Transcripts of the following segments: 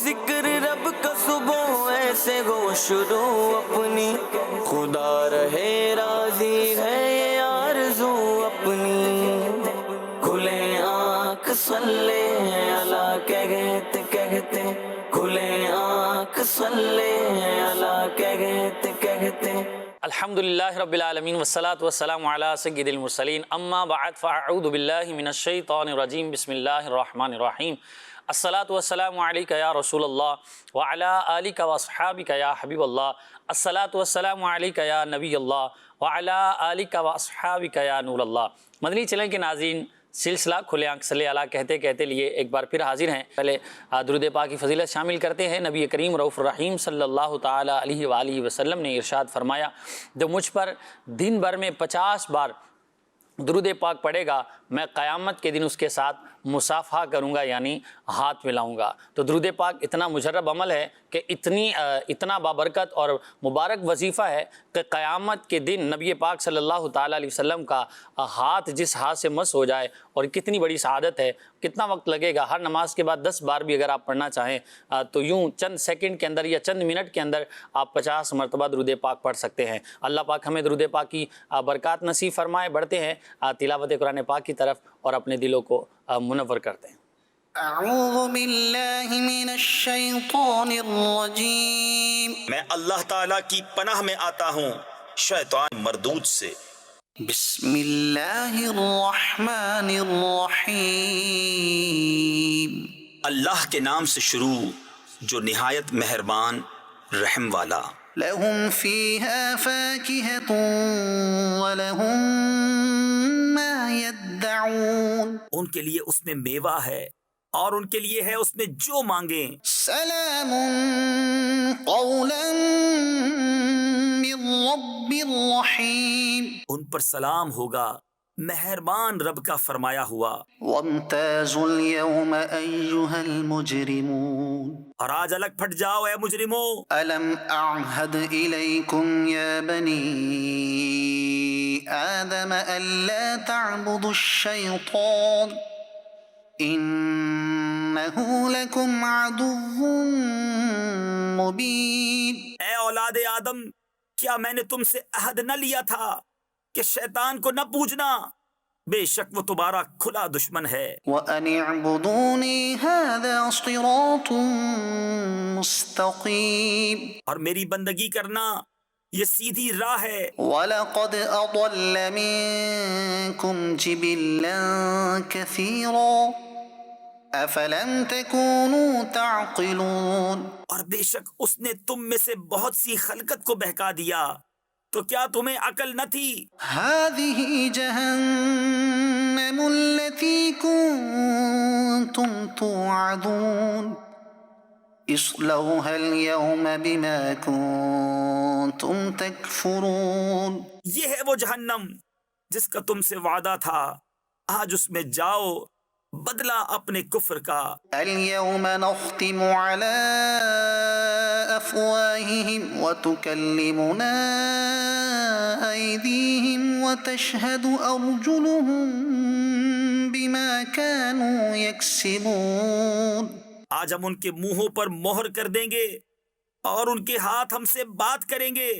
ذکر رب کا صبح ایسے ہو شروع اپنی، خدا رہے راضی ہے یہ آرزو اپنی، کھلے آنکھ صلی اللہ کہتے کہتے، کھلے آنکھ صلی اللہ کہتے کہتے۔ الحمدللہ رب العالمین والصلاة والسلام علی سید المرسلین، اما بعد فاعوذ باللہ من الشیطان الرجیم، بسم اللہ الرحمن الرحیم۔ الصلاة والسلام علیک یا رسول اللہ وعلی آلک واصحابک یا حبیب اللہ، الصلاة والسلام علیک یا نبی اللہ وعلی آلک واصحابک یا نور اللہ۔ مدنی چینل کے ناظرین، سلسلہ کھلے آنکھ صلی اللہ کہتے کہتے لیے ایک بار پھر حاضر ہیں۔ پہلے درود پاک کی فضیلت شامل کرتے ہیں۔ نبی کریم رؤوف الرحیم صلی اللہ تعالی علیہ وآلہ وسلم نے ارشاد فرمایا، جو مجھ پر دن بھر میں 50 بار درود پاک پڑھے گا، میں قیامت کے دن اس کے ساتھ مصافحہ کروں گا، یعنی ہاتھ ملاؤں گا۔ تو درود پاک اتنا مجرب عمل ہے کہ اتنا بابرکت اور مبارک وظیفہ ہے کہ قیامت کے دن نبی پاک صلی اللہ تعالیٰ علیہ وسلم کا ہاتھ جس ہاتھ سے مس ہو جائے، اور کتنی بڑی سعادت ہے۔ کتنا وقت لگے گا؟ ہر نماز کے بعد 10 بار بھی اگر آپ پڑھنا چاہیں تو یوں چند سیکنڈ کے اندر یا چند منٹ کے اندر آپ 50 مرتبہ درود پاک پڑھ سکتے ہیں۔ اللہ پاک ہمیں درود پاک کی برکات نصیب فرمائے۔ بڑھتے ہیں تلاوت قرآن پاک کی طرف اور اپنے دلوں کو منور کرتے ہیں۔ اعوذ باللہ من الشیطان الرجیم، میں اللہ تعالیٰ کی پناہ میں آتا ہوں شیطان مردود سے۔ بسم اللہ الرحمن الرحیم، اللہ کے نام سے شروع جو نہایت مہربان رحم والا۔ لہم فیہا فاکہۃ ولہم ما یدعون، ان کے لیے اس میں میوہ ہے اور ان کے لیے ہے اس میں جو مانگیں۔ سلام قولا من رب الرحیم، ان پر سلام ہوگا مہربان رب کا فرمایا ہوا۔ وامتازوا اليوم ایہا المجرمون، اور آج الگ پھٹ جاؤ اے مجرموں۔ ألم أعهد إليكم يا بني آدم ألا تعبدوا الشيطان إنه لكم عدو مبين۔ اے اولاد آدم، کیا میں نے تم سے عہد نہ لیا تھا کہ شیطان کو نہ پوجنا؟ بے شک وہ تمہارا کھلا دشمن ہے۔ وأن اعبدوني هذا صراط مستقيم، اور میری بندگی کرنا یہ سیدھی راہ ہے۔ وَلَقَدْ أَضَلَّ مِنكُمْ جِبِلًّا كَثِيرًا أَفَلَمْ تَكُونُوا تَعْقِلُونَ، اور بے شک اس نے تم میں سے بہت سی خلقت کو بہکا دیا، تو کیا تمہیں عقل نہ تھی؟ هَذِهِ جَهَنَّمُ الَّتِي كُنتُمْ تُوعَدُونَ اصْلَوْهَا الْيَوْمَ بِمَا كُنتُمْ تَكْفُرُونَ، یہ ہے وہ جہنم جس کا تم سے وعدہ تھا، آج اس میں جاؤ بدلہ اپنے کفر کا۔ اليوم نختم على أفواههم وتكلمنا أيديهم وتشهد أرجلهم بما كانوا يكسبون، آج ہم ان کے منہوں پر مہر کر دیں گے اور ان کے ہاتھ ہم سے بات کریں گے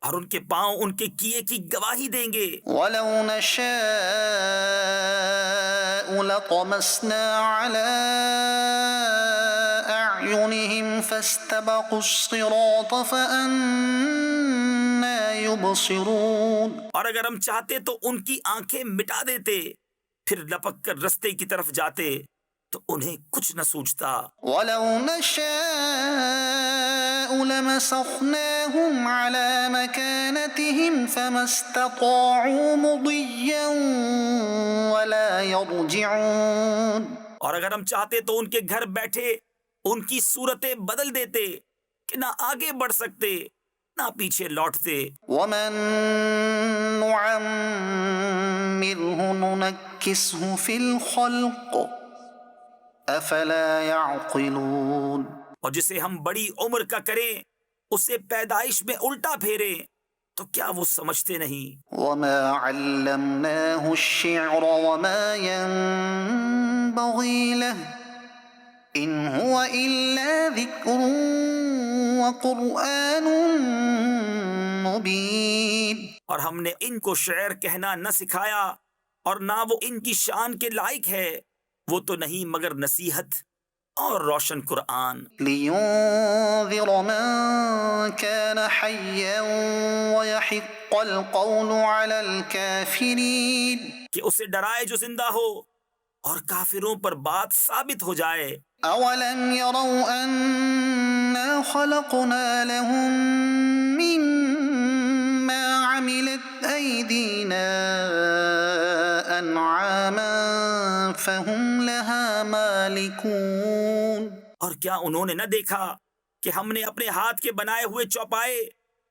اور ان کے پاؤں ان کے کیے کی گواہی دیں گے۔ ولو نشاء لطمسنا على أعينهم فاستبقوا الصراط فأنى يبصرون، اور اگر ہم چاہتے تو ان کی آنکھیں مٹا دیتے، پھر لپک کر رستے کی طرف جاتے تو انہیں کچھ نہ سوچتا۔ ولو نشاء لمسخناهم على مكانتهم فما استطاعوا مضيا ولا يرجعون، اور اگر ہم چاہتے تو ان کے گھر بیٹھے ان کی صورتیں بدل دیتے کہ نہ آگے بڑھ سکتے نہ پیچھے لوٹتے۔ ومن نعمره ننكسه في الخلق افلا يعقلون، اور جسے ہم بڑی عمر کا کریں اسے پیدائش میں الٹا پھیریں تو کیا وہ سمجھتے نہیں؟ وما علمناه الشعر وما ينبغي له إن هو إلا ذكر وقرآن مبين. اور ہم نے ان کو شعر کہنا نہ سکھایا اور نہ وہ ان کی شان کے لائق ہے، وہ تو نہیں مگر نصیحت اور روشن قرآن. لينذر من كان حيا ويحق القول على الكافرين. کہ اسے ڈرائے جو زندہ ہو اور کافروں پر بات ثابت ہو جائے. أولم يروا أنا خلقنا لهم مما عملت أيدينا أنعاما فهم لها مالكون. اور کیا انہوں نے نہ دیکھا کہ ہم نے اپنے ہاتھ کے بنائے ہوئے چوپائے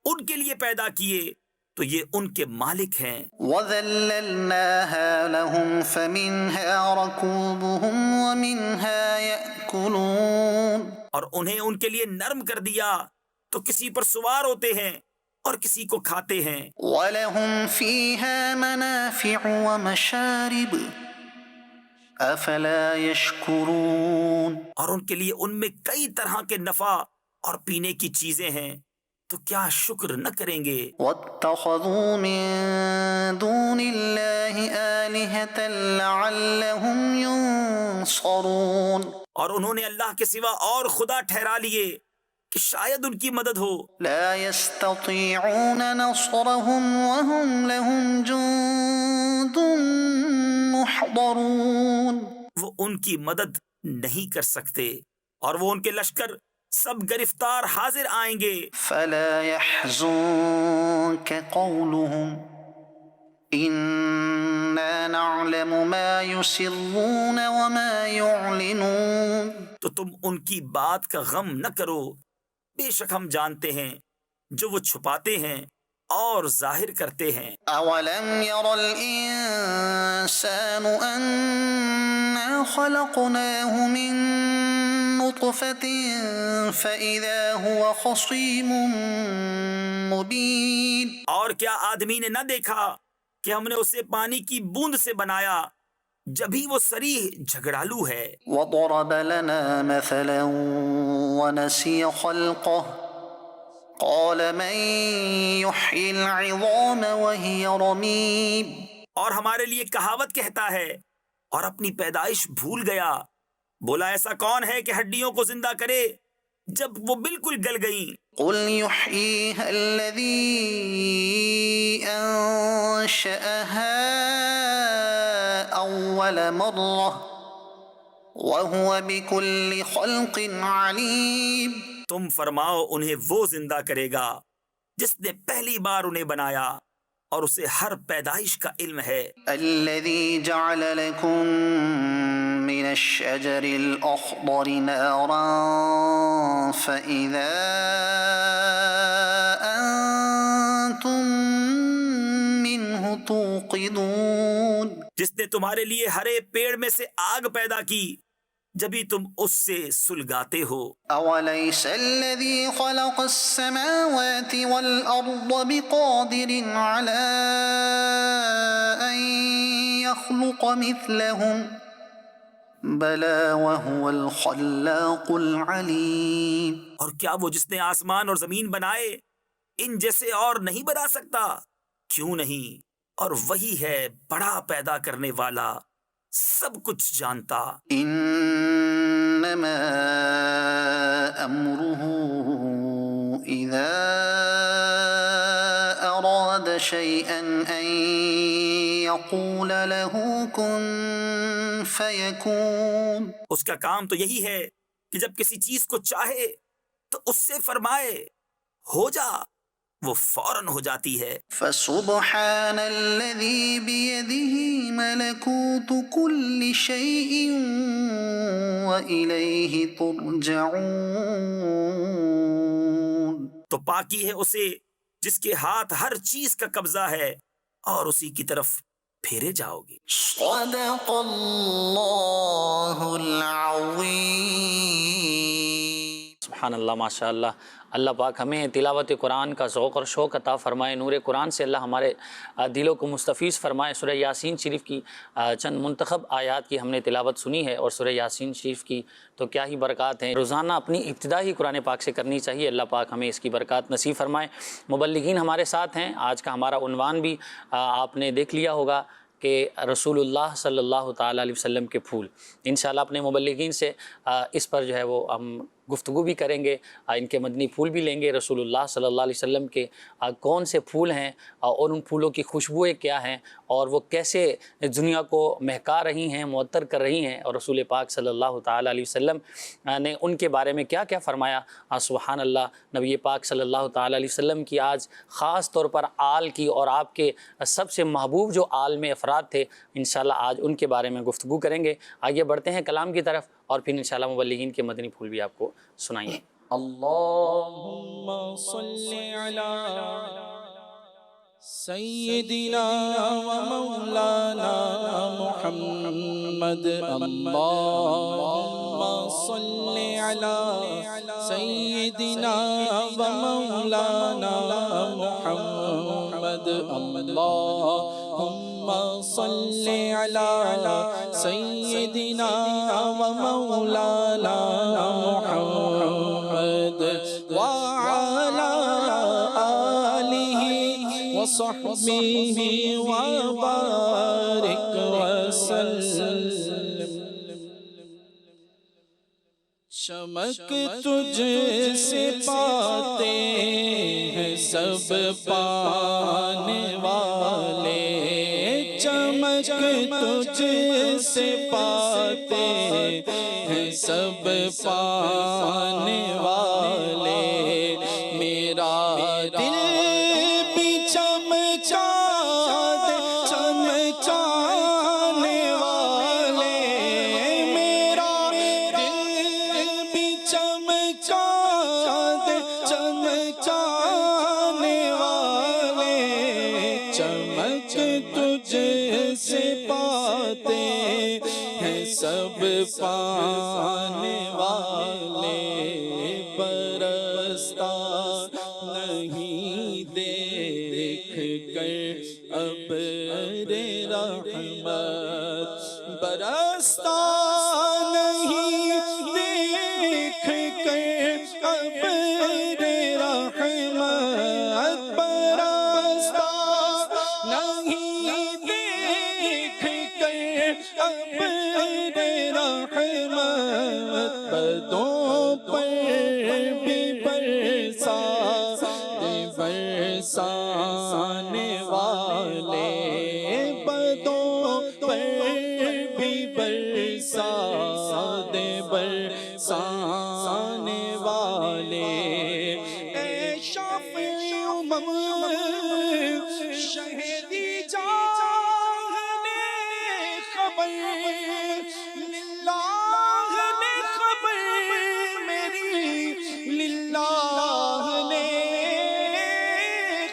ان کے لیے پیدا کیے تو یہ ان کے مالک ہیں. وَذَلَّلْنَاهَا لَهُمْ فَمِنْهَا رَكُوبُهُمْ وَمِنْهَا يَأْكُلُونَ. اور انہیں ان کے لیے نرم کر دیا تو کسی پر سوار ہوتے ہیں اور کسی کو کھاتے ہیں. وَلَهُمْ فِيهَا مَنَافِعُ وَمَشَارِبُ أَفَلَا يَشْكُرُونَ. اور ان کے لیے ان میں کئی طرح کے نفع اور پینے کی چیزیں ہیں تو کیا شکر نہ کریں گے. وَاتَّخَذُوا مِن دُونِ اللَّهِ آلِهَةً لَعَلَّهُمْ يُنصَرُونَ. اور انہوں نے اللہ کے سوا اور خدا ٹھہرا لیے کہ شاید ان کی مدد ہو. لا يستطيعون نصرهم وهم لهم جند محضرون. وہ ان کی مدد نہیں کر سکتے اور وہ ان کے لشکر سب گرفتار حاضر آئیں گے. فلا يحزنك قولهم إنا نعلم ما يسرون وما يعلنون. تو تم ان کی بات کا غم نہ کرو، بے شک ہم جانتے ہیں جو وہ چھپاتے ہیں اور ظاہر کرتے ہیں. أولم ير الإنسان أنا خلقناه من نطفة فإذا هو خصيم مبين. اور کیا آدمی نے نہ دیکھا کہ ہم نے اسے پانی کی بوند سے بنایا جبھی وہ صریح جھگڑالو ہے. وضرب لنا مثلا ونسي خلقه قال من يحيي العظام وهي رميم. اور ہمارے لیے کہاوت کہتا ہے اور اپنی پیدائش بھول گیا، بولا ایسا کون ہے کہ ہڈیوں کو زندہ کرے جب وہ بالکل گل گئیں. قل يحييها الذي أنشأها أول مرة وهو بكل خلق عليم. تم فرماؤ انہیں وہ زندہ کرے گا جس نے پہلی بار انہیں بنایا اور اسے ہر پیدائش کا علم ہے. الذي جعل لكم من الشجر الأخضر نارا فإذا أنتم منه توقدون. جس نے تمہارے لیے ہرے پیڑ میں سے آگ پیدا کی جبھی تم اس سے سلگاتے ہو. أوليس الذي خلق السماوات والأرض بقادر على أن يخلق مثلهم بلى وهو الخلاق العليم. اور کیا وہ جس نے آسمان اور زمین بنائے ان جیسے اور نہیں بنا سکتا؟ کیوں نہیں، اور وہی ہے بڑا پیدا کرنے والا، سب کچھ جانتا. إنما أمره إذا أراد شيئا أن يقول له كن فيكون. اس کا کام تو یہی ہے کہ جب کسی چیز کو چاہے تو اس سے فرمائے ہو جا، وہ فوراً ہو جاتی ہے. فسبحان الذي بيده ملكوت كل شيء وإليه ترجعون. تو پاکی ہے اسے جس کے ہاتھ ہر چیز کا قبضہ ہے اور اسی کی طرف پھیرے جاؤ گے. صدق اللہ العظیم. سبحان اللہ، ماشاء اللہ۔ اللہ پاک ہمیں تلاوت قرآن کا ذوق اور شوق عطا فرمائے، نور قرآن سے اللہ ہمارے دلوں کو مستفیض فرمائے۔ سورہ یاسین شریف کی چند منتخب آیات کی ہم نے تلاوت سنی ہے، اور سورہ یاسین شریف کی تو کیا ہی برکات ہیں۔ روزانہ اپنی ابتدا ہی قرآن پاک سے کرنی چاہیے، اللہ پاک ہمیں اس کی برکات نصیب فرمائے۔ مبلغین ہمارے ساتھ ہیں، آج کا ہمارا عنوان بھی آپ نے دیکھ لیا ہوگا کہ رسول اللہ صلی اللہ تعالیٰ علیہ وسلم کے پھول۔ انشاءاللہ اپنے مبلغین سے اس پر جو ہے وہ ہم گفتگو بھی کریں گے، ان کے مدنی پھول بھی لیں گے۔ رسول اللہ صلی اللہ علیہ وسلم کے کون سے پھول ہیں اور ان پھولوں کی خوشبوئیں کیا ہیں، اور وہ کیسے دنیا کو مہکا رہی ہیں، معطر کر رہی ہیں، اور رسول پاک صلی اللہ تعالیٰ علیہ وسلم نے ان کے بارے میں کیا کیا فرمایا۔ سبحان اللہ، نبی پاک صلی اللہ تعالیٰ علیہ وسلم کی آج خاص طور پر آل کی اور آپ کے سب سے محبوب جو آل میں افراد تھے، انشاءاللہ آج ان کے بارے میں گفتگو کریں گے۔ آگے بڑھتے ہیں کلام کی طرف، اور پھر انشاءاللہ مبلغین کے مدنی پھول بھی آپ کو سنائیں گے۔ اللہم صلی علی سیدنا و مولانا محمد، اللہم صلی علی سیدنا و مولانا محمد، اللہم صلی علی سیدنا و مولانا محمد وعلی آلہ وصحبہ وبارک وسلم۔ چمک تجھ سے پاتے ہیں سب پانے والے، چمک تجھ سے پاتے ہیں سب پانے والے، میرا دل بھی چمکا دے چمکانے والے، میرا دل بھی چمکا دے چمکانے والے، چمک تجھ سے پاتے ہیں سب پانے والے، برستا نہیں دیکھ کر ابر رحمت، برستا نہیں دیکھ کر ابر رحمت، برستا نہیں دیکھ کر ابر رحمت، بدوں پر بھی برسانے والے، بدوں پر بھی برسانے والے، اے شافعی امم شہدی جانے خبر، للہ نے خبر میری، للہ نے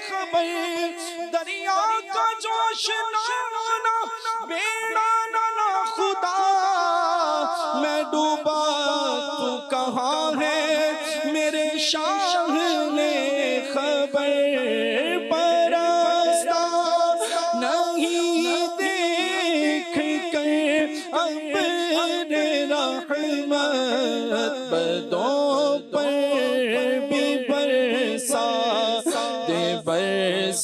خبر، دریا کا جوش نانا بیڑا نانا خدا، میں ڈوبا تو کہاں ہے میرے شاہ نے خبر، برستا نہیں دیکھ کر ابر رحمت، بدوں پر بھی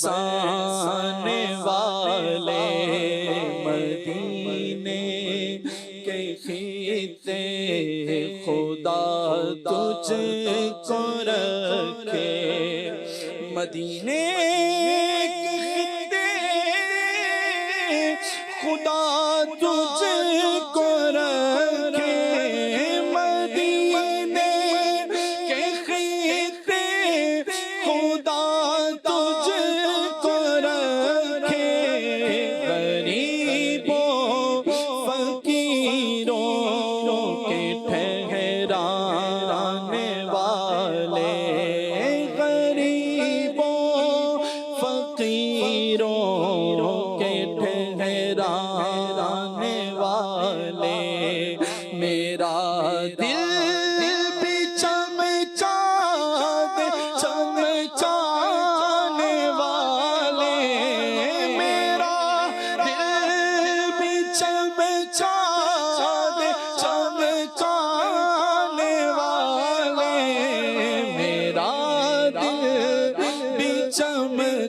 برسانے والے، مدینے کے خطے خدا تجھ کو رکھے، مدینے کے خطے خدا تجھ کو رکھے، مدینے کے خطے خدا تجھ کو رکھے، غریبوں فقیروں کے ٹھہرانے والے، غریبوں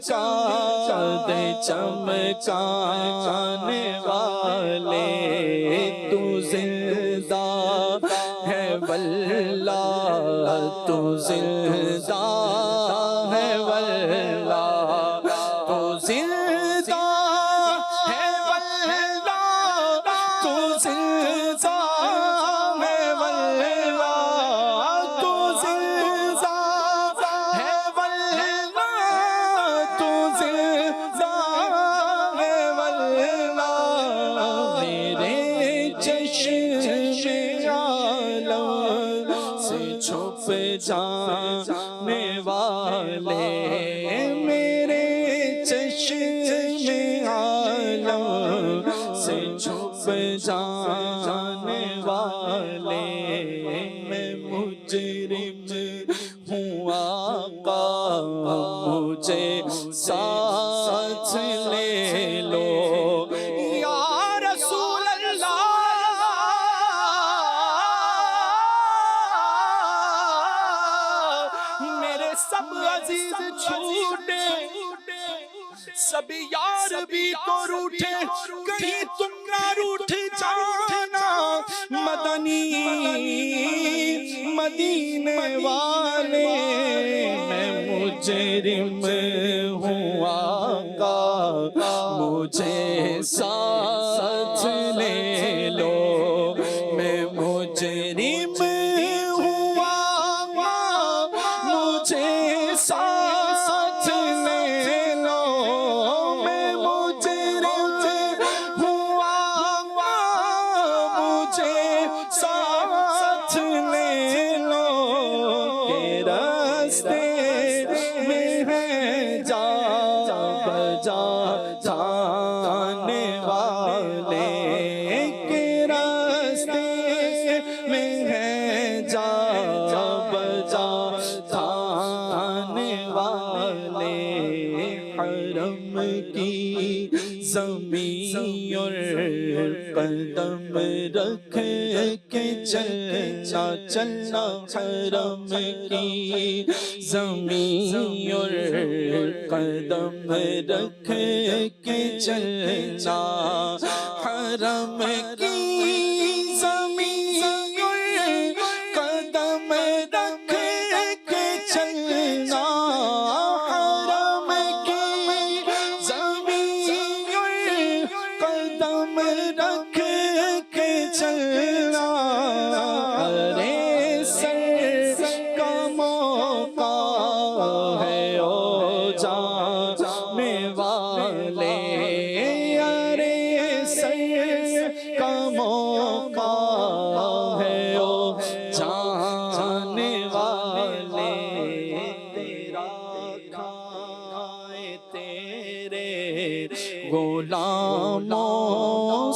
چاند چمکانے والے تو زندہ ہے واللہ تو زندہ ہے واللہ تو زندہ ہے واللہ تو زندہ ہے واللہ تو زندہ ہے واللہ تو زندہ ہے واللہ میرے چشم عالم سے چھپ جانے والے میرے چشم عالم سے چھپ جانے والے میں مجرم ہوں آقا مجھے ساتھ لے لو یا رسول اللہ میرے سب عزیز چھوٹے سب یار بھی تو روٹھے کہیں تم نہ روٹھ جانا مدنی مدینے والے میں مجرم ہوں آقا مجھے ساتھ لے لو میں مجرم ہوں آقا مجھے ساتھ لے لو میں مجرم ہوں آقا مجھے ساتھ لے لو کہ راستے میں ہے جا بجا جانے والے کہ راستے میں ہے جا بجا جانے والے حرم کی زمین اور قدم رکھ کے چلنا چلنا حرم کی زمین اور قدم رکھ کے چلنا حرم کی زمین اور قدم رکھ کے چلنا حرم کی زمین اور قدم رکھ کے چلنا ارے سر کا موقع ہے او جانے والے ارے سر کا موقع ہے او جانے والے تیرا کھائے تیرے غلاموں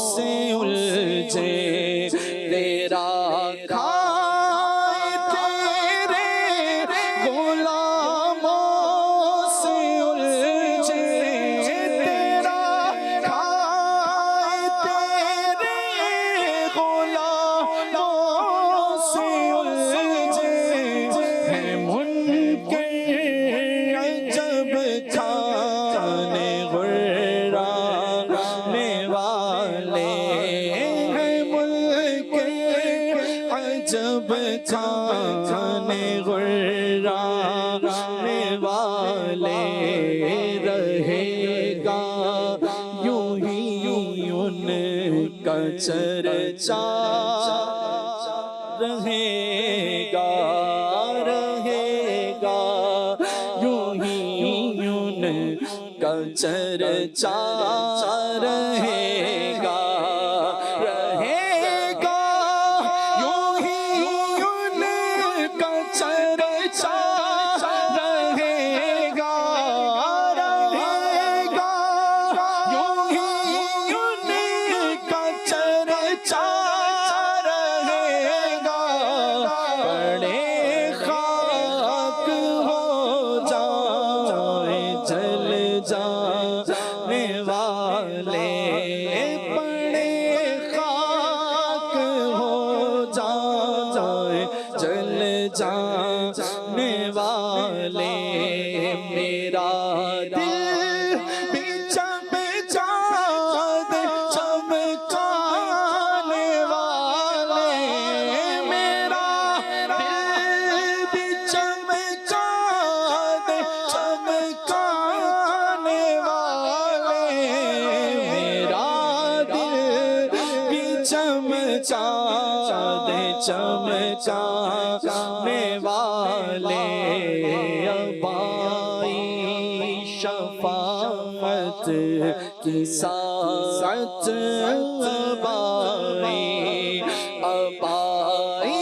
سے الجھے تیرا کھائے تیرے غلاموں سے الجھے تیرا کھائے تیرے غلاموں سے الجھے ہے منکر عجب کھانے غرانے والے ہیں منکر عجب کھانے غرانے والے رہے گا یوں ہی ان کا چرچا رہے گا یوں ہی ان کا چرچا رہے گا یوں ہی ان کا چرچا رہے گا یوں ہی ان کا چرچا رہے گا بڑے خاک ہو جائے جل جانے والے بڑے خاک ہو جائے جل جانے والے میرا دل چمکانے والے ابائی شفاعت کی ساعت ابائی ابائی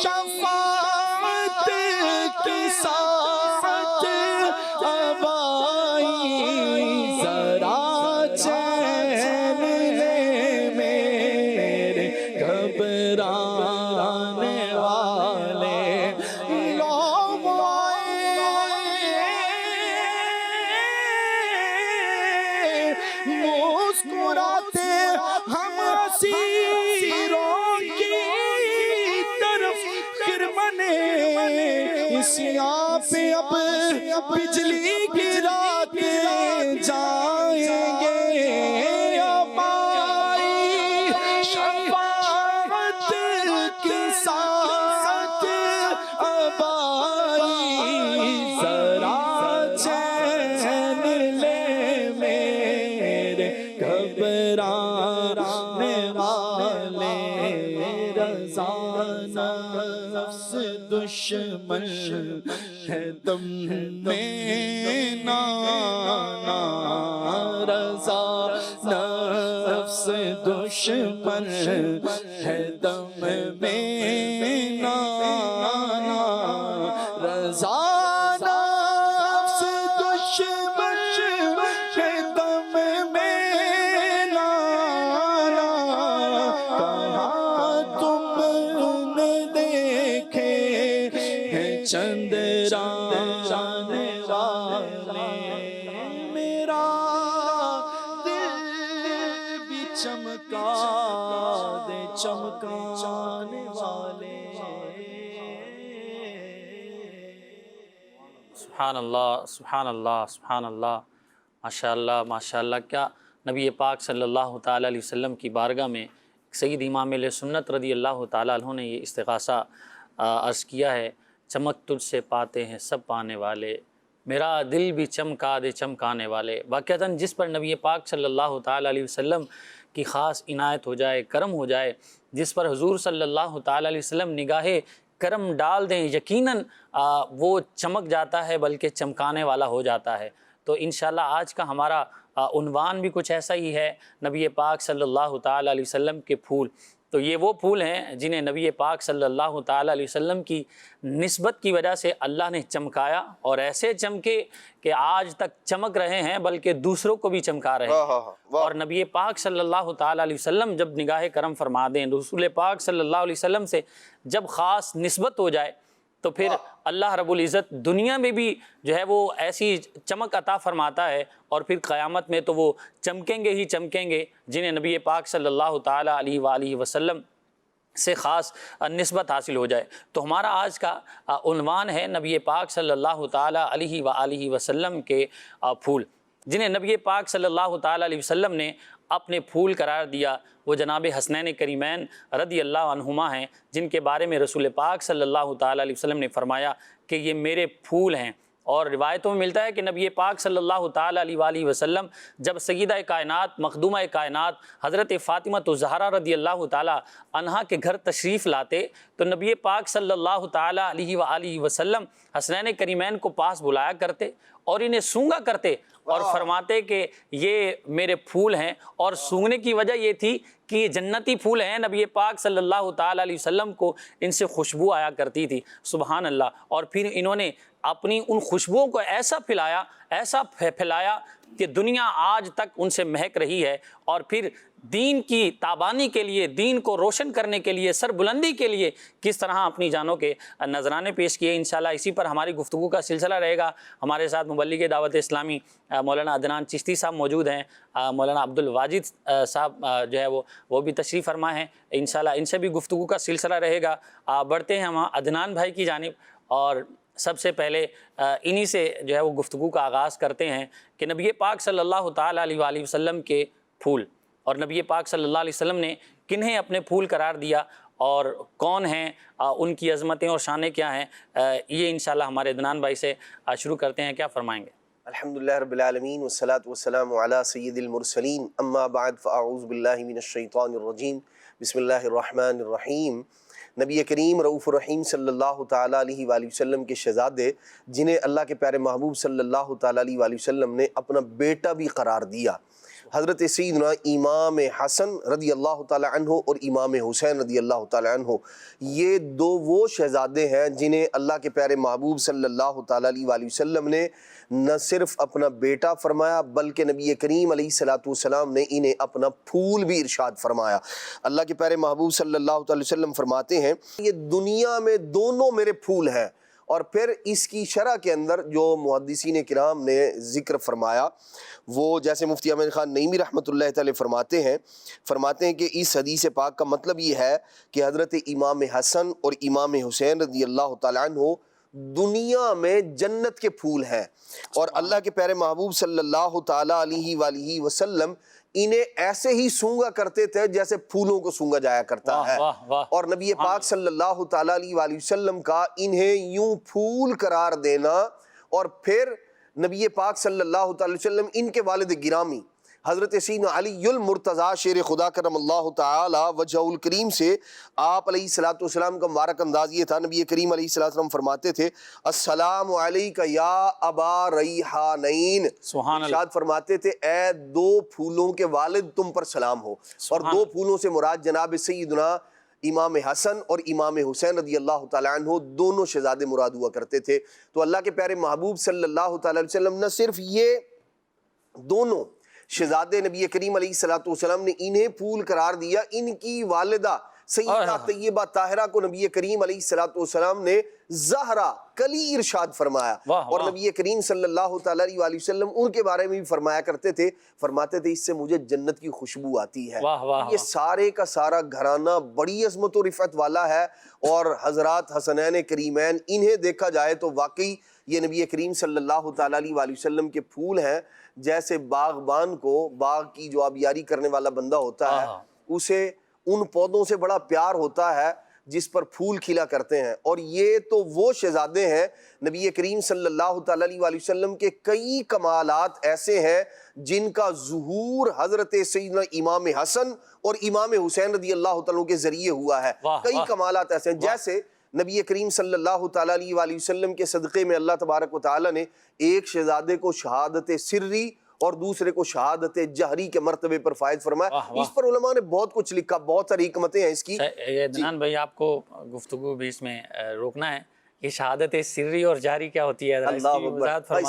شفاعت کی ساعت ابائی ذرا چین لے میرے گھبرانے والے لوگ مسکراتے ہم اسیروں کی طرف خرمنے سیاہ پہ اب بجلی گرا کے جائیں گے ابائی شفاعت کی ساعت ابائی ذرا چین لے میرے گھبرانے والے رضا نفس دشمن ہے دم میں نانا رضا نفس دشمن ہے دم میں نانا رضا نفس دشمن ہے دم میں نانا کہاں تم نے دیکھے ہیں چندرانے والے میرا دل بھی چمکا دے چمکانے والے سبحان اللہ سبحان اللہ سبحان اللہ، ماشاءاللہ ماشاءاللہ۔ کیا نبی پاک صلی اللہ تعالیٰ علیہ وسلم کی بارگاہ میں سید امام اہل سنت رضی اللہ تعالیٰ عنہ نے یہ استغاثہ عرض کیا ہے، چمک تجھ سے پاتے ہیں سب پانے والے، میرا دل بھی چمکا دے چمکانے والے۔ واقعتاً جس پر نبی پاک صلی اللہ تعالیٰ علیہ وسلم کی خاص عنایت ہو جائے، کرم ہو جائے، جس پر حضور صلی اللہ تعالیٰ علیہ وسلم نگاہ کرم ڈال دیں، یقیناً وہ چمک جاتا ہے بلکہ چمکانے والا ہو جاتا ہے۔ تو انشاءاللہ آج کا ہمارا عنوان بھی کچھ ایسا ہی ہے، نبی پاک صلی اللہ تعالیٰ علیہ وسلم کے پھول۔ تو یہ وہ پھول ہیں جنہیں نبی پاک صلی اللہ تعالیٰ علیہ وسلم کی نسبت کی وجہ سے اللہ نے چمکایا، اور ایسے چمکے کہ آج تک چمک رہے ہیں بلکہ دوسروں کو بھی چمکا رہے ہیں۔ اور نبی پاک صلی اللہ تعالیٰ علیہ وسلم جب نگاہ کرم فرما دیں، رسول پاک صلی اللہ علیہ وسلم سے جب خاص نسبت ہو جائے، تو پھر اللہ رب العزت دنیا میں بھی جو ہے وہ ایسی چمک عطا فرماتا ہے، اور پھر قیامت میں تو وہ چمکیں گے ہی چمکیں گے جنہیں نبی پاک صلی اللہ تعالیٰ علیہ وآلہ وسلم سے خاص نسبت حاصل ہو جائے۔ تو ہمارا آج کا عنوان ہے نبی پاک صلی اللہ تعالیٰ علیہ وآلہ وسلم کے پھول، جنہیں نبی پاک صلی اللہ تعالیٰ علیہ وسلم نے اپنے پھول قرار دیا۔ وہ جناب حسنین کریمین رضی اللہ عنہما ہیں، جن کے بارے میں رسول پاک صلی اللہ تعالیٰ علیہ وسلم نے فرمایا کہ یہ میرے پھول ہیں۔ اور روایتوں میں ملتا ہے کہ نبی پاک صلی اللہ تعالیٰ علیہ وآلہ وسلم جب سیدہ کائنات مخدومہ کائنات حضرت فاطمہ الزہرا رضی اللہ تعالیٰ عنہا کے گھر تشریف لاتے، تو نبی پاک صلی اللہ تعالیٰ علیہ وآلہ وسلم حسنین کریمین کو پاس بلایا کرتے اور انہیں سونگا کرتے اور فرماتے کہ یہ میرے پھول ہیں، اور سونگنے کی وجہ یہ تھی کہ یہ جنتی پھول ہیں۔ نبی پاک صلی اللہ تعالیٰ علیہ وسلم کو ان سے خوشبو آیا کرتی تھی، سبحان اللہ۔ اور پھر انہوں نے اپنی ان خوشبوؤں کو ایسا پھیلایا کہ دنیا آج تک ان سے مہک رہی ہے، اور پھر دین کی تابانی کے لیے، دین کو روشن کرنے کے لیے، سر بلندی کے لیے کس طرح اپنی جانوں کے نذرانے پیش کیے۔ انشاءاللہ اسی پر ہماری گفتگو کا سلسلہ رہے گا۔ ہمارے ساتھ مبلغ دعوت اسلامی مولانا عدنان چشتی صاحب موجود ہیں، مولانا عبد الواجد صاحب جو ہے وہ بھی تشریف فرما ہیں۔ انشاءاللہ ان سے بھی گفتگو کا سلسلہ رہے گا۔ بڑھتے ہیں ہم عدنان بھائی کی جانب، اور سب سے پہلے انہی سے جو ہے وہ گفتگو کا آغاز کرتے ہیں کہ نبی پاک صلی اللہ تعالیٰ علیہ وآلہ وسلم کے پھول، اور نبی پاک صلی اللہ علیہ وسلم نے کنہیں اپنے پھول قرار دیا، اور کون ہیں، ان کی عظمتیں اور شانیں کیا ہیں، یہ انشاءاللہ ہمارے عدنان بھائی سے شروع کرتے ہیں۔ کیا فرمائیں گے؟ الحمدللہ رب العالمین والصلاة والسلام علی سید المرسلین، اما بعد فاعوذ باللہ من الشیطان الرجیم، بسم اللہ الرحمن الرحیم۔ نبی کریم رؤوف الرحیم صلی اللہ تعالیٰ علیہ وآلہ وسلم کے شہزادے، جنہیں اللہ کے پیارے محبوب صلی اللہ تعالیٰ علیہ وآلہ وسلم نے اپنا بیٹا بھی قرار دیا، حضرت سیدنا امام حسن رضی اللہ تعالیٰ عنہ اور امام حسین رضی اللہ تعالیٰ عنہ، یہ دو وہ شہزادے ہیں جنہیں اللہ کے پیارے محبوب صلی اللہ تعالیٰ علیہ وآلہ وسلم نے نہ صرف اپنا بیٹا فرمایا بلکہ نبی کریم علیہ الصلوۃ والسلام نے انہیں اپنا پھول بھی ارشاد فرمایا۔ اللہ کے پیارے محبوب صلی اللہ تعالیٰ علیہ وسلم فرماتے ہیں یہ دنیا میں دونوں میرے پھول ہیں، اور پھر اس کی شرح کے اندر جو محدثین کرام نے ذکر فرمایا وہ جیسے مفتی احمد خان نعیمی رحمۃ اللہ تعالی فرماتے ہیں کہ اس حدیث پاک کا مطلب یہ ہے کہ حضرت امام حسن اور امام حسین رضی اللہ تعالیٰ عنہ دنیا میں جنت کے پھول ہیں، اور اللہ کے پیارے محبوب صلی اللہ تعالیٰ علیہ وآلہ وسلم انہیں ایسے ہی سونگا کرتے تھے جیسے پھولوں کو سونگا جایا کرتا ہے، اور نبی پاک صلی اللہ تعالیٰ علیہ وآلہ وسلم کا انہیں یوں پھول قرار دینا، اور پھر نبی پاک صلی اللہ تعالیٰ علیہ وسلم ان کے والد گرامی حضرت سیدنا علی المرتضیٰ شیر خدا کرم اللہ تعالی وجہ الکریم سے آپ علیہ الصلوۃ والسلام کا مبارک انداز یہ تھا، نبی کریم علیہ الصلوۃ والسلام فرماتے تھے السلام علیکہ یا ابا ریحانین، ارشاد فرماتے تھے اے دو پھولوں کے والد تم پر سلام ہو، اور دو پھولوں سے مراد جناب سیدنا امام حسن اور امام حسین رضی اللہ تعالیٰ عنہ دونوں شہزادے مراد ہوا کرتے تھے۔ تو اللہ کے پیارے محبوب صلی اللہ تعالیٰ علیہ وسلم نہ صرف یہ دونوں شہزادے نبی کریم علیہ الصلوۃ والسلام نے انہیں پھول قرار دیا، ان کی والدہ سیدہ طیبہ طاہرہ کو نبی کریم علیہ الصلوۃ والسلام نے زہرا کلی ارشاد فرمایا، اور نبی کریم صلی اللہ تعالیٰ علیہ وآلہ وسلم ان کے بارے میں بھی فرمایا کرتے تھے، فرماتے تھے اس سے مجھے جنت کی خوشبو آتی ہے۔ یہ سارے کا سارا گھرانہ بڑی عظمت و رفعت والا ہے، اور حضرات حسنین کریمین انہیں دیکھا جائے تو واقعی یہ نبی کریم صلی اللہ تعالیٰ علیہ وآلہ وسلم کے پھول ہیں۔ جیسے باغبان کو باغ کی جو آبیاری کرنے والا بندہ ہوتا ہے اسے ان پودوں سے بڑا پیار ہوتا ہے جس پر پھول کھلا کرتے ہیں، اور یہ تو وہ شہزادے ہیں، نبی کریم صلی اللہ تعالیٰ علیہ وآلہ وسلم کے کئی کمالات ایسے ہیں جن کا ظہور حضرت سیدنا امام حسن اور امام حسین رضی اللہ تعالیٰ کے ذریعے ہوا ہے۔ کئی کمالات ایسے ہیں، جیسے نبی کریم صلی اللہ تعالیٰ علیہ وآلہ وسلم کے صدقے میں اللہ تبارک و تعالیٰ نے ایک شہزادے کو شہادت سری اور دوسرے کو شہادت جہری کے مرتبے پر فائز فرمایا۔ اس پر علماء نے بہت کچھ لکھا، بہت ساری حکمتیں ہیں اس کی۔ عدنان بھائی آپ کو گفتگو بھی اس میں روکنا ہے، یہ شہادت سری اور جہری کیا ہوتی ہے؟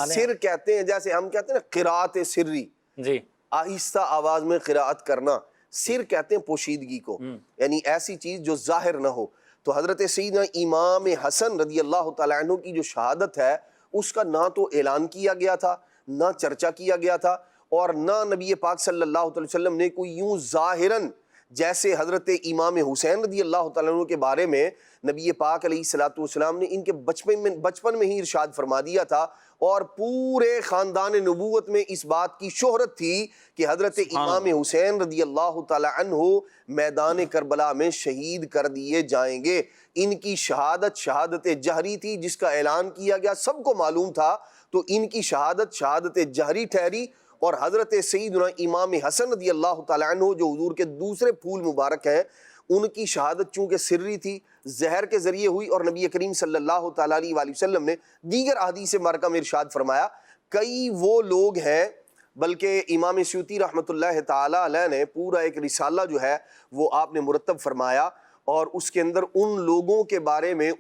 سر کہتے ہیں، جیسے ہم کہتے ہیں نا قرات سری، جی آہستہ آواز میں قرات کرنا، سر کہتے ہیں پوشیدگی کو، یعنی ایسی چیز جو ظاہر نہ ہو۔ تو حضرت سیدنا امام حسن رضی اللہ تعالیٰ عنہ کی جو شہادت ہے اس کا نہ تو اعلان کیا گیا تھا، نہ چرچا کیا گیا تھا، اور نہ نبی پاک صلی اللہ علیہ وسلم نے کوئی یوں ظاہراً جیسے حضرت امام حسین رضی اللہ تعالیٰ عنہ کے بارے میں نبی پاک علیہ الصلوۃ والسلام نے ان کے بچپن میں ہی ارشاد فرما دیا تھا، اور پورے خاندان نبوت میں اس بات کی شہرت تھی کہ حضرت امام حسین رضی اللہ تعالیٰ عنہ میدان کربلا میں شہید کر دیے جائیں گے۔ ان کی شہادت جہری تھی جس کا اعلان کیا گیا، سب کو معلوم تھا، تو ان کی شہادت جہری ٹھہری، اور حضرت سیدنا امام حسن رضی اللہ تعالیٰ عنہ جو حضور کے دوسرے پھول مبارک ہیں، ان کی شہادت چونکہ سری تھی، زہر کے ذریعے ہوئی، اور نبی کریم صلی اللہ تعالیٰ علیہ وآلہ وسلم نے دیگر احادیث مبارکہ میں ارشاد فرمایا، کئی وہ لوگ ہیں، بلکہ امام سیوطی رحمۃ اللہ تعالیٰ علیہ نے پورا ایک رسالہ جو ہے وہ آپ نے مرتب فرمایا، اور اس کے اندر ان لوگوں کے بارے میں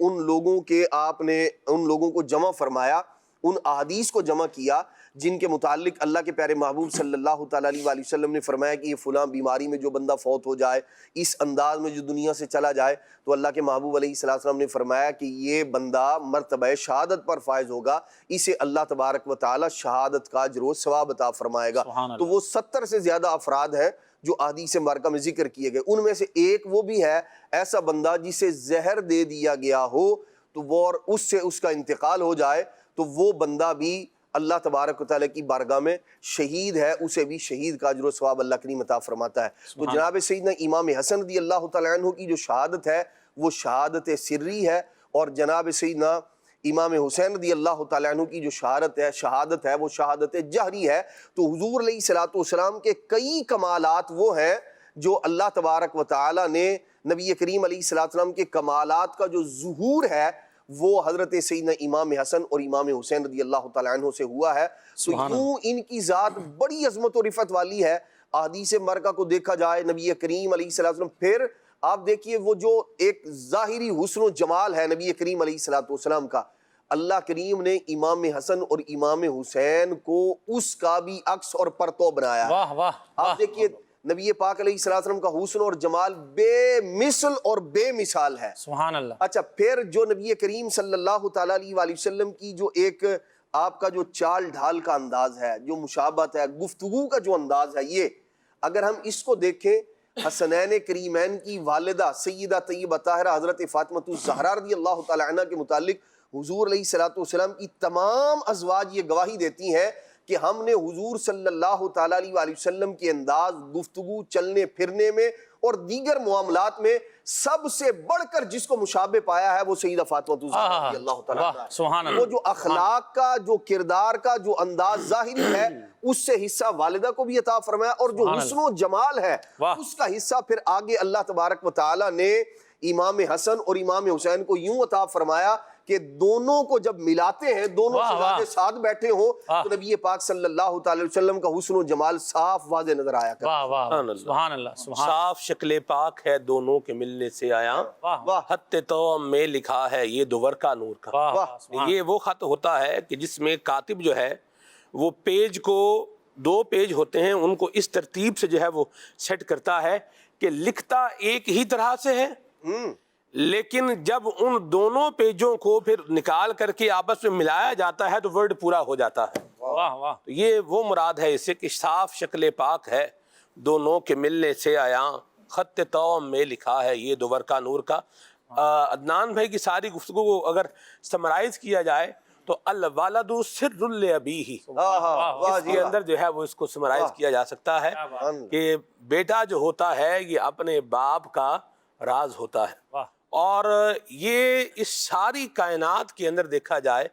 آپ نے ان لوگوں کو جمع فرمایا، ان احادیث کو جمع کیا جن کے متعلق اللہ کے پیارے محبوب صلی اللہ تعالیٰ علیہ وآلہ وسلم نے فرمایا کہ یہ فلاں بیماری میں جو بندہ فوت ہو جائے، اس انداز میں جو دنیا سے چلا جائے، تو اللہ کے محبوب علیہ السلام نے فرمایا کہ یہ بندہ مرتبہ شہادت پر فائز ہوگا، اسے اللہ تبارک و تعالیٰ شہادت کا اجر و ثواب عطا فرمائے گا۔ تو وہ 70 سے زیادہ افراد ہیں جو احادیث مبارکہ میں ذکر کیے گئے، ان میں سے ایک وہ بھی ہے ایسا بندہ جسے زہر دے دیا گیا ہو تو وہ اور اس سے اس کا انتقال ہو جائے، تو وہ بندہ بھی اللہ تبارک و تعالیٰ کی بارگاہ میں شہید ہے، اسے بھی شہید کا اجر و ثواب اللہ کریم عطا فرماتا ہے۔ تو جناب سیدنا امام حسن رضی اللہ تعالیٰ عنہ کی جو شہادت ہے وہ شہادت سری ہے، اور جناب سیدنا امام حسین رضی اللہ تعالیٰ عنہ کی جو شہادت ہے وہ شہادت جہری ہے۔ تو حضور علیہ الصلوۃ والسلام کے کئی کمالات وہ ہیں جو اللہ تبارک و تعالیٰ نے نبی کریم علیہ الصلوۃ والسلام کے کمالات کا جو ظہور ہے وہ حضرت سیدنا امام حسن اور امام حسین رضی اللہ تعالیٰ عنہ سے ہوا ہے. تو یوں ان کی ذات بڑی عظمت و رفعت والی ہے. احادیث مرکہ کو دیکھا جائے نبی کریم علیہ الصلوۃ والسلام، پھر آپ دیکھیے وہ جو ایک ظاہری حسن و جمال ہے نبی کریم علیہ الصلوۃ والسلام کا، اللہ کریم نے امام حسن اور امام حسین کو اس کا بھی عکس اور پرتو بنایا ہے. واہ واہ. آپ دیکھیے نبی پاک علیہ الصلوۃ والسلام کا حسن اور جمال بے مثل اور بے مثال ہے. سبحان اللہ. اچھا پھر جو نبی کریم صلی اللہ تعالیٰ علیہ وآلہ وسلم کی جو ایک آپ کا جو چال ڈھال کا انداز ہے، جو مشابہت ہے، گفتگو کا جو انداز ہے، یہ اگر ہم اس کو دیکھیں حسنین کریمین کی والدہ سیدہ طیبہ طاہرہ حضرت فاطمہ الزہرا رضی اللہ تعالیٰ عنہ کے متعلق حضور علیہ الصلوۃ والسلام کی تمام ازواج یہ گواہی دیتی ہیں کہ ہم نے حضور صلی اللہ تعالیٰ علیہ وآلہ وسلم کے انداز، گفتگو، چلنے پھرنے میں اور دیگر معاملات میں سب سے بڑھ کر جس کو مشابہ پایا ہے وہ سیدہ فاطمہ الزہرا رضی اللہ تعالیٰ عنہ. سبحان اللہ. وہ جو اخلاق کا، جو کردار کا جو انداز ظاہری ہے، اس سے حصہ والدہ کو بھی عطا فرمایا، اور جو حسن و جمال ہے اس کا حصہ پھر آگے اللہ تبارک و تعالیٰ نے امام حسن اور امام حسین کو یوں عطا فرمایا کہ دونوں کو جب ملاتے ہیں، دونوں شہزادے ساتھ بیٹھے ہوں تو نبی پاک صلی اللہ تعالی وسلم کا حسن و جمال صاف واضح نظر آیا کرتا. واہ واہ. سبحان اللہ. صاف شکل پاک ہے دونوں کے ملنے سے آیا، خط تو میں لکھا ہے یہ دوور کا نور کا. یہ وہ خط ہوتا ہے کہ جس میں کاتب جو ہے وہ پیج کو، 2 پیج ہوتے ہیں، ان کو اس ترتیب سے جو ہے وہ سیٹ کرتا ہے کہ لکھتا ایک ہی طرح سے ہے، لیکن جب ان دونوں پیجوں کو پھر نکال کر کے آپس میں ملایا جاتا ہے تو ورڈ پورا ہو جاتا ہے. واہ واہ. یہ وہ مراد ہے اس سے کہ صاف شکل پاک ہے دونوں کے ملنے سے آیا، خط تو میں لکھا ہے یہ دوور کا نور کا. عدنان بھائی کی ساری گفتگو کو اگر سمرائز کیا جائے تو الوالد سر لابیہ، اس کے اندر جو ہے وہ اس کو سمرائز کیا جا سکتا ہے کہ بیٹا جو ہوتا ہے یہ اپنے باپ کا راز ہوتا ہے. اور یہ اس ساری کائنات کے اندر دیکھا جائے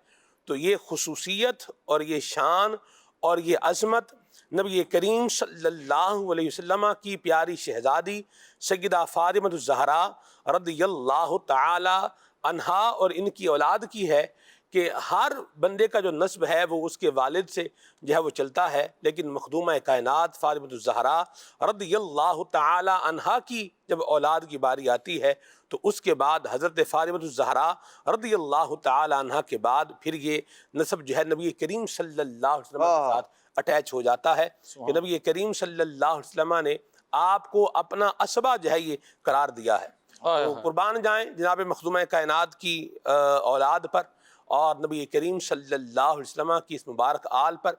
تو یہ خصوصیت اور یہ شان اور یہ عظمت نبی کریم صلی اللہ علیہ وسلم کی پیاری شہزادی سیدہ فاطمہ الزہرا رضی اللہ تعالی عنہا اور ان کی اولاد کی ہے کہ ہر بندے کا جو نسب ہے وہ اس کے والد سے جو ہے وہ چلتا ہے، لیکن مخدومہ کائنات فاطمہ الزہرا رضی اللہ تعالی عنہا کی جب اولاد کی باری آتی ہے تو اس کے بعد حضرت فاطمہ الزہرا رضی اللہ تعالی عنہا کے بعد پھر یہ نسب جو ہے نبی کریم صلی اللہ علیہ وسلم کے ساتھ اٹیچ ہو جاتا ہے کہ نبی کریم صلی اللہ علیہ وسلم نے آپ کو اپنا اسبہ جو ہے یہ قرار دیا ہے. تو قربان جائیں جناب مخدومہ کائنات کی اولاد پر اور نبی کریم صلی اللہ علیہ وسلم کی اس مبارک آل پر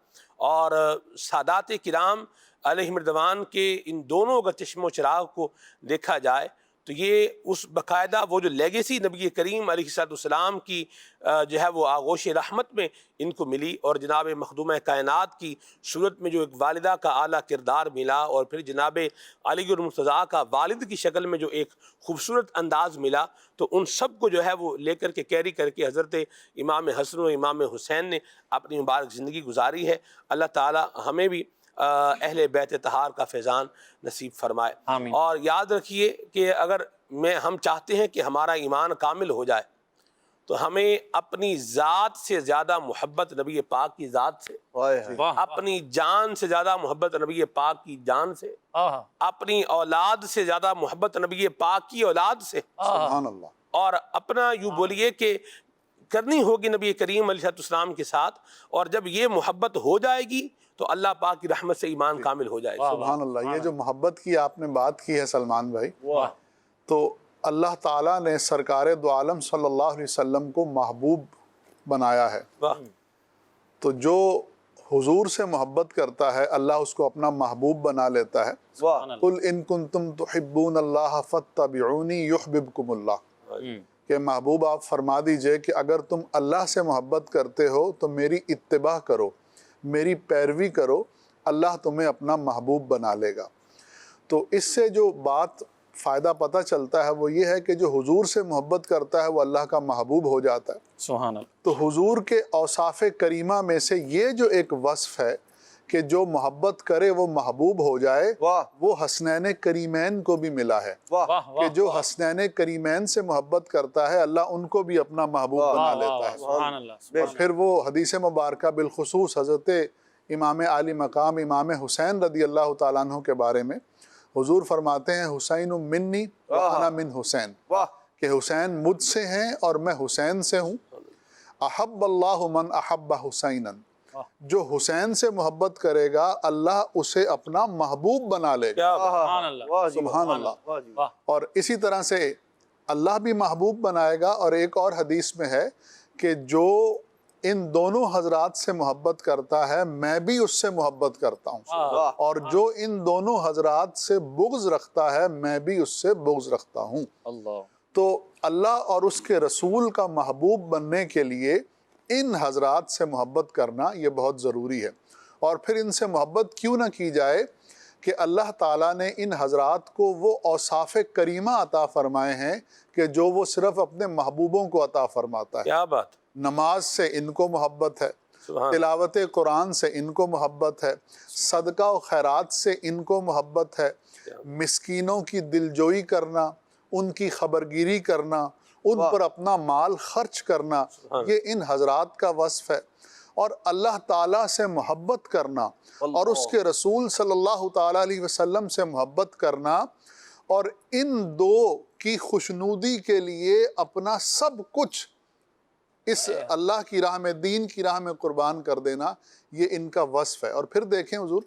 اور سادات کرام علیہم رضوان کے ان دونوں کا چشم و چراغ کو دیکھا جائے تو یہ اس باقاعدہ وہ جو لیگیسی نبی کریم علیہ السلام کی جو ہے وہ آغوش رحمت میں ان کو ملی، اور جناب مخدومہ کائنات کی صورت میں جو ایک والدہ کا اعلیٰ کردار ملا، اور پھر جناب علی المرتضیٰ کا والد کی شکل میں جو ایک خوبصورت انداز ملا، تو ان سب کو جو ہے وہ لے کر کے کیری کر کے حضرت امام حسن و امام حسین نے اپنی مبارک زندگی گزاری ہے. اللہ تعالی ہمیں بھی اہل بیت طہار کا فیضان نصیب فرمائے. آمین. اور یاد رکھیے کہ اگر ہم چاہتے ہیں کہ ہمارا ایمان کامل ہو جائے تو ہمیں اپنی ذات سے زیادہ محبت نبی پاک کی ذات سے، اپنی جان سے زیادہ محبت نبی پاک کی جان سے، اپنی اولاد سے زیادہ محبت نبی پاک کی اولاد سے، سبحان اللہ، اور اپنا یوں بولیے کہ کرنی ہوگی نبی کریم علیہ السلام کے ساتھ. اور جب یہ محبت ہو جائے گی تو اللہ پاک کی رحمت سے ایمان کامل ہو جائے گا. سبحان اللہ. یہ جو محبت کی آپ نے بات کی ہے سلمان بھائی، تو اللہ تعالیٰ نے سرکار دو عالم صلی اللہ علیہ وسلم کو محبوب بنایا ہے. تو جو حضور سے محبت کرتا ہے اللہ اس کو اپنا محبوب بنا لیتا ہے. قُلْ إِن كُنْتُمْ تُحِبُّونَ اللَّهَ فَاتَّبِعُونِي يُحْبِبْكُمُ اللَّهُ، کہ محبوب آپ فرما دیجئے کہ اگر تم اللہ سے محبت کرتے ہو تو میری اتباع کرو، میری پیروی کرو، اللہ تمہیں اپنا محبوب بنا لے گا. تو اس سے جو بات فائدہ پتہ چلتا ہے وہ یہ ہے کہ جو حضور سے محبت کرتا ہے وہ اللہ کا محبوب ہو جاتا ہے. سبحان اللہ. تو حضور کے اوصاف کریمہ میں سے یہ جو ایک وصف ہے کہ جو محبت کرے وہ محبوب ہو جائے، واہ وہ حسنین کریمین کو بھی ملا ہے واہ کہ جو حسنین کریمین سے محبت کرتا ہے اللہ ان کو بھی اپنا محبوب بنا لیتا ہے۔ سبحان اللہ۔ اور پھر وہ حدیث مبارکہ بالخصوص حضرت امام عالی مقام امام حسین رضی اللہ تعالیٰ عنہ کے بارے میں حضور فرماتے ہیں حسین منی وانا من حسین، واہ کہ حسین مجھ سے ہیں اور میں حسین سے ہوں۔ احب اللہ من احب حسینا، جو حسین سے محبت کرے گا اللہ اسے اپنا محبوب بنا لے گا۔ سبحان اللہ۔ واہ جی سبحان اللہ۔ واہ جی اور اسی طرح سے اللہ بھی محبوب بنائے گا، اور ایک اور حدیث میں ہے کہ جو ان دونوں حضرات سے محبت کرتا ہے میں بھی اس سے محبت کرتا ہوں، اور جو ان دونوں حضرات سے بغض رکھتا ہے میں بھی اس سے بغض رکھتا ہوں۔ اللہ۔ تو اللہ اور اس کے رسول کا محبوب بننے کے لیے ان حضرات سے محبت کرنا یہ بہت ضروری ہے۔ اور پھر ان سے محبت کیوں نہ کی جائے کہ اللہ تعالیٰ نے ان حضرات کو وہ اوصاف کریمہ عطا فرمائے ہیں کہ جو وہ صرف اپنے محبوبوں کو عطا فرماتا ہے۔ کیا بات، نماز سے ان کو محبت ہے، تلاوت قرآن سے ان کو محبت ہے، صدقہ و خیرات سے ان کو محبت ہے، مسکینوں کی دلجوئی کرنا، ان کی خبرگیری کرنا، ان پر اپنا مال خرچ کرنا، یہ ان حضرات کا وصف ہے۔ اور اللہ تعالیٰ سے محبت کرنا اور اس کے رسول صلی اللہ تعالیٰ علیہ وسلم سے محبت کرنا اور ان دو کی خوشنودی کے لیے اپنا سب کچھ اس اللہ کی راہ میں، دین کی راہ میں قربان کر دینا، یہ ان کا وصف ہے۔ اور پھر دیکھیں حضور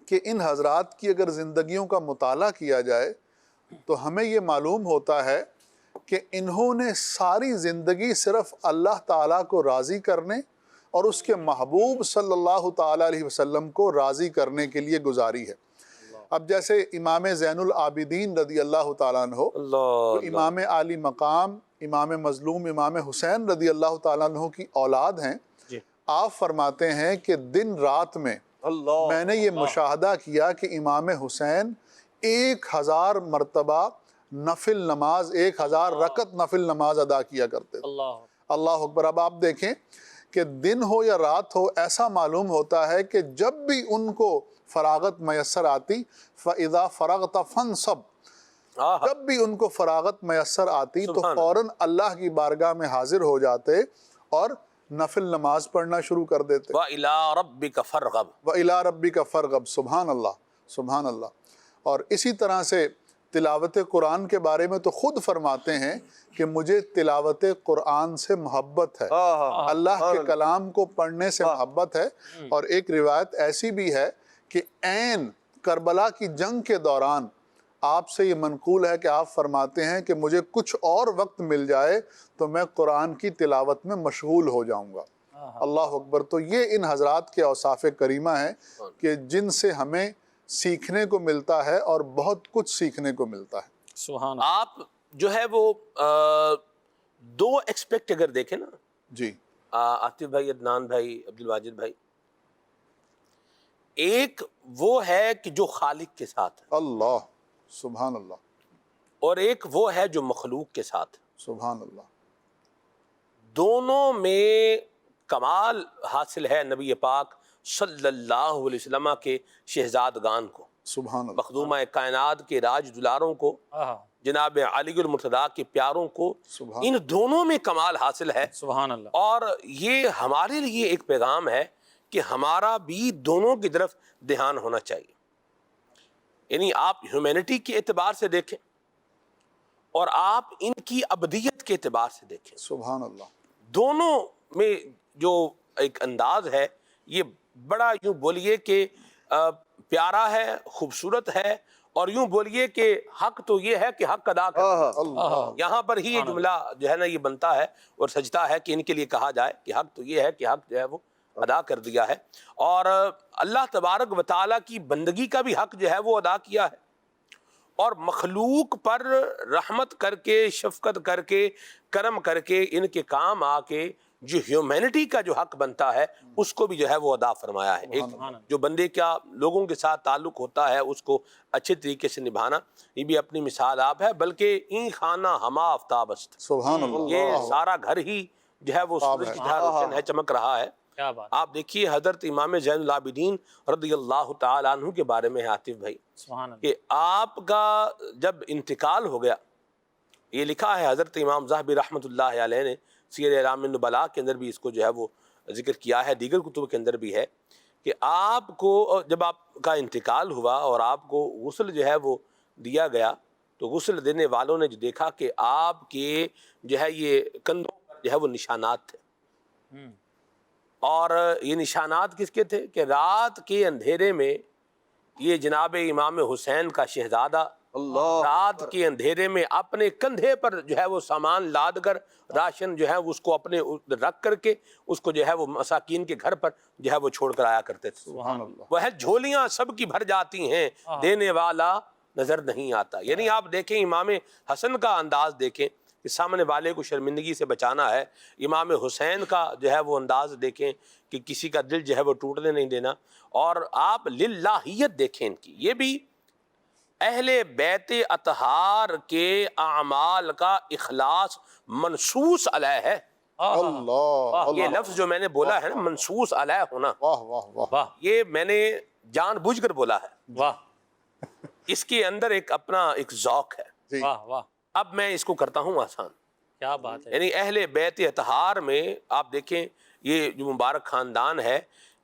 کہ ان حضرات کی اگر زندگیوں کا مطالعہ کیا جائے تو ہمیں یہ معلوم ہوتا ہے کہ انہوں نے ساری زندگی صرف اللہ تعالیٰ کو راضی کرنے اور اس کے محبوب صلی اللہ تعالیٰ علیہ وسلم کو راضی کرنے کے لیے گزاری ہے۔ اب جیسے امام زین العابدین رضی اللہ تعالیٰ عنہ، تو امام عالی مقام امام مظلوم امام حسین رضی اللہ تعالیٰ عنہ کی اولاد ہیں، آپ فرماتے ہیں کہ دن رات میں میں نے یہ مشاہدہ کیا کہ امام حسین 1000 مرتبہ نفل نماز، 1000 رکعت نفل نماز ادا کیا کرتے تھے۔ اللہ اکبر۔ اب آپ دیکھیں کہ دن ہو یا رات ہو، ایسا معلوم ہوتا ہے کہ جب بھی ان کو فراغت میسر آتی، فَإِذَا فَرَغْتَ فَانْصَبْ، جب بھی ان کو فراغت میسر آتی تو فوراً اللہ کی بارگاہ میں حاضر ہو جاتے اور نفل نماز پڑھنا شروع کر دیتے۔ وَإِلَىٰ رَبِّكَ فَارْغَب، وَإِلَىٰ رَبِّكَ فَارْغَب، سبحان اللہ سبحان اللہ۔ اور اسی طرح سے تلاوت قرآن کے بارے میں تو خود فرماتے ہیں کہ مجھے تلاوت قرآن سے محبت ہے، اللہ کے کلام کو پڑھنے سے محبت ہے۔ اور ایک روایت ایسی بھی ہے کہ عین کربلا کی جنگ کے دوران آپ سے یہ منقول ہے کہ آپ فرماتے ہیں کہ مجھے کچھ اور وقت مل جائے تو میں قرآن کی تلاوت میں مشغول ہو جاؤں گا۔ اللہ اکبر۔ تو یہ ان حضرات کے اوصاف کریمہ ہیں کہ جن سے ہمیں سیکھنے کو ملتا ہے اور بہت کچھ سیکھنے کو ملتا ہے۔ سبحان آپ جو ہے وہ دو ایکسپیکٹ اگر دیکھیں نا جی عاطف بھائی، عدنان بھائی، عبدالواجد بھائی، ایک وہ ہے کہ جو خالق کے ساتھ ہے، اللہ سبحان اللہ، اور ایک وہ ہے جو مخلوق کے ساتھ ہے۔ سبحان اللہ۔ دونوں میں کمال حاصل ہے نبی پاک صلی اللہ علیہ وسلم کے شہزادگان کو، سبحان اللہ۔ مخدومہ کائنات کے راج دلاروں کو، جناب علی المرتضیٰ کے پیاروں کو، ان دونوں میں کمال حاصل ہے۔ سبحان اللہ۔ اور یہ ہمارے لیے ایک پیغام ہے کہ ہمارا بھی دونوں کی طرف دھیان ہونا چاہیے۔ یعنی آپ ہیومینٹی کے اعتبار سے دیکھیں اور آپ ان کی ابدیت کے اعتبار سے دیکھیں، سبحان اللہ۔ دونوں میں جو ایک انداز ہے یہ بڑا یوں بولیے کہ پیارا ہے، خوبصورت ہے، اور یوں بولیے کہ حق تو یہ ہے کہ حق ادا کر، یہاں پر ہی یہ جملہ جو ہے نا یہ بنتا ہے اور سجتا ہے کہ ان کے لیے کہا جائے کہ حق تو یہ ہے کہ حق جو ہے وہ ادا کر دیا ہے، اور اللہ تبارک و تعالیٰ کی بندگی کا بھی حق جو ہے وہ ادا کیا ہے، اور مخلوق پر رحمت کر کے، شفقت کر کے، کرم کر کے، ان کے کام آ کے جو ہیومینٹی کا جو حق بنتا ہے اس کو بھی جو ہے وہ ادا فرمایا ہے۔ ایک جو بندے کا لوگوں کے ساتھ تعلق ہوتا ہے اس کو اچھے طریقے سے نبھانا، یہ بھی اپنی مثال آپ ہے، بلکہ این خانہ ہما آفتاب است، سبحان اللہ۔ یہ سارا گھر ہی جو ہے وہ سورج کی طرح روشن ہے، چمک رہا ہے، کیا بات، آپ دیکھیے حضرت امام زین العابدین رضی اللہ تعالیٰ عنہ کے بارے میں ہے عاطف بھائی سبحان اللہ، کہ آپ کا جب انتقال ہو گیا، یہ لکھا ہے حضرت امام ذہبی رحمۃ اللہ علیہ نے سیر اعلام النبلاء کے اندر بھی اس کو جو ہے وہ ذکر کیا ہے، دیگر کتب کے اندر بھی ہے کہ آپ کو جب آپ کا انتقال ہوا اور آپ کو غسل جو ہے وہ دیا گیا تو غسل دینے والوں نے جو دیکھا کہ آپ کے جو ہے یہ کندھوں پر جو ہے وہ نشانات تھے، اور یہ نشانات کس کے تھے کہ رات کے اندھیرے میں یہ جناب امام حسین کا شہزادہ رات کے اندھیرے میں اپنے کندھے پر جو ہے وہ سامان لاد کر راشن جو ہے اس کو اپنے رکھ کر کے اس کو جو ہے وہ مساکین کے گھر پر جو ہے وہ چھوڑ کر آیا کرتے تھے۔ وہ ہے جھولیاں سب کی بھر جاتی ہیں، دینے والا نظر نہیں آتا۔ یعنی آپ دیکھیں امام حسن کا انداز دیکھیں کہ سامنے والے کو شرمندگی سے بچانا ہے، امام حسین کا جو ہے وہ انداز دیکھیں کہ کسی کا دل جو ہے وہ ٹوٹنے نہیں دینا، اور آپ للہیت دیکھیں ان کی۔ یہ بھی اہل بیت اطہار کے اعمال کا اخلاص منصوص علیہ ہے۔ اللہ یہ لفظ جو میں نے بولا ہے نا منصوص علیہ ہونا، واہ واہ واہ، واہ یہ میں نے جان بوجھ کر بولا ہے، واہ اس کے اندر ایک اپنا ایک ذوق ہے۔ جی واہ واہ، اب میں اس کو کرتا ہوں آسان، کیا بات ہے، یعنی اہل بیت اطہار میں آپ دیکھیں یہ جو مبارک خاندان ہے،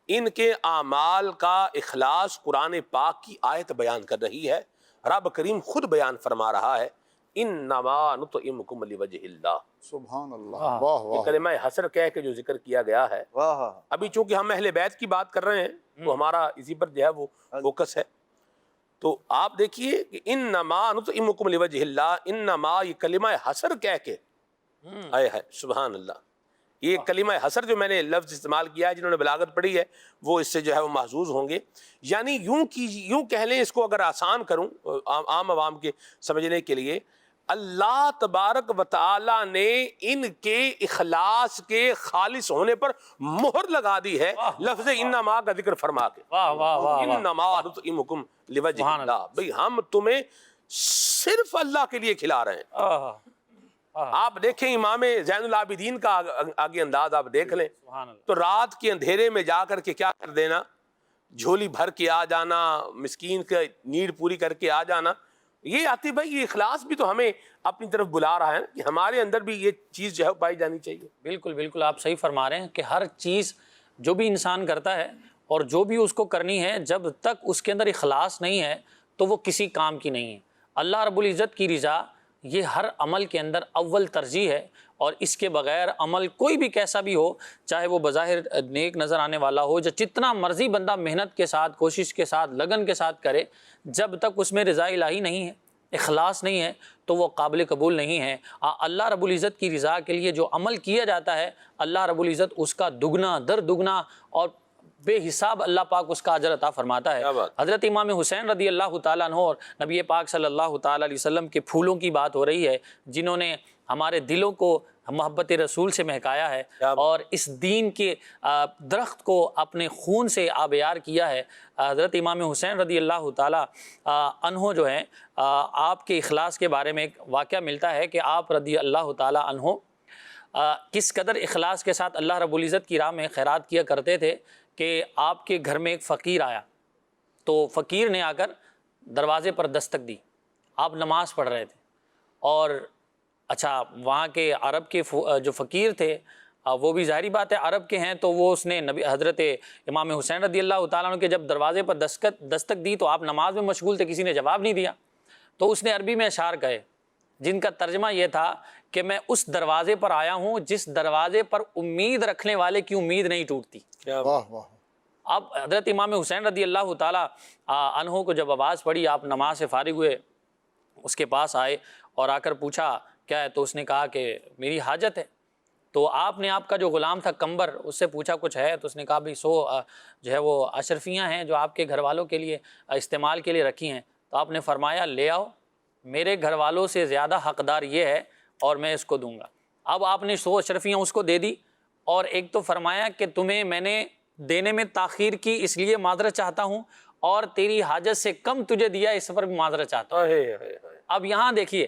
ان کے اعمال کا اخلاص قرآن پاک کی آیت بیان کر رہی ہے۔ رب کریم خود بیان فرما رہا ہے انما نطعمکم لوجہ اللہ، سبحان اللہ، واہ یہ واہ، کلمہ حسر کہہ کے جو ذکر کیا گیا ہے، واہ، ابھی چونکہ ہم اہل بیت کی بات کر رہے ہیں تو ہمارا اسی پر جو ہے وہ فوکس ہے، تو آپ دیکھیے کہ انما نطعمکم لوجہ اللہ، انما یہ کلمہ حسر کہہ کے آئے ہے، سبحان اللہ۔ یہ کلمہ حسر جو میں نے لفظ استعمال کیا ہے، جنہوں نے بلاغت پڑھی ہے وہ اس سے جو ہے وہ محظوظ ہوں گے۔ یعنی یوں کہہ لیں، اس کو اگر آسان کروں عام عوام کے سمجھنے کے لیے، اللہ تبارک و تعالی نے ان کے اخلاص کے خالص ہونے پر مہر لگا دی ہے لفظ انما کا ذکر فرما کے، واہ واہ واہ، انما نطعمکم لوجہ اللہ، بھئی ہم تمہیں صرف اللہ کے لیے کھلا رہے ہیں۔ آپ دیکھیں امام زین العابدین کا آگے انداز آپ دیکھ لیں، سبحان اللہ، تو رات کے اندھیرے میں جا کر کے کیا کر دینا، جھولی بھر کے آ جانا، مسکین کا نیڈ پوری کر کے آ جانا، یہ آتی بھائی یہ اخلاص بھی تو ہمیں اپنی طرف بلا رہا ہے نا کہ ہمارے اندر بھی یہ چیز جو ہے پائی جانی چاہیے۔ بالکل بالکل آپ صحیح فرما رہے ہیں کہ ہر چیز جو بھی انسان کرتا ہے اور جو بھی اس کو کرنی ہے، جب تک اس کے اندر اخلاص نہیں ہے تو وہ کسی کام کی نہیں ہے۔ اللہ رب العزت کی رضا یہ ہر عمل کے اندر اول ترجیح ہے، اور اس کے بغیر عمل کوئی بھی کیسا بھی ہو، چاہے وہ بظاہر نیک نظر آنے والا ہو، جتنا مرضی بندہ محنت کے ساتھ، کوشش کے ساتھ، لگن کے ساتھ کرے، جب تک اس میں رضا الہی نہیں ہے، اخلاص نہیں ہے، تو وہ قابل قبول نہیں ہے۔ اللہ رب العزت کی رضا کے لیے جو عمل کیا جاتا ہے، اللہ رب العزت اس کا دگنا در دگنا اور بے حساب اللہ پاک اس کا اجر عطا فرماتا ہے۔ حضرت امام حسین رضی اللہ تعالیٰ عنہ اور نبی پاک صلی اللہ تعالیٰ علیہ وسلم کے پھولوں کی بات ہو رہی ہے، جنہوں نے ہمارے دلوں کو محبت رسول سے مہکایا ہے اور اس دین کے درخت کو اپنے خون سے آبیار کیا ہے۔ حضرت امام حسین رضی اللہ تعالیٰ عنہ جو ہیں، آپ کے اخلاص کے بارے میں ایک واقعہ ملتا ہے کہ آپ رضی اللہ تعالیٰ عنہ کس قدر اخلاص کے ساتھ اللہ رب العزت کی راہ میں خیرات کیا کرتے تھے کہ آپ کے گھر میں ایک فقیر آیا، تو فقیر نے آ کر دروازے پر دستک دی، آپ نماز پڑھ رہے تھے، اور اچھا وہاں کے عرب کے جو فقیر تھے وہ بھی ظاہری بات ہے عرب کے ہیں، تو وہ اس نے حضرت امام حسین رضی اللہ تعالیٰ عنہ کے جب دروازے پر دستک دی تو آپ نماز میں مشغول تھے، کسی نے جواب نہیں دیا، تو اس نے عربی میں اشعار کہے جن کا ترجمہ یہ تھا کہ میں اس دروازے پر آیا ہوں جس دروازے پر امید رکھنے والے کی امید نہیں ٹوٹتی۔ واہ واہ، اب حضرت امام حسین رضی اللہ تعالیٰ عنہ کو جب آواز پڑی، آپ نماز سے فارغ ہوئے، اس کے پاس آئے اور آ کر پوچھا کیا ہے، تو اس نے کہا کہ میری حاجت ہے۔ تو آپ نے آپ کا جو غلام تھا کمبر، اس سے پوچھا کچھ ہے، تو اس نے کہا بھائی 100 جو ہے وہ اشرفیاں ہیں جو آپ کے گھر والوں کے لیے استعمال کے لیے رکھی ہیں۔ تو آپ نے فرمایا لے آؤ، میرے گھر والوں سے زیادہ حقدار یہ ہے اور میں اس کو دوں گا۔ اب آپ نے 100 اشرفیاں اس کو دے دی، اور ایک تو فرمایا کہ تمہیں میں نے دینے میں تاخیر کی اس لیے معذرت چاہتا ہوں، اور تیری حاجت سے کم تجھے دیا اس پر بھی معذرت چاہتا ہوں۔ اب یہاں دیکھیے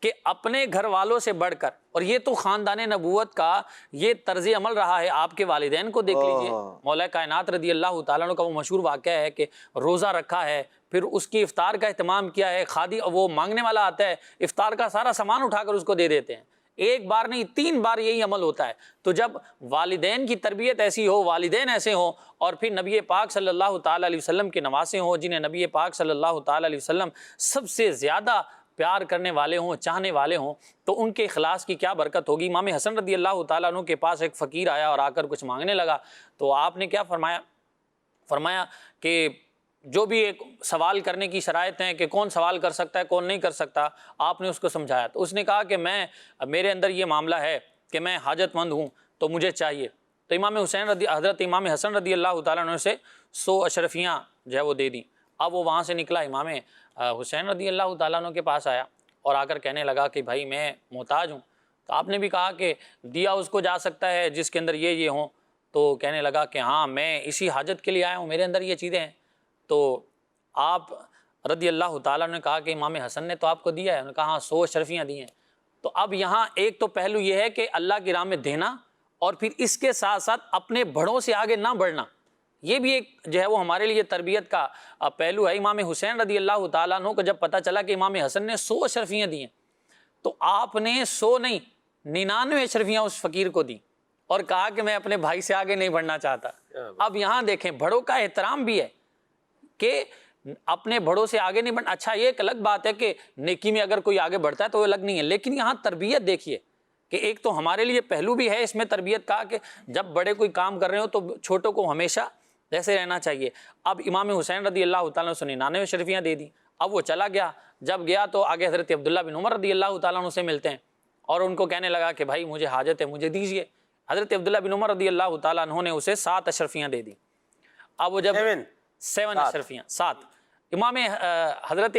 کہ اپنے گھر والوں سے بڑھ کر، اور یہ تو خاندان نبوت کا یہ طرز عمل رہا ہے. آپ کے والدین کو دیکھ لیجئے، مولا کائنات رضی اللہ تعالیٰ عنہ کا وہ مشہور واقعہ ہے کہ روزہ رکھا ہے، پھر اس کی افطار کا اہتمام کیا ہے. خادی وہ مانگنے والا آتا ہے، افطار کا سارا سامان اٹھا کر اس کو دے دیتے ہیں. ایک بار نہیں 3 بار یہی عمل ہوتا ہے. تو جب والدین کی تربیت ایسی ہو، والدین ایسے ہوں، اور پھر نبی پاک صلی اللہ تعالیٰ علیہ وسلم کے نواسے ہوں جنہیں نبی پاک صلی اللہ تعالیٰ علیہ وسلم سب سے زیادہ پیار کرنے والے ہوں، چاہنے والے ہوں، تو ان کے اخلاص کی کیا برکت ہوگی. امام حسن رضی اللہ تعالیٰ عنہ کے پاس ایک فقیر آیا اور آ کر کچھ مانگنے لگا. تو آپ نے کیا فرمایا کہ جو بھی ایک سوال کرنے کی شرائط ہیں کہ کون سوال کر سکتا ہے کون نہیں کر سکتا، آپ نے اس کو سمجھایا. تو اس نے کہا کہ میرے اندر یہ معاملہ ہے کہ میں حاجت مند ہوں تو مجھے چاہیے. تو حضرت امام حسن رضی اللہ تعالیٰ عنہ سے 100 اشرفیاں جو ہے وہ دے دیں. اب وہ وہاں سے نکلا، امام حسین رضی اللہ تعالیٰ عنہ کے پاس آیا اور آ کر کہنے لگا کہ بھائی میں محتاج ہوں. تو آپ نے بھی کہا کہ دیا اس کو جا سکتا ہے جس کے اندر یہ ہوں. تو کہنے لگا کہ ہاں میں اسی حاجت کے لیے آیا ہوں، میرے اندر یہ چیزیں ہیں. تو آپ رضی اللہ تعالیٰ نے کہا کہ امام حسن نے تو آپ کو دیا ہے. انہوں نے کہا ہاں 100 اشرفیاں دی ہیں. تو اب یہاں ایک تو پہلو یہ ہے کہ اللہ کی راہ میں دینا، اور پھر اس کے ساتھ ساتھ اپنے بڑوں سے آگے نہ بڑھنا. یہ بھی ایک جو ہے وہ ہمارے لیے تربیت کا پہلو ہے. امام حسین رضی اللہ تعالیٰ عنہ کو جب پتہ چلا کہ امام حسن نے 100 اشرفیاں دی ہیں، تو آپ نے 100 نہیں 99 اشرفیاں اس فقیر کو دی اور کہا کہ میں اپنے بھائی سے آگے نہیں بڑھنا چاہتا. اب یہاں دیکھیں بڑوں کا احترام بھی ہے کہ اپنے بڑوں سے آگے نہیں بڑھنا. اچھا یہ ایک الگ بات ہے کہ نیکی میں اگر کوئی آگے بڑھتا ہے تو وہ الگ نہیں ہے، لیکن یہاں تربیت دیکھیے کہ ایک تو ہمارے لیے پہلو بھی ہے اس میں تربیت کا کہ جب بڑے کوئی کام کر رہے ہو تو چھوٹوں کو ہمیشہ ایسے رہنا چاہیے. اب امام حسین رضی اللہ تعالیٰ عنہ نے 99 اشرفیاں دے دی. اب وہ چلا گیا، جب گیا تو آگے حضرت عبداللہ بن عمر رضی اللہ تعالیٰ عنہ سے ملتے ہیں اور ان کو کہنے لگا کہ بھائی مجھے حاجت ہے، مجھے دیجیے. حضرت عبداللہ بن عمر رضی اللہ تعالیٰ عنہ نے اسے 7 اشرفیاں دے دی. اب وہ جب 7 اشرفیاں 7 امام حضرت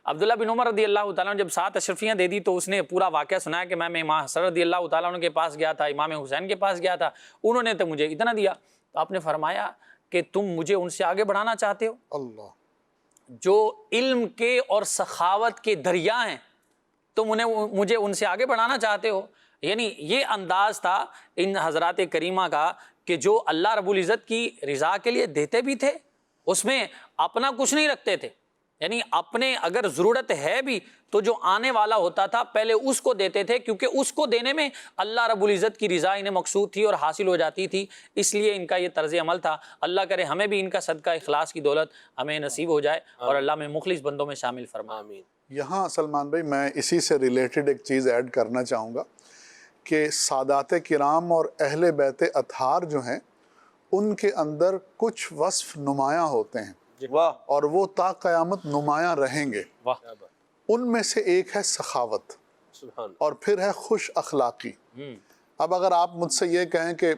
عبداللہ بن عمر رضی اللہ تعالیٰ عنہ جب 7 اشرفیاں دے دی تو اس نے پورا واقعہ سنایا کہ میں امام حسن رضی اللہ تعالیٰ عنہ کے پاس گیا تھا، امام حسین کے پاس گیا تھا، انہوں نے تو مجھے اتنا دیا. تو آپ نے فرمایا کہ تم مجھے ان سے آگے بڑھانا چاہتے ہو؟ اللہ، جو علم کے اور سخاوت کے دریا ہیں تم مجھے ان سے آگے بڑھانا چاہتے ہو. یعنی یہ انداز تھا ان حضرات کریمہ کا کہ جو اللہ رب العزت کی رضا کے لیے دیتے بھی تھے، اس میں اپنا کچھ نہیں رکھتے تھے. یعنی اپنے اگر ضرورت ہے بھی تو جو آنے والا ہوتا تھا پہلے اس کو دیتے تھے، کیونکہ اس کو دینے میں اللہ رب العزت کی رضا انہیں مقصود تھی اور حاصل ہو جاتی تھی. اس لیے ان کا یہ طرز عمل تھا. اللہ کرے ہمیں بھی ان کا صدقہ اخلاص کی دولت ہمیں نصیب ہو جائے اور اللہ میں مخلص بندوں میں شامل فرمائے. آمین. یہاں سلمان بھائی میں اسی سے ریلیٹڈ ایک چیز ایڈ کرنا چاہوں گا کہ سادات کرام اور اہل بیت اطہار جو ہیں ان کے اندر کچھ وصف نمایاں ہوتے ہیں اور وہ تا قیامت نمایاں رہیں گے. ان میں سے ایک ہے سخاوت اور پھر ہے خوش اخلاقی. اب اگر آپ مجھ سے یہ کہیں کہ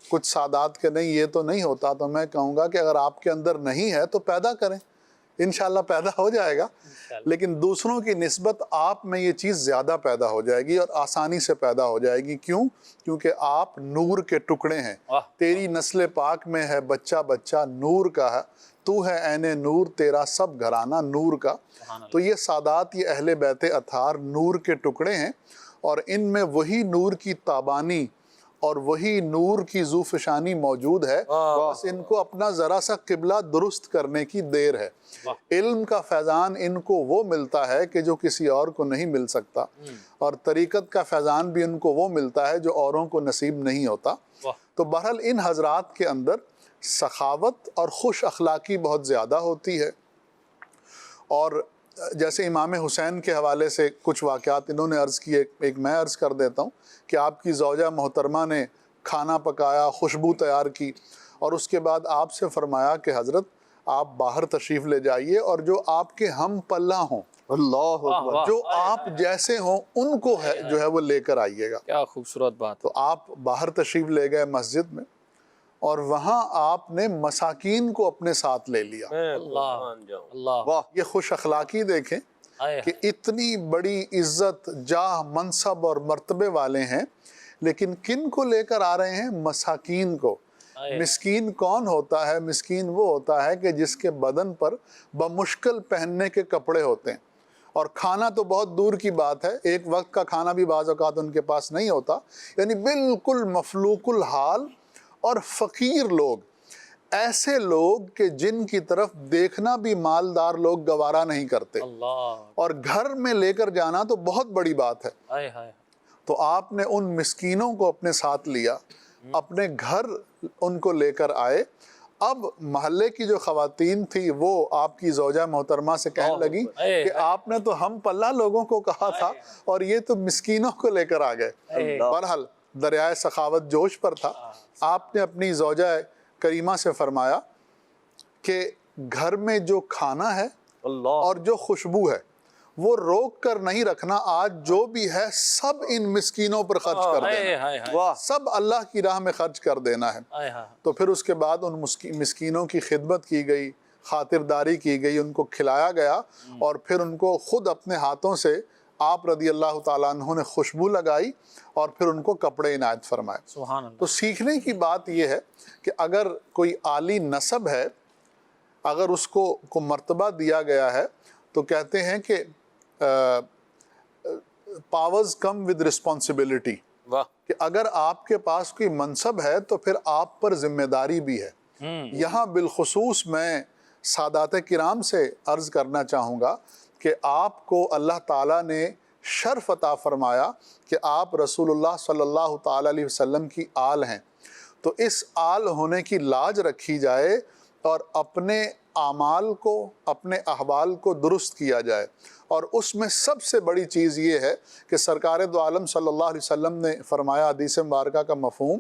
کچھ سادات کے نہیں یہ تو نہیں ہوتا، تو میں کہوں گا کہ اگر آپ کے اندر نہیں ہے تو پیدا کریں، انشاءاللہ پیدا ہو جائے گا. لیکن دوسروں کی نسبت آپ میں یہ چیز زیادہ پیدا ہو جائے گی اور آسانی سے پیدا ہو جائے گی. کیوں؟ کیونکہ آپ نور کے ٹکڑے ہیں. تیری نسل پاک میں ہے بچہ بچہ نور کا ہے، تو ہے عین نور، تیرا سب گھرانہ نور کا. تو یہ سادات، یہ اہل بیت اطہار نور کے ٹکڑے ہیں اور ان میں وہی نور کی تابانی اور وہی نور کی ذوفشانی موجود ہے. بس ان کو اپنا ذرا سا قبلہ درست کرنے کی دیر ہے. علم کا فیضان ان کو وہ ملتا ہے کہ جو کسی اور کو نہیں مل سکتا، اور طریقت کا فیضان بھی ان کو وہ ملتا ہے جو اوروں کو نصیب نہیں ہوتا. تو بہرحال ان حضرات کے اندر سخاوت اور خوش اخلاقی بہت زیادہ ہوتی ہے. اور جیسے امام حسین کے حوالے سے کچھ واقعات انہوں نے عرض کیے، ایک میں عرض کر دیتا ہوں کہ آپ کی زوجہ محترمہ نے کھانا پکایا، خوشبو تیار کی اور اس کے بعد آپ سے فرمایا کہ حضرت آپ باہر تشریف لے جائیے اور جو آپ کے ہم پلہ ہوں، اللہ اکبر، جو آپ جیسے ہوں ان کو جو ہے وہ لے کر آئیے گا. کیا خوبصورت بات. تو آپ باہر تشریف لے گئے مسجد میں اور وہاں آپ نے مساکین کو اپنے ساتھ لے لیا. اللہ یہ خوش اخلاقی دیکھیں کہ اتنی بڑی عزت، جاہ، منصب اور مرتبے والے ہیں، لیکن کن کو لے کر آ رہے ہیں؟ مساکین کو. مسکین کون ہوتا ہے؟ مسکین وہ ہوتا ہے کہ جس کے بدن پر بمشکل پہننے کے کپڑے ہوتے ہیں اور کھانا تو بہت دور کی بات ہے، ایک وقت کا کھانا بھی بعض اوقات ان کے پاس نہیں ہوتا، یعنی بالکل مفلوق الحال اور فقیر لوگ، ایسے لوگ کہ جن کی طرف دیکھنا بھی مالدار لوگ گوارا نہیں کرتے، اور گھر میں لے کر جانا تو بہت بڑی بات ہے۔ تو آپ نے ان مسکینوں کو اپنے ساتھ لیا، اپنے گھر ان کو لے کر آئے۔ اب محلے کی جو خواتین تھی وہ آپ کی زوجہ محترمہ سے کہنے لگی کہ آپ نے تو ہم پلہ لوگوں کو کہا تھا اور یہ تو مسکینوں کو لے کر آ گئے۔ بہرحال دریائے سخاوت جوش پر تھا، آپ نے اپنی زوجہ کریمہ سے فرمایا کہ گھر میں جو کھانا ہے اور جو خوشبو ہے وہ روک کر نہیں رکھنا، آج جو بھی ہے سب ان مسکینوں پر خرچ کر دینا، سب اللہ کی راہ میں خرچ کر دینا ہے۔ تو پھر اس کے بعد ان مسکینوں کی خدمت کی گئی، خاطرداری کی گئی، ان کو کھلایا گیا، اور پھر ان کو خود اپنے ہاتھوں سے آپ رضی اللہ تعالیٰ عنہ نے خوشبو لگائی اور پھر ان کو کپڑے عنایت فرمائے۔ تو سیکھنے کی بات یہ ہے کہ اگر کوئی عالی نسب ہے، اگر اس کو مرتبہ دیا گیا ہے، تو کہتے ہیں کہ پاورز کم ود رسپانسبلٹی، کہ اگر آپ کے پاس کوئی منصب ہے تو پھر آپ پر ذمہ داری بھی ہے۔ یہاں بالخصوص میں سادات کرام سے عرض کرنا چاہوں گا کہ آپ کو اللہ تعالیٰ نے شرف عطا فرمایا کہ آپ رسول اللہ صلی اللہ تعالیٰ علیہ وسلم کی آل ہیں، تو اس آل ہونے کی لاج رکھی جائے اور اپنے اعمال کو، اپنے احوال کو درست کیا جائے۔ اور اس میں سب سے بڑی چیز یہ ہے کہ سرکار دو عالم صلی اللہ علیہ وسلم نے فرمایا، حدیث مبارکہ کا مفہوم،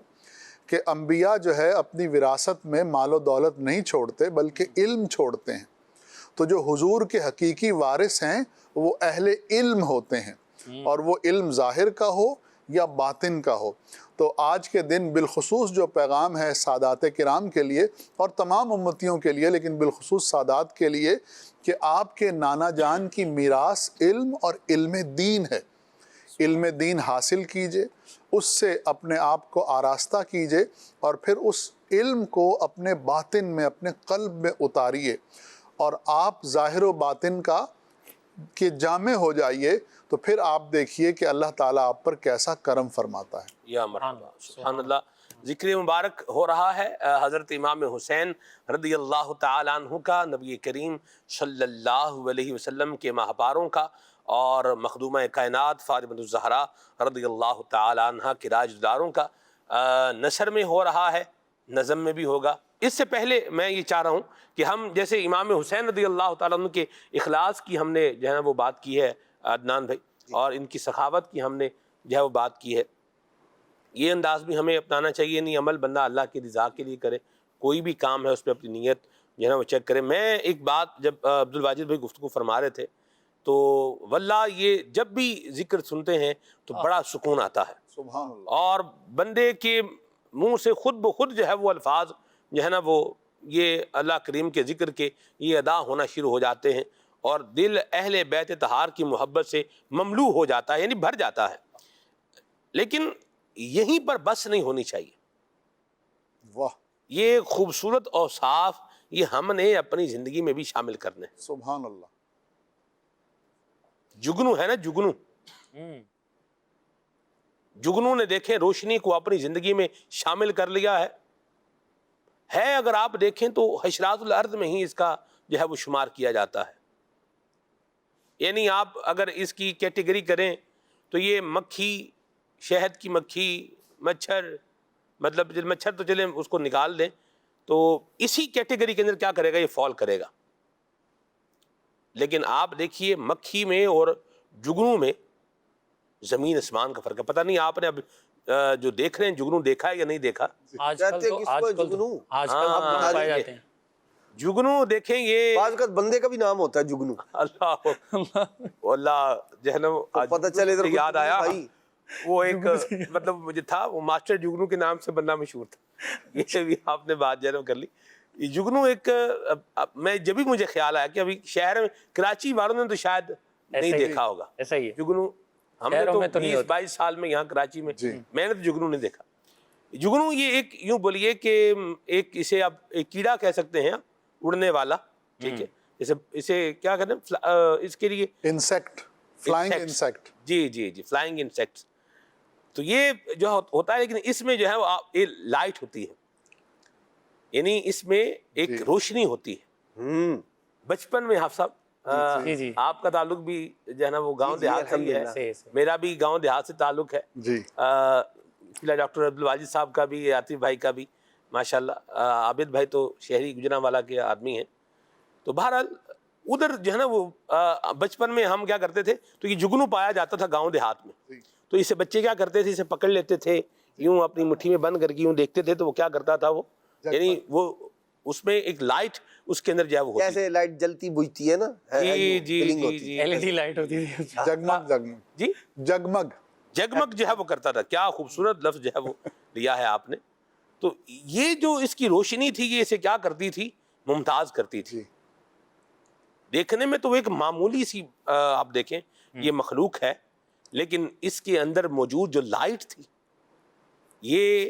کہ انبیاء جو ہے اپنی وراثت میں مال و دولت نہیں چھوڑتے بلکہ علم چھوڑتے ہیں۔ تو جو حضور کے حقیقی وارث ہیں وہ اہل علم ہوتے ہیں، اور وہ علم ظاہر کا ہو یا باطن کا ہو۔ تو آج کے دن بالخصوص جو پیغام ہے سادات کرام کے لیے اور تمام امتیوں کے لیے، لیکن بالخصوص سادات کے لیے، کہ آپ کے نانا جان کی میراث علم اور علم دین ہے۔ علم دین حاصل کیجئے، اس سے اپنے آپ کو آراستہ کیجئے، اور پھر اس علم کو اپنے باطن میں، اپنے قلب میں اتاریے، اور آپ ظاہر و باطن کا کہ جامع ہو جائیے، تو پھر آپ دیکھیے کہ اللہ تعالیٰ آپ پر کیسا کرم فرماتا ہے۔ یا مرحبا، سبحان اللہ۔ ذکر مبارک ہو رہا ہے حضرت امام حسین رضی اللہ تعالیٰ عنہ کا، نبی کریم صلی اللہ علیہ وسلم کے ماہپاروں کا، اور مخدومہ کائنات فاطمہ الزہرا رضی اللہ تعالیٰ عنہ کے راج داروں کا نثر میں ہو رہا ہے، نظم میں بھی ہوگا۔ اس سے پہلے میں یہ چاہ رہا ہوں کہ ہم جیسے امام حسین رضی اللہ تعالیٰ عنہ کے اخلاص کی ہم نے جو ہے نا وہ بات کی ہے عدنان بھائی، اور ان کی سخاوت کی ہم نے جو ہے وہ بات کی ہے، یہ انداز بھی ہمیں اپنانا چاہیے۔ نہیں، عمل بندہ اللہ کی رضا کے لیے کرے، کوئی بھی کام ہے اس پہ اپنی نیت جو ہے نا وہ چیک کرے۔ میں ایک بات جب عبدالواجد بھائی گفتگو فرما رہے تھے تو واللہ یہ جب بھی ذکر سنتے ہیں تو بڑا سکون آتا ہے، سبحان اللہ۔ اور بندے کے منہ سے خود بخود جو ہے وہ الفاظ جو ہے نا وہ یہ اللہ کریم کے ذکر کے یہ ادا ہونا شروع ہو جاتے ہیں، اور دل اہل بیت طہار کی محبت سے مملو ہو جاتا ہے، یعنی بھر جاتا ہے۔ لیکن یہیں پر بس نہیں ہونی چاہیے، واہ، یہ خوبصورت اوصاف یہ ہم نے اپنی زندگی میں بھی شامل کرنے۔ سبحان اللہ۔ جگنو ہے نا، جگنو، جگنو نے دیکھیں روشنی کو اپنی زندگی میں شامل کر لیا ہے اگر آپ دیکھیں تو حشرات الارض میں ہی اس کا جو ہے وہ شمار کیا جاتا ہے۔ یعنی آپ اگر اس کی کیٹیگری کریں تو یہ مکھی، شہد کی مکھی، مچھر، مطلب مچھر تو چلیں اس کو نکال دیں، تو اسی کیٹیگری کے اندر کیا کرے گا، یہ فال کرے گا۔ لیکن آپ دیکھیے مکھی میں اور جگنو میں زمین اسمان کا فرق ہے۔ پتہ نہیں آپ نے اب جو دیکھ رہے ہیں جگنو دیکھا ہے یا نہیں دیکھا؟ آج کل پائے جاتے ہیں جگنو دیکھیں، یہ بعض اوقات بندے کا بھی نام ہوتا ہے جگنو۔ اللہ جہنم، پتہ چلے ادھر یاد آیا بھائی، وہ ایک مطلب مجھے تھا، وہ ماسٹر جگنو کے نام سے بندہ مشہور تھا۔ یہ بھی آپ نے بات جنم کر لی۔ یہ جگنو ایک، میں جب بھی مجھے خیال آیا کہ ابھی شہر میں کراچی والوں نے تو شاید نہیں دیکھا ہوگا ایسا ہی ہے، جگنو۔ ہم نے تو 20-22 سال میں یہاں کراچی میں، میں نے تو جگنو نہیں دیکھا۔ جگنو یہ ایک یوں بولیے کہ ایک اسے آپ ایک کیڑا کہہ سکتے ہیں، اڑنے والا، ٹھیک ہے، اسے کیا کہتے ہیں اس کے لیے انسیکٹ، فلائنگ انسیکٹ. جی فلائنگ انسیکٹس. تو یہ جو ہوتا ہے، لیکن اس میں جو ہے وہ لائٹ ہوتی ہے، یعنی اس میں ایک روشنی ہوتی ہے. بچپن میں حافظ صاحب آپ کا تعلق بھی جو ہے نا وہ گاؤں دیہات سے ہی ہے، میرا بھی گاؤں دیہات سے تعلق ہے. ڈاکٹر عبدالواجد صاحب کا بھی، عاطف بھائی کا بھی ماشاءاللہ. عابد بھائی تو شہری گجرانوالہ کے آدمی ہیں. تو بہرحال ادھر جو ہے نا وہ بچپن میں ہم کیا کرتے تھے، تو یہ جگنو پایا جاتا تھا گاؤں دیہات میں. تو اسے بچے کیا کرتے تھے، اسے پکڑ لیتے تھے یوں اپنی مٹھی میں بند کر کے یوں دیکھتے تھے. تو وہ کیا کرتا تھا، وہ یعنی وہ اس میں ایک لائٹ اس کے اندر جو ہے وہ کیسے لائٹ جلتی بجھتی ہے نا، جی LED لائٹ ہوتی تھی. جگمگ جگمگ جی جگمگ جگمگ جو ہے وہ کرتا تھا. کیا خوبصورت لفظ جو ہے وہ لیا ہے آپ نے. تو یہ جو اس کی روشنی تھی، یہ اسے کیا کرتی تھی، ممتاز کرتی تھی. دیکھنے میں تو ایک معمولی سی آپ دیکھیں یہ مخلوق ہے، لیکن اس کے اندر موجود جو لائٹ تھی یہ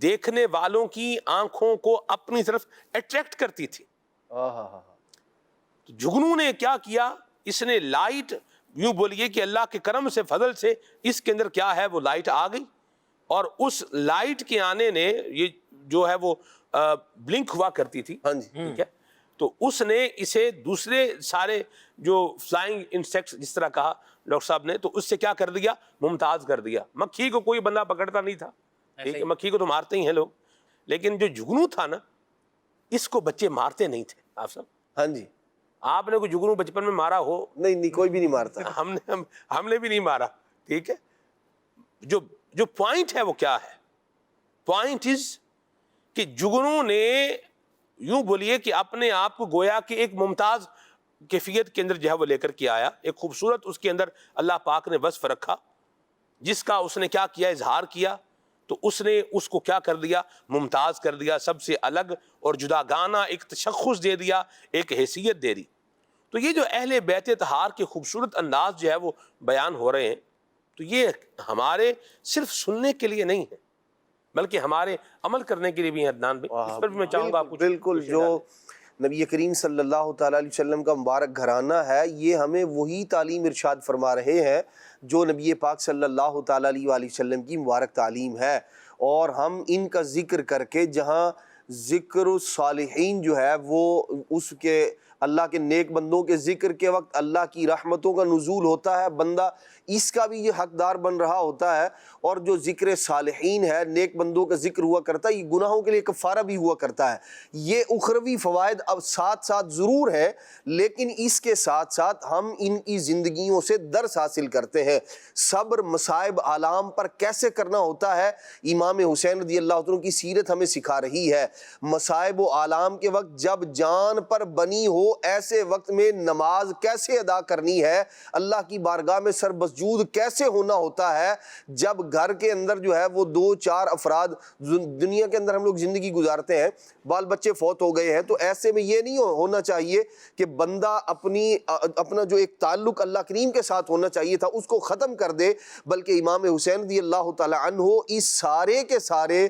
دیکھنے والوں کی آنکھوں کو اپنی طرف اٹریکٹ کرتی تھی. تو جگنو نے کیا کیا، اس نے لائٹ، یوں بولیے کہ اللہ کے کرم سے، فضل سے اس کے اندر کیا ہے وہ لائٹ آ گئی. اور اس لائٹ کے آنے نے یہ جو ہے وہ بلنک ہوا کرتی تھی، ٹھیک ہے. تو اس نے اسے دوسرے سارے جو فلائنگ انسیکٹس جس طرح کہا ڈاکٹر صاحب نے، تو اس سے کیا کر دیا، ممتاز کر دیا. مکھی کو کوئی بندہ پکڑتا نہیں تھا، ٹھیک ہے، مکھی کو تو مارتے ہی ہیں لوگ، لیکن جو جگنو تھا نا، اس کو بچے مارتے نہیں تھے. آپ صاحب، ہاں جی، آپ نے کوئی جگنو بچپن میں مارا ہو؟ نہیں کوئی بھی نہیں مارتا. ہم نے بھی نہیں مارا، ٹھیک ہے. جو پوائنٹ ہے وہ کیا ہے، پوائنٹ از کہ جگنو نے یوں بولیے کہ اپنے آپ کو گویا کہ ایک ممتاز کیفیت کے اندر جو ہے وہ لے کر کے آیا. ایک خوبصورت اس کے اندر اللہ پاک نے وصف رکھا، جس کا اس نے کیا کیا، اظہار کیا. تو اس نے اس کو کیا کر دیا، ممتاز کر دیا، سب سے الگ اور جداگانہ ایک تشخص دے دیا، ایک حیثیت دے دی. تو یہ جو اہل بیت طہار کے خوبصورت انداز جو ہے وہ بیان ہو رہے ہیں، تو یہ ہمارے صرف سننے کے لیے نہیں ہے، بلکہ ہمارے عمل کرنے کے لیے بھی ہیں. عدنان بھائی، اس پر بھی میں چاہوں گا آپ کچھ. بالکل، جو نبی کریم صلی اللہ تعالیٰ علیہ وسلم کا مبارک گھرانہ ہے، یہ ہمیں وہی تعلیم ارشاد فرما رہے ہیں جو نبی پاک صلی اللہ تعالیٰ علیہ وآلہ وسلم کی مبارک تعلیم ہے. اور ہم ان کا ذکر کر کے، جہاں ذکر الصالحین جو ہے وہ اس کے اللہ کے نیک بندوں کے ذکر کے وقت اللہ کی رحمتوں کا نزول ہوتا ہے، بندہ اس کا بھی یہ حقدار بن رہا ہوتا ہے. اور جو ذکر صالحین ہے، نیک بندوں کا ذکر ہوا کرتا ہے، یہ گناہوں کے لیے کفارہ بھی ہوا کرتا ہے. یہ اخروی فوائد اب ساتھ ساتھ ضرور ہے، لیکن اس کے ساتھ ساتھ ہم ان کی زندگیوں سے درس حاصل کرتے ہیں. صبر مصائب آلام پر کیسے کرنا ہوتا ہے، امام حسین رضی اللہ عنہ کی سیرت ہمیں سکھا رہی ہے. مصائب و آلام کے وقت جب جان پر بنی ہو، ایسے وقت میں نماز کیسے ادا کرنی ہے، اللہ کی بارگاہ میں سر مسجود کیسے ہونا ہوتا ہے. جب گھر کے اندر جو ہے وہ 2-4 افراد دنیا کے اندر ہم لوگ زندگی گزارتے ہیں، بال بچے فوت ہو گئے ہیں، تو ایسے میں یہ نہیں ہونا چاہیے کہ بندہ اپنا جو ایک تعلق اللہ کریم کے ساتھ ہونا چاہیے تھا اس کو ختم کر دے، بلکہ امام حسین رضی اللہ تعالی عنہ اس سارے کے سارے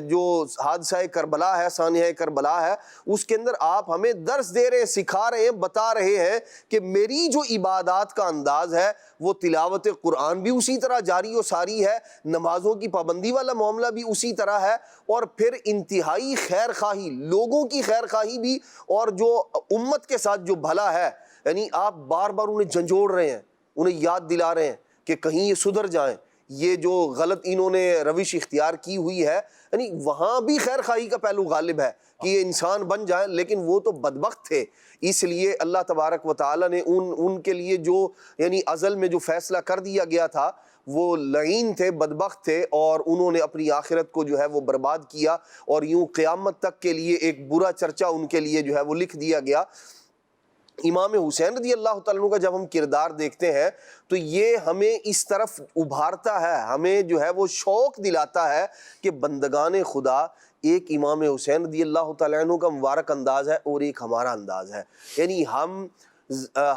جو حادثہ کربلا ہے، سانحہ کربلا ہے، اس کے اندر آپ ہمیں درس دے رہے ہیں، سکھا رہے ہیں، بتا رہے ہیں کہ میری جو عبادات کا انداز ہے وہ تلاوت قرآن بھی اسی طرح جاری و ساری ہے، نمازوں کی پابندی والا معاملہ بھی اسی طرح ہے، اور پھر انتہائی خیر خواہی، لوگوں کی خیر خواہی بھی، اور جو امت کے ساتھ جو بھلا ہے، یعنی آپ بار بار انہیں جھنجھوڑ رہے ہیں، انہیں یاد دلا رہے ہیں کہ کہیں یہ سدھر جائیں، یہ جو غلط انہوں نے روش اختیار کی ہوئی ہے، یعنی وہاں بھی خیر خواہی کا پہلو غالب ہے کہ یہ انسان بن جائیں، لیکن وہ تو بدبخت تھے. اس لیے اللہ تبارک و تعالیٰ نے ان کے لیے جو یعنی ازل میں جو فیصلہ کر دیا گیا تھا وہ لعین تھے، بدبخت تھے، اور انہوں نے اپنی آخرت کو جو ہے وہ برباد کیا، اور یوں قیامت تک کے لیے ایک برا چرچا ان کے لیے جو ہے وہ لکھ دیا گیا. امام حسین رضی اللہ تعالیٰ عنہ کا جب ہم کردار دیکھتے ہیں تو یہ ہمیں اس طرف ابھارتا ہے، ہمیں جو ہے وہ شوق دلاتا ہے کہ بندگان خدا، ایک امام حسین رضی اللہ تعالیٰ عنہ کا مبارک انداز ہے اور ایک ہمارا انداز ہے. یعنی ہم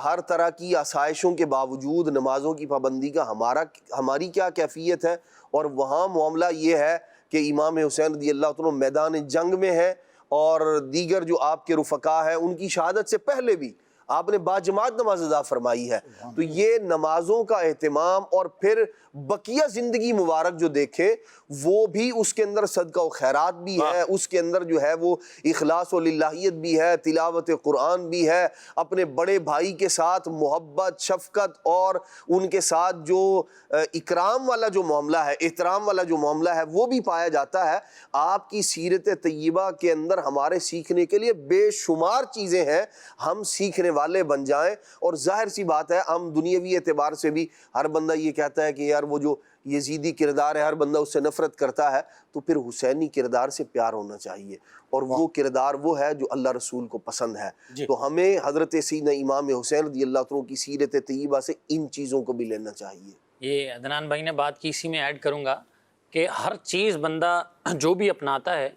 ہر طرح کی آسائشوں کے باوجود نمازوں کی پابندی کا ہماری کیا کیفیت ہے، اور وہاں معاملہ یہ ہے کہ امام حسین رضی اللہ عنہ میدان جنگ میں ہے اور دیگر جو آپ کے رفقا ہیں ان کی شہادت سے پہلے بھی آپ نے باجماعت نماز ادا فرمائی ہے. تو یہ نمازوں کا اہتمام اور پھر بقیہ زندگی مبارک جو دیکھے وہ بھی اس کے اندر صدقہ و خیرات بھی ہے, اس کے اندر جو ہے وہ اخلاص و للہیت بھی ہے, تلاوت قرآن بھی ہے, اپنے بڑے بھائی کے ساتھ محبت شفقت اور ان کے ساتھ جو اکرام والا جو معاملہ ہے, احترام والا جو معاملہ ہے وہ بھی پایا جاتا ہے. آپ کی سیرت طیبہ کے اندر ہمارے سیکھنے کے لیے بے شمار چیزیں ہیں, ہم سیکھنے والے بن جائیں. اور ظاہر سی بات ہے ہم دنیاوی اعتبار سے بھی ہر بندہ یہ کہتا ہے کہ یار وہ جو یزیدی کردار ہے ہر بندہ اس سے نفرت کرتا ہے, تو پھر حسینی کردار سے پیار ہونا چاہیے, اور وہ کردار وہ ہے جو اللہ رسول کو پسند ہے. تو ہمیں حضرت سیدنا امام حسین رضی اللہ عنہ کی سیرت طیبہ سے ان چیزوں کو بھی لینا چاہیے. یہ عدنان بھائی نے بات کی, اسی میں ایڈ کروں گا کہ ہر چیز بندہ جو بھی اپناتا ہے,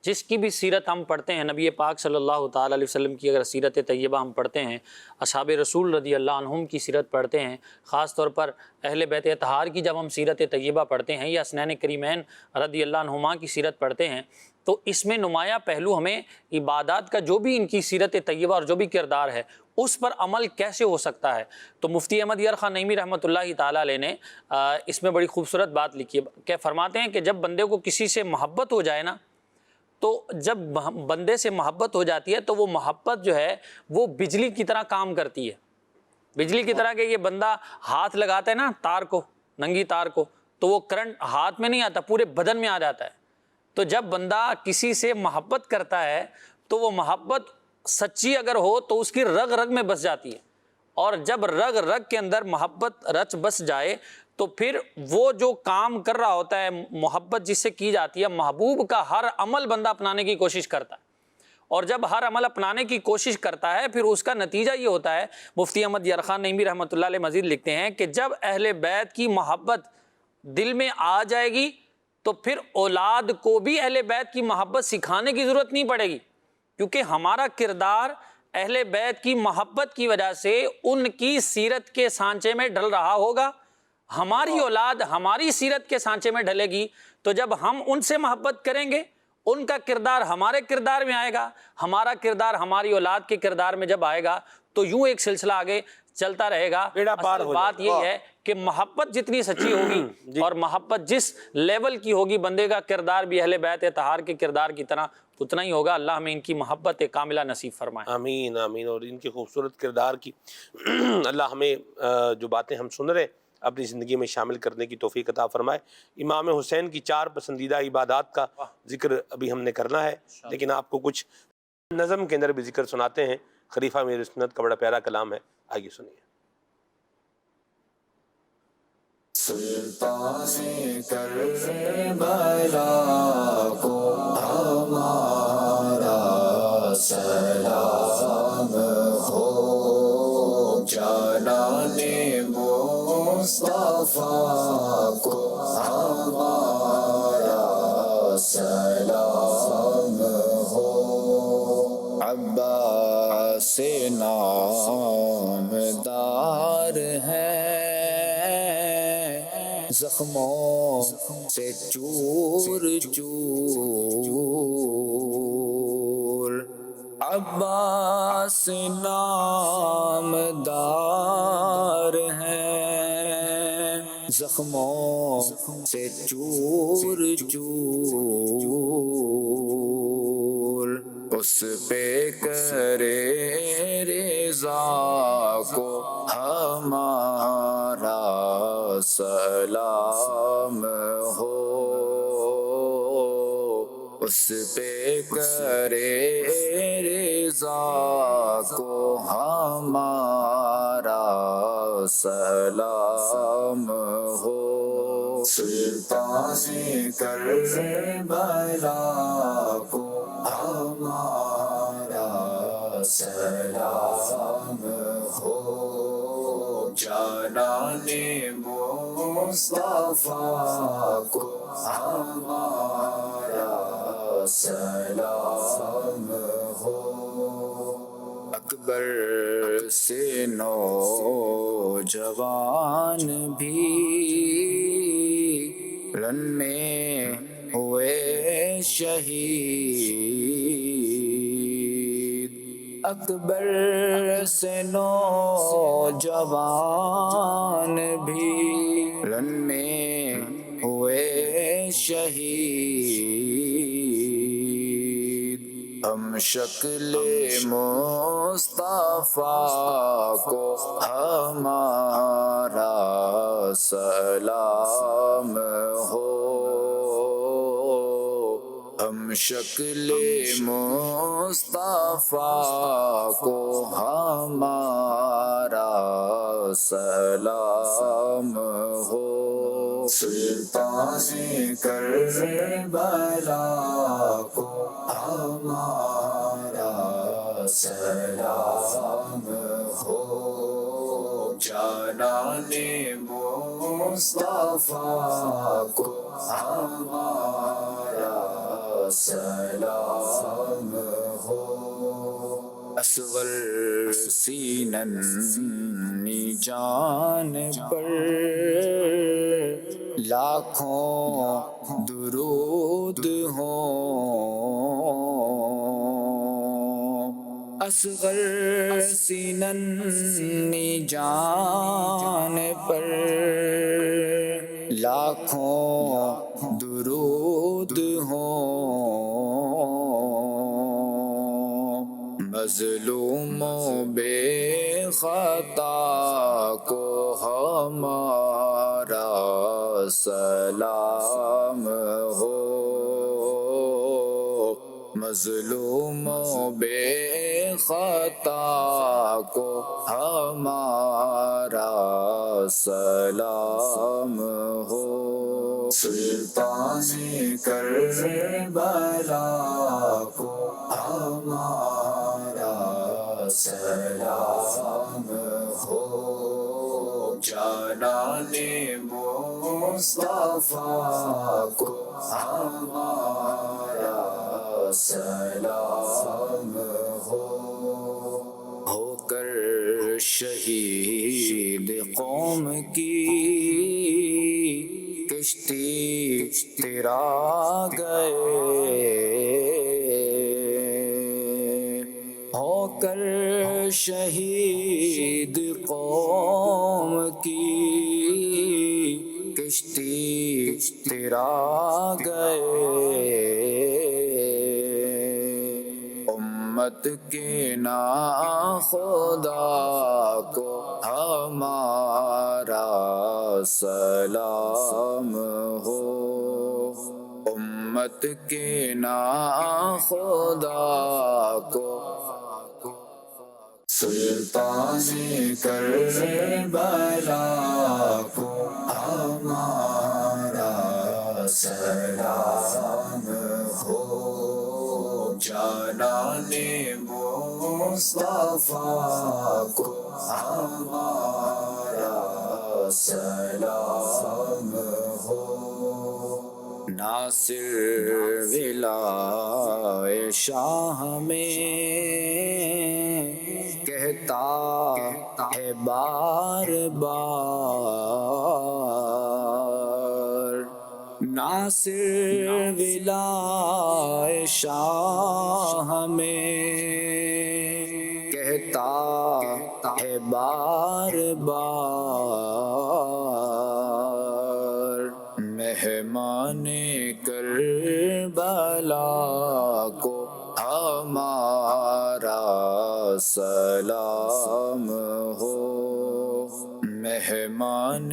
جس کی بھی سیرت ہم پڑھتے ہیں, نبی پاک صلی اللہ تعالیٰ علیہ وسلم کی اگر سیرت طیبہ ہم پڑھتے ہیں, اصحاب رسول رضی اللہ عنہم کی سیرت پڑھتے ہیں, خاص طور پر اہل بیت اطہار کی جب ہم سیرت طیبہ پڑھتے ہیں, یا حسنین کریمین رضی اللہ عنہما کی سیرت پڑھتے ہیں, تو اس میں نمایاں پہلو ہمیں عبادات کا جو بھی ان کی سیرت طیبہ اور جو بھی کردار ہے اس پر عمل کیسے ہو سکتا ہے. تو مفتی احمد یار خان نعیمی رحمۃ اللہ تعالیٰ علیہ نے اس میں بڑی خوبصورت بات لکھی ہے کہ فرماتے ہیں کہ جب بندے کو کسی سے محبت ہو جائے نا, تو جب بندے سے محبت ہو جاتی ہے تو وہ محبت جو ہے وہ بجلی کی طرح کام کرتی ہے. بجلی کی طرح کہ یہ بندہ ہاتھ لگاتا ہے نا تار کو, ننگی تار کو, تو وہ کرنٹ ہاتھ میں نہیں آتا, پورے بدن میں آ جاتا ہے. تو جب بندہ کسی سے محبت کرتا ہے تو وہ محبت سچی اگر ہو تو اس کی رگ رگ میں بس جاتی ہے, اور جب رگ رگ کے اندر محبت رچ بس جائے تو پھر وہ جو کام کر رہا ہوتا ہے, محبت جس سے کی جاتی ہے, محبوب کا ہر عمل بندہ اپنانے کی کوشش کرتا ہے. اور جب ہر عمل اپنانے کی کوشش کرتا ہے پھر اس کا نتیجہ یہ ہوتا ہے. مفتی احمد یار خان نعیمی رحمۃ اللہ علیہ مزید لکھتے ہیں کہ جب اہل بیت کی محبت دل میں آ جائے گی تو پھر اولاد کو بھی اہل بیت کی محبت سکھانے کی ضرورت نہیں پڑے گی, کیونکہ ہمارا کردار اہل بیت کی محبت کی وجہ سے ان کی سیرت کے سانچے میں ڈھل رہا ہوگا. ہماری اولاد ہماری سیرت کے سانچے میں ڈھلے گی تو جب ہم ان سے محبت کریں گے, ان کا کردار ہمارے کردار میں آئے گا, ہمارا کردار ہماری اولاد کے کردار میں جب آئے گا تو یوں ایک سلسلہ آگے چلتا رہے گا. اصل بات یہی ہے کہ محبت جتنی سچی ہوگی اور محبت جس لیول کی ہوگی, بندے کا کردار بھی اہل بیت اطہار کے کردار کی طرح اتنا ہی ہوگا. اللہ ہمیں ان کی محبت کاملہ نصیب فرمائے. آمین آمین. اور ان کے خوبصورت کردار کی اللہ ہمیں جو باتیں ہم سن رہے ہیں اپنی زندگی میں شامل کرنے کی توفیق عطا فرمائے. امام حسین کی 4 پسندیدہ عبادات کا ذکر ابھی ہم نے کرنا ہے, لیکن آپ کو کچھ نظم کے اندر بھی ذکر سناتے ہیں. خلیفہ میرے سنت کا بڑا پیارا کلام ہے, آئیے سنیے. سلطان کربلا کو ہمارا سلام ہو, جانان مصطفیٰ کو ہمارا سلام ہو. عباس نامدار ہے, زخموں سے چور چور. عباس نامدار ہے, زخموں سے چور چور. اس پہ کرے رضا کو ہمارا سلام ہو. اس پہ کرے رضا کو ہمارا سلام ہو. سلطان کربلا کو ہمارا سلام ہو, جانان مصطفیٰ کو ہمارا سلام ہو. اکبر سے نوجوان بھی رن میں ہوئے شہید, اکبر سے نوجوان بھی رن میں ہوئے شہید، ہم شکل مصطفیٰ کو ہمارا سلام ہو، ہم شکل مصطفیٰ کو ہمارا سلام ہو، سلطان کربلا کو ہمارا سلام ہو، جانان مصطفیٰ کو ہمارا سلام ہو، اصغر سینن جان پر لاکھوں درود ہوں، اصغر سینن جان پر لاکھوں درود ہوں، مظلوموں بے خطا کو ہمارا سلام ہو، مظلوموں بے خطا کو ہمارا سلام ہو، سلطان کربلا کو ہمارا سلام ہو، جانان مصطفیٰ کو ہمارا سلام ہو کر شہید قوم کی کشتی تیرا گئے، ہو کر شہید قوم کی کشتی تیرا گئے، امت کے ناخدا کو ہمارا سلام ہو، امت کے ناخدا کو سلطان کربلا کو ہمارا سلام ہو، جانان مصطفیٰ کو ہمارا سلام ہو، ناصر ولائے شاہ میں کہتا ہے بار بار، ناصر ولائے شاہ میں کہتا ہے بار بار، مہمان کربلا کو ہمارا سلام ہو، مہمان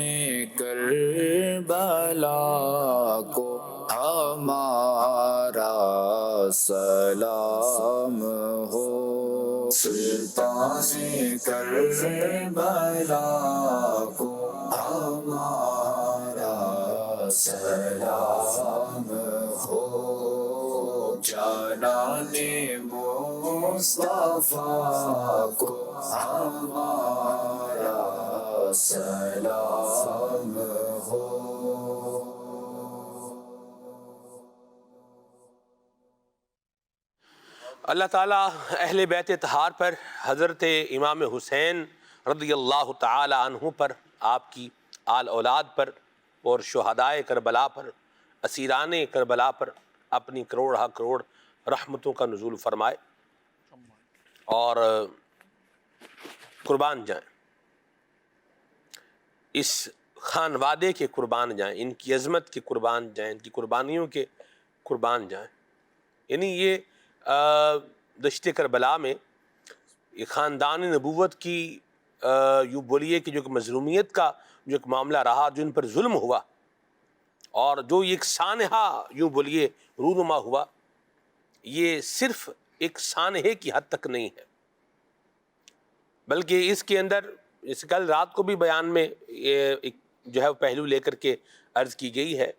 کربلا کو ہمارا سلام ہو، سلطان کربلا کو ہمارا سلام ہو، جانان مصطفیٰ کو ہمارا سلام ہو۔ اللہ تعالیٰ اہل بیت طہار پر، حضرت امام حسین رضی اللہ تعالی عنہ پر، آپ کی آل اولاد پر اور شہدائے کربلا پر، اسیران کربلا پر اپنی کروڑ ہا کروڑ رحمتوں کا نزول فرمائے۔ اور قربان جائیں، اس خانوادے کے قربان جائیں، ان کی عظمت کے قربان جائیں، ان کی قربانیوں کے قربان جائیں۔ یعنی یہ دشت کربلا میں یہ خاندان نبوت کی یوں بولیے کہ جو ایک مظلومیت کا جو ایک معاملہ رہا، جو ان پر ظلم ہوا اور جو ایک سانحہ یوں بولیے رونما ہوا، یہ صرف ایک سانحے کی حد تک نہیں ہے، بلکہ اس کے اندر اس کل رات کو بھی بیان میں یہ ایک جو ہے پہلو لے کر کے عرض کی گئی ہے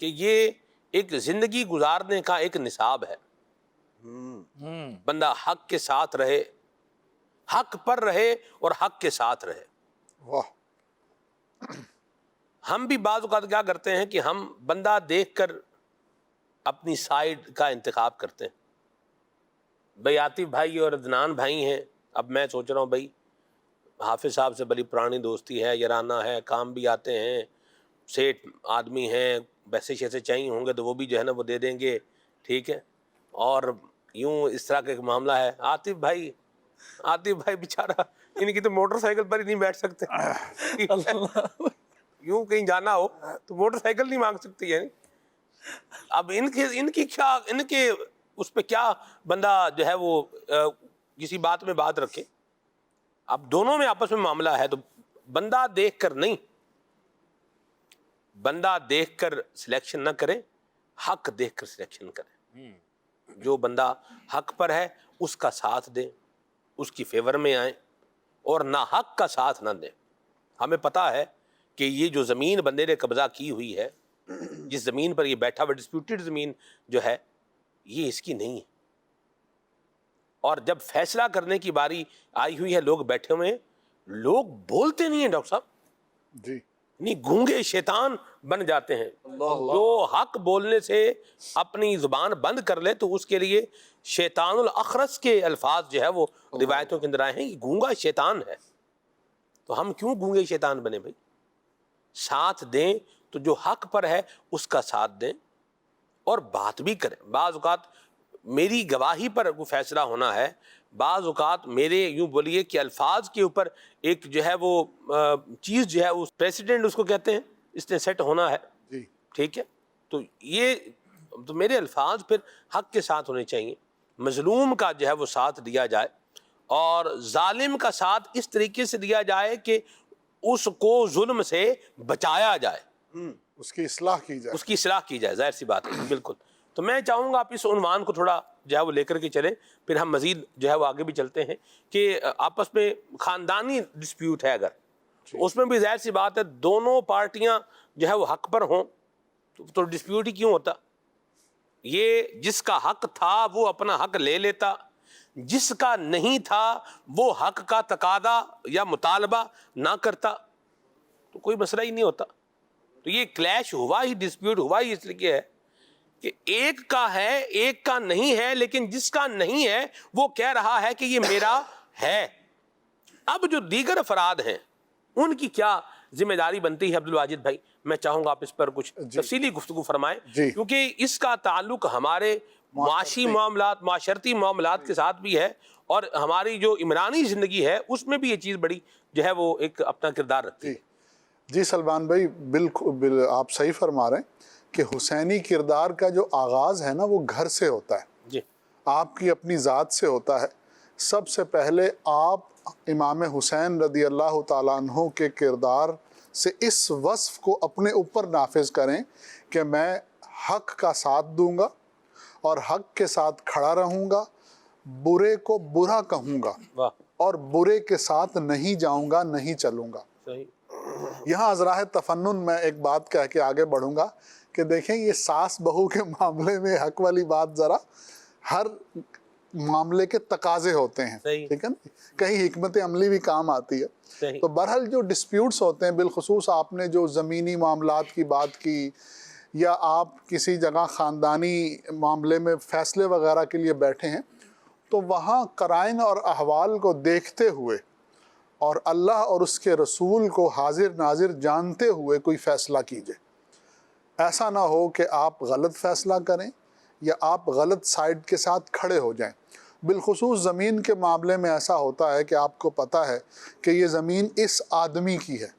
کہ یہ ایک زندگی گزارنے کا ایک نصاب ہے۔ بندہ حق کے ساتھ رہے، حق پر رہے اور حق کے ساتھ رہے۔ واہ، ہم بھی بعض اوقات کیا کرتے ہیں کہ ہم بندہ دیکھ کر اپنی سائیڈ کا انتخاب کرتے ہیں۔ بھائی عاطف بھائی اور عدنان بھائی ہیں، اب میں سوچ رہا ہوں بھائی حافظ صاحب سے بڑی پرانی دوستی ہے، یارانہ ہے، کام بھی آتے ہیں، سیٹ آدمی ہیں، پیسے شیسے چاہیے ہوں گے تو وہ بھی جو ہے نا وہ دے دیں گے، ٹھیک ہے، اور یوں اس طرح کا ایک معاملہ ہے۔ عاطف بھائی بیچارہ ان کی تو موٹر سائیکل پر ہی نہیں بیٹھ سکتے، یوں کہیں جانا ہو تو موٹر سائیکل نہیں مانگ سکتی ہے۔ اب ان کے اس پہ کیا بندہ جو ہے وہ کسی بات میں بات رکھے۔ اب دونوں میں آپس میں معاملہ ہے تو بندہ دیکھ کر نہیں، بندہ دیکھ کر سلیکشن نہ کرے، حق دیکھ کر سلیکشن کرے۔ جو بندہ حق پر ہے اس کا ساتھ دیں، اس کی فیور میں آئیں، اور نہ حق کا ساتھ نہ دیں۔ ہمیں پتہ ہے کہ یہ جو زمین بندے نے قبضہ کی ہوئی ہے، جس زمین پر یہ بیٹھا ہوا ڈسپیوٹڈ زمین جو ہے، یہ اس کی نہیں ہے، اور جب فیصلہ کرنے کی باری آئی ہوئی ہے، لوگ بیٹھے ہوئے ہیں، لوگ بولتے نہیں ہیں ڈاکٹر صاحب، جی، نہیں گونگے شیطان بن جاتے ہیں۔ جو حق بولنے سے اپنی زبان بند کر لے تو اس کے لیے شیطان الاخرس کے الفاظ جو ہے وہ روایتوں کے اندر آئے ہیں، یہ گونگا شیطان ہے۔ تو ہم کیوں گونگے شیطان بنے بھائی؟ ساتھ دیں تو جو حق پر ہے اس کا ساتھ دیں اور بات بھی کریں۔ بعض اوقات میری گواہی پر کوئی فیصلہ ہونا ہے، بعض اوقات میرے یوں بولیے کہ الفاظ کے اوپر ایک جو ہے وہ چیز جو ہے اس پریسیڈنٹ اس کو کہتے ہیں، اس نے سیٹ ہونا ہے، جی، ٹھیک ہے، تو یہ تو میرے الفاظ پھر حق کے ساتھ ہونے چاہیے، مظلوم کا جو ہے وہ ساتھ دیا جائے، اور ظالم کا ساتھ اس طریقے سے دیا جائے کہ اس کو ظلم سے بچایا جائے، اس کی اصلاح کی جائے، اس کی اصلاح کی جائے، ظاہر سی بات ہے، بالکل۔ تو میں چاہوں گا آپ اس عنوان کو تھوڑا جو ہے وہ لے کر کے چلیں، پھر ہم مزید جو ہے وہ آگے بھی چلتے ہیں کہ آپس میں خاندانی ڈسپیوٹ ہے اگر، تو اس میں بھی ظاہر سی بات ہے دونوں پارٹیاں جو ہے وہ حق پر ہوں تو ڈسپیوٹ ہی کیوں ہوتا؟ یہ جس کا حق تھا وہ اپنا حق لے لیتا، جس کا نہیں تھا وہ حق کا تقاضا یا مطالبہ نہ کرتا، تو کوئی مسئلہ ہی نہیں ہوتا۔ تو یہ کلیش ہوا ہی، ڈسپیوٹ ہوا ہی اس لیے ہے کہ ایک کا ہے ایک کا نہیں ہے، لیکن جس کا نہیں ہے وہ کہہ رہا ہے کہ یہ میرا ہے۔ اب جو دیگر افراد ہیں ان کی کیا ذمہ داری بنتی ہے؟ عبد الواجد بھائی میں چاہوں گا آپ اس پر کچھ تفصیلی گفتگو فرمائیں، کیونکہ اس کا تعلق ہمارے معاشی معاملات، معاشرتی معاملات کے ساتھ بھی ہے، اور ہماری جو عمرانی زندگی ہے اس میں بھی یہ چیز بڑی جو ہے وہ ایک اپنا کردار رکھتی ہے۔ جی سلمان بھائی، بالکل آپ صحیح فرما رہے ہیں کہ حسینی کردار کا جو آغاز ہے نا وہ گھر سے ہوتا ہے، جی، آپ کی اپنی ذات سے ہوتا ہے۔ سب سے پہلے آپ امام حسین رضی اللہ تعالیٰ عنہ کے کردار سے اس وصف کو اپنے اوپر نافذ کریں کہ میں حق کا ساتھ دوں گا اور حق کے ساتھ کھڑا رہوں گا، برے کو برا کہوں گا اور برے کے ساتھ نہیں جاؤں گا، نہیں چلوں گا۔ صحیح۔ یہاں ازراہ تفنن میں ایک بات کہہ کے آگے بڑھوں گا کہ دیکھیں یہ ساس بہو کے معاملے میں حق والی بات ذرا ہر معاملے کے تقاضے ہوتے ہیں، ٹھیک ہے نا، کہیں حکمت عملی بھی کام آتی ہے۔ تو بہرحال جو ڈسپیوٹس ہوتے ہیں، بالخصوص آپ نے جو زمینی معاملات کی بات کی، یا آپ کسی جگہ خاندانی معاملے میں فیصلے وغیرہ کے لیے بیٹھے ہیں، تو وہاں قرائن اور احوال کو دیکھتے ہوئے اور اللہ اور اس کے رسول کو حاضر ناظر جانتے ہوئے کوئی فیصلہ کیجئے۔ ایسا نہ ہو کہ آپ غلط فیصلہ کریں یا آپ غلط سائڈ کے ساتھ کھڑے ہو جائیں۔ بالخصوص زمین کے معاملے میں ایسا ہوتا ہے کہ آپ کو پتہ ہے کہ یہ زمین اس آدمی کی ہے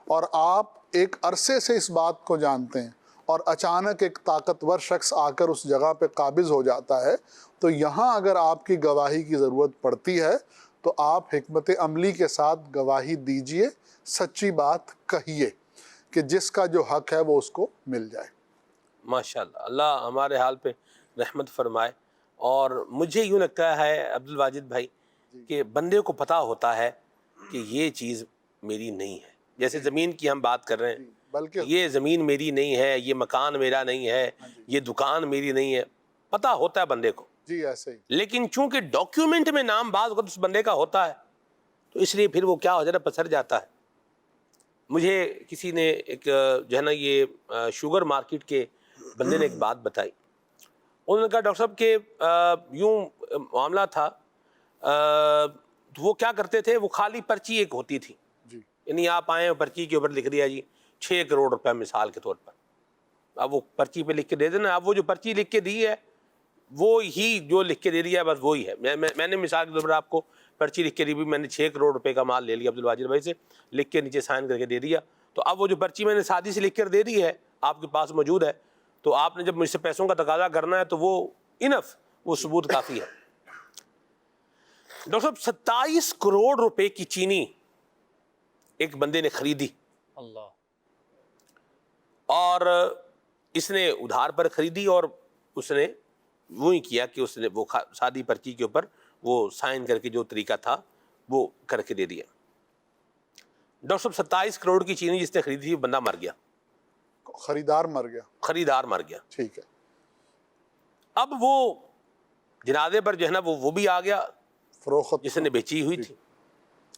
اور آپ ایک عرصے سے اس بات کو جانتے ہیں اور اچانک ایک طاقتور شخص آ کر اس جگہ پہ قابض ہو جاتا ہے، تو یہاں اگر آپ کی گواہی کی ضرورت پڑتی ہے تو آپ حکمت عملی کے ساتھ گواہی دیجئے، سچی بات کہیے کہ جس کا جو حق ہے وہ اس کو مل جائے۔ ماشاءاللہ، اللہ ہمارے حال پہ رحمت فرمائے۔ اور مجھے یوں لگتا ہے عبد الواجد بھائی کہ بندے کو پتہ ہوتا ہے کہ یہ چیز میری نہیں ہے، جیسے زمین کی ہم بات کر رہے ہیں، بلکہ یہ زمین میری نہیں ہے، یہ مکان میرا نہیں ہے، یہ دکان میری نہیں ہے، پتہ ہوتا ہے بندے کو، جی ایسے ہی لیکن چونکہ ڈاکیومنٹ میں نام بعض وقت اس بندے کا ہوتا ہے تو اس لیے پھر وہ کیا ہو جاتا ہے، پسر جاتا ہے۔ مجھے کسی نے ایک جو ہے نا یہ شوگر مارکیٹ کے بندے نے ایک بات بتائی، انہوں نے کہا ڈاکٹر صاحب کہ یوں معاملہ تھا، وہ کیا کرتے تھے، وہ خالی پرچی ایک ہوتی تھی، جی یعنی آپ آئے پرچی کے اوپر لکھ دیا جی 6 کروڑ روپے مثال کے طور پر، اب وہ پرچی پہ لکھ کے دے دینا، اب وہ جو پرچی لکھ کے دی ہے وہ ہی جو لکھ کے دے دیا ہے بس وہی ہے۔ میں نے مثال کے طور پر آپ کو پرچی لکھ کے دی، میں نے 6 کروڑ روپے کا مال لے لیا عبد الواجد بھائی سے، لکھ کے نیچے سائن کر کے دے دیا، تو اب وہ جو پرچی میں نے سادی سے لکھ کر دے دی ہے آپ کے پاس موجود ہے، تو آپ نے جب مجھ سے پیسوں کا تقاضا کرنا ہے تو وہ انف، وہ ثبوت کافی ہے۔ ڈاکٹر صاحب 27 کروڑ روپے کی چینی ایک بندے نے خریدی، اللہ، اور اس نے ادھار پر خریدی اور اس نے وہی کیا کہ اس نے وہ سادی پرچی کے اوپر وہ سائن کر کے جو طریقہ تھا وہ کر کے دے دیا۔ ڈاکٹر صاحب 27 کروڑ کی چینی جس نے خریدی تھی بندہ مر گیا، خریدار مر گیا، خریدار مر گیا۔ ٹھیک ہے، اب وہ جنازے پر جو ہے نا وہ بھی آ گیا فروخت جس نے بیچی ہوئی تھی،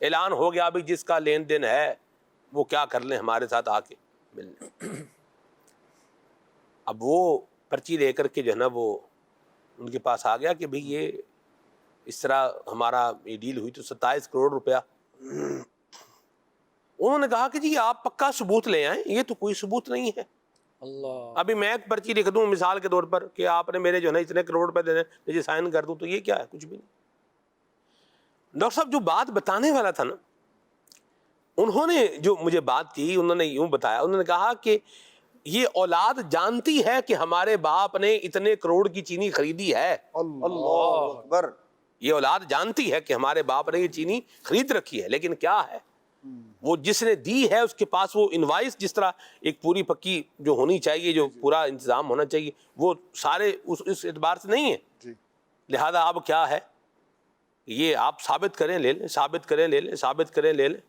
اعلان ہو گیا ابھی جس کا لین دین ہے وہ کیا کر لیں ہمارے ساتھ آ کے ملنے۔ اب وہ پرچی لے کر کے جو ہے نا وہ ان کے پاس آ گیا کہ بھئی یہ اس طرح ہمارا یہ ڈیل ہوئی تو 27 کروڑ روپیہ۔ انہوں نے کہا کہ جی آپ پکا ثبوت لے آئیں، یہ تو کوئی ثبوت نہیں ہے، اللہ، ابھی میں ایک پرچی لکھ دوں مثال کے طور پر کہ آپ نے میرے جو ہے نا اتنے کروڑ روپے دینے، مجھے سائن کر دوں، تو یہ کیا ہے، کچھ بھی نہیں۔ ڈاکٹر صاحب جو بات بتانے والا تھا نا، انہوں نے جو مجھے بات کی، انہوں نے یوں بتایا، انہوں نے کہا کہ یہ اولاد جانتی ہے کہ ہمارے باپ نے اتنے کروڑ کی چینی خریدی ہے، اللہ اکبر، یہ اولاد جانتی ہے کہ ہمارے باپ نے یہ چینی خرید رکھی ہے، لیکن کیا ہے وہ جس نے دی ہے اس کے پاس وہ انوائس جس طرح ایک پوری پکی جو ہونی چاہیے، جو پورا انتظام ہونا چاہیے، وہ سارے اس اعتبار سے نہیں ہے، جی لہذا اب کیا ہے یہ آپ ثابت کریں لے لیں، ثابت کریں لے لیں، ثابت کریں لے لیں۔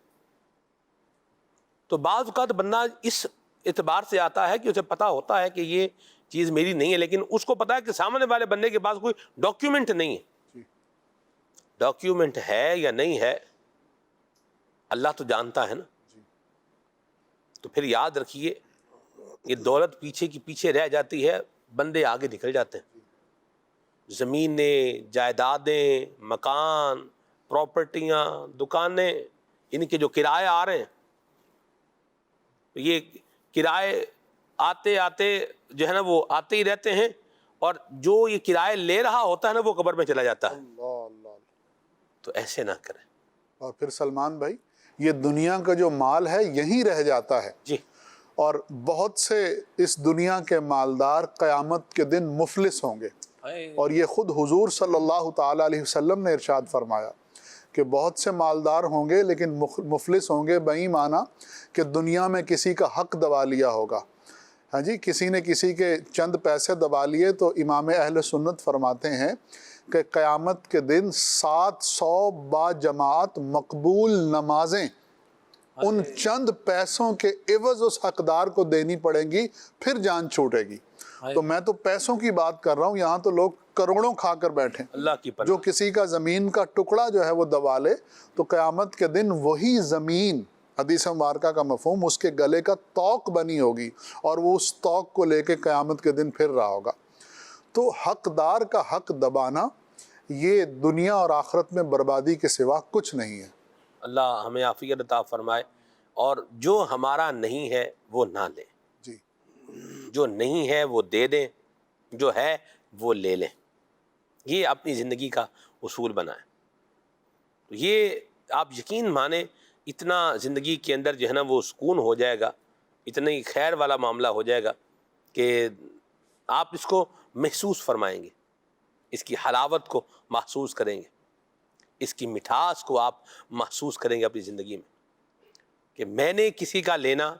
تو بعض اوقات بندہ اس اعتبار سے آتا ہے کہ اسے پتا ہوتا ہے کہ یہ چیز میری نہیں ہے، لیکن اس کو پتا ہے کہ سامنے والے بندے کے پاس کوئی ڈاکیومنٹ نہیں ہے۔ ڈاکیومنٹ ہے یا نہیں ہے اللہ تو جانتا ہے نا، تو پھر یاد رکھیے یہ دولت پیچھے کی پیچھے رہ جاتی ہے، بندے آگے نکل جاتے ہیں۔ زمینیں، جائیدادیں، مکان، پراپرٹیاں، دکانیں، ان کے جو کرائے آ رہے ہیں، یہ کرائے آتے آتے جو ہے نا وہ آتے ہی رہتے ہیں، اور جو یہ کرائے لے رہا ہوتا ہے نا وہ قبر میں چلا جاتا ہے۔ اللہ اللہ۔ تو ایسے نہ کریں۔ اور پھر سلمان بھائی یہ دنیا کا جو مال ہے یہیں رہ جاتا ہے، جی، اور بہت سے اس دنیا کے مالدار قیامت کے دن مفلس ہوں گے، اور یہ خود حضور صلی اللہ تعالیٰ علیہ وسلم نے ارشاد فرمایا کہ بہت سے مالدار ہوں گے لیکن مفلس ہوں گے، بئی معنی کہ دنیا میں کسی کا حق دبا لیا ہوگا، ہاں جی، کسی نے کسی کے چند پیسے دبا لیے، تو امام اہل سنت فرماتے ہیں کہ قیامت کے دن 700 با جماعت مقبول نمازیں ان چند پیسوں کے عوض اس حقدار کو دینی پڑیں گی، پھر جان چھوٹے گی۔ تو میں تو پیسوں کی بات کر رہا ہوں، یہاں تو لوگ کروڑوں کھا کر بیٹھے، اللہ کی پناہ۔ جو کسی کا زمین کا ٹکڑا جو ہے وہ دبا لے تو قیامت کے دن وہی زمین، حدیث مبارکہ کا مفہوم، اس کے گلے کا توق بنی ہوگی اور وہ اس توق کو لے کے قیامت کے دن پھر رہا ہوگا۔ تو حقدار کا حق دبانا یہ دنیا اور آخرت میں بربادی کے سوا کچھ نہیں ہے۔ اللہ ہمیں عافیت عطا فرمائے، اور جو ہمارا نہیں ہے وہ نہ لیں، جی جو نہیں ہے وہ دے دیں، جو ہے وہ لے لیں۔ یہ اپنی زندگی کا اصول بنائیں. تو یہ آپ یقین مانیں اتنا زندگی کے اندر جو ہے نا وہ سکون ہو جائے گا، اتنا ہی خیر والا معاملہ ہو جائے گا کہ آپ اس کو محسوس فرمائیں گے، اس کی حلاوت کو محسوس کریں گے، اس کی مٹھاس کو آپ محسوس کریں گے اپنی زندگی میں کہ میں نے کسی کا لینا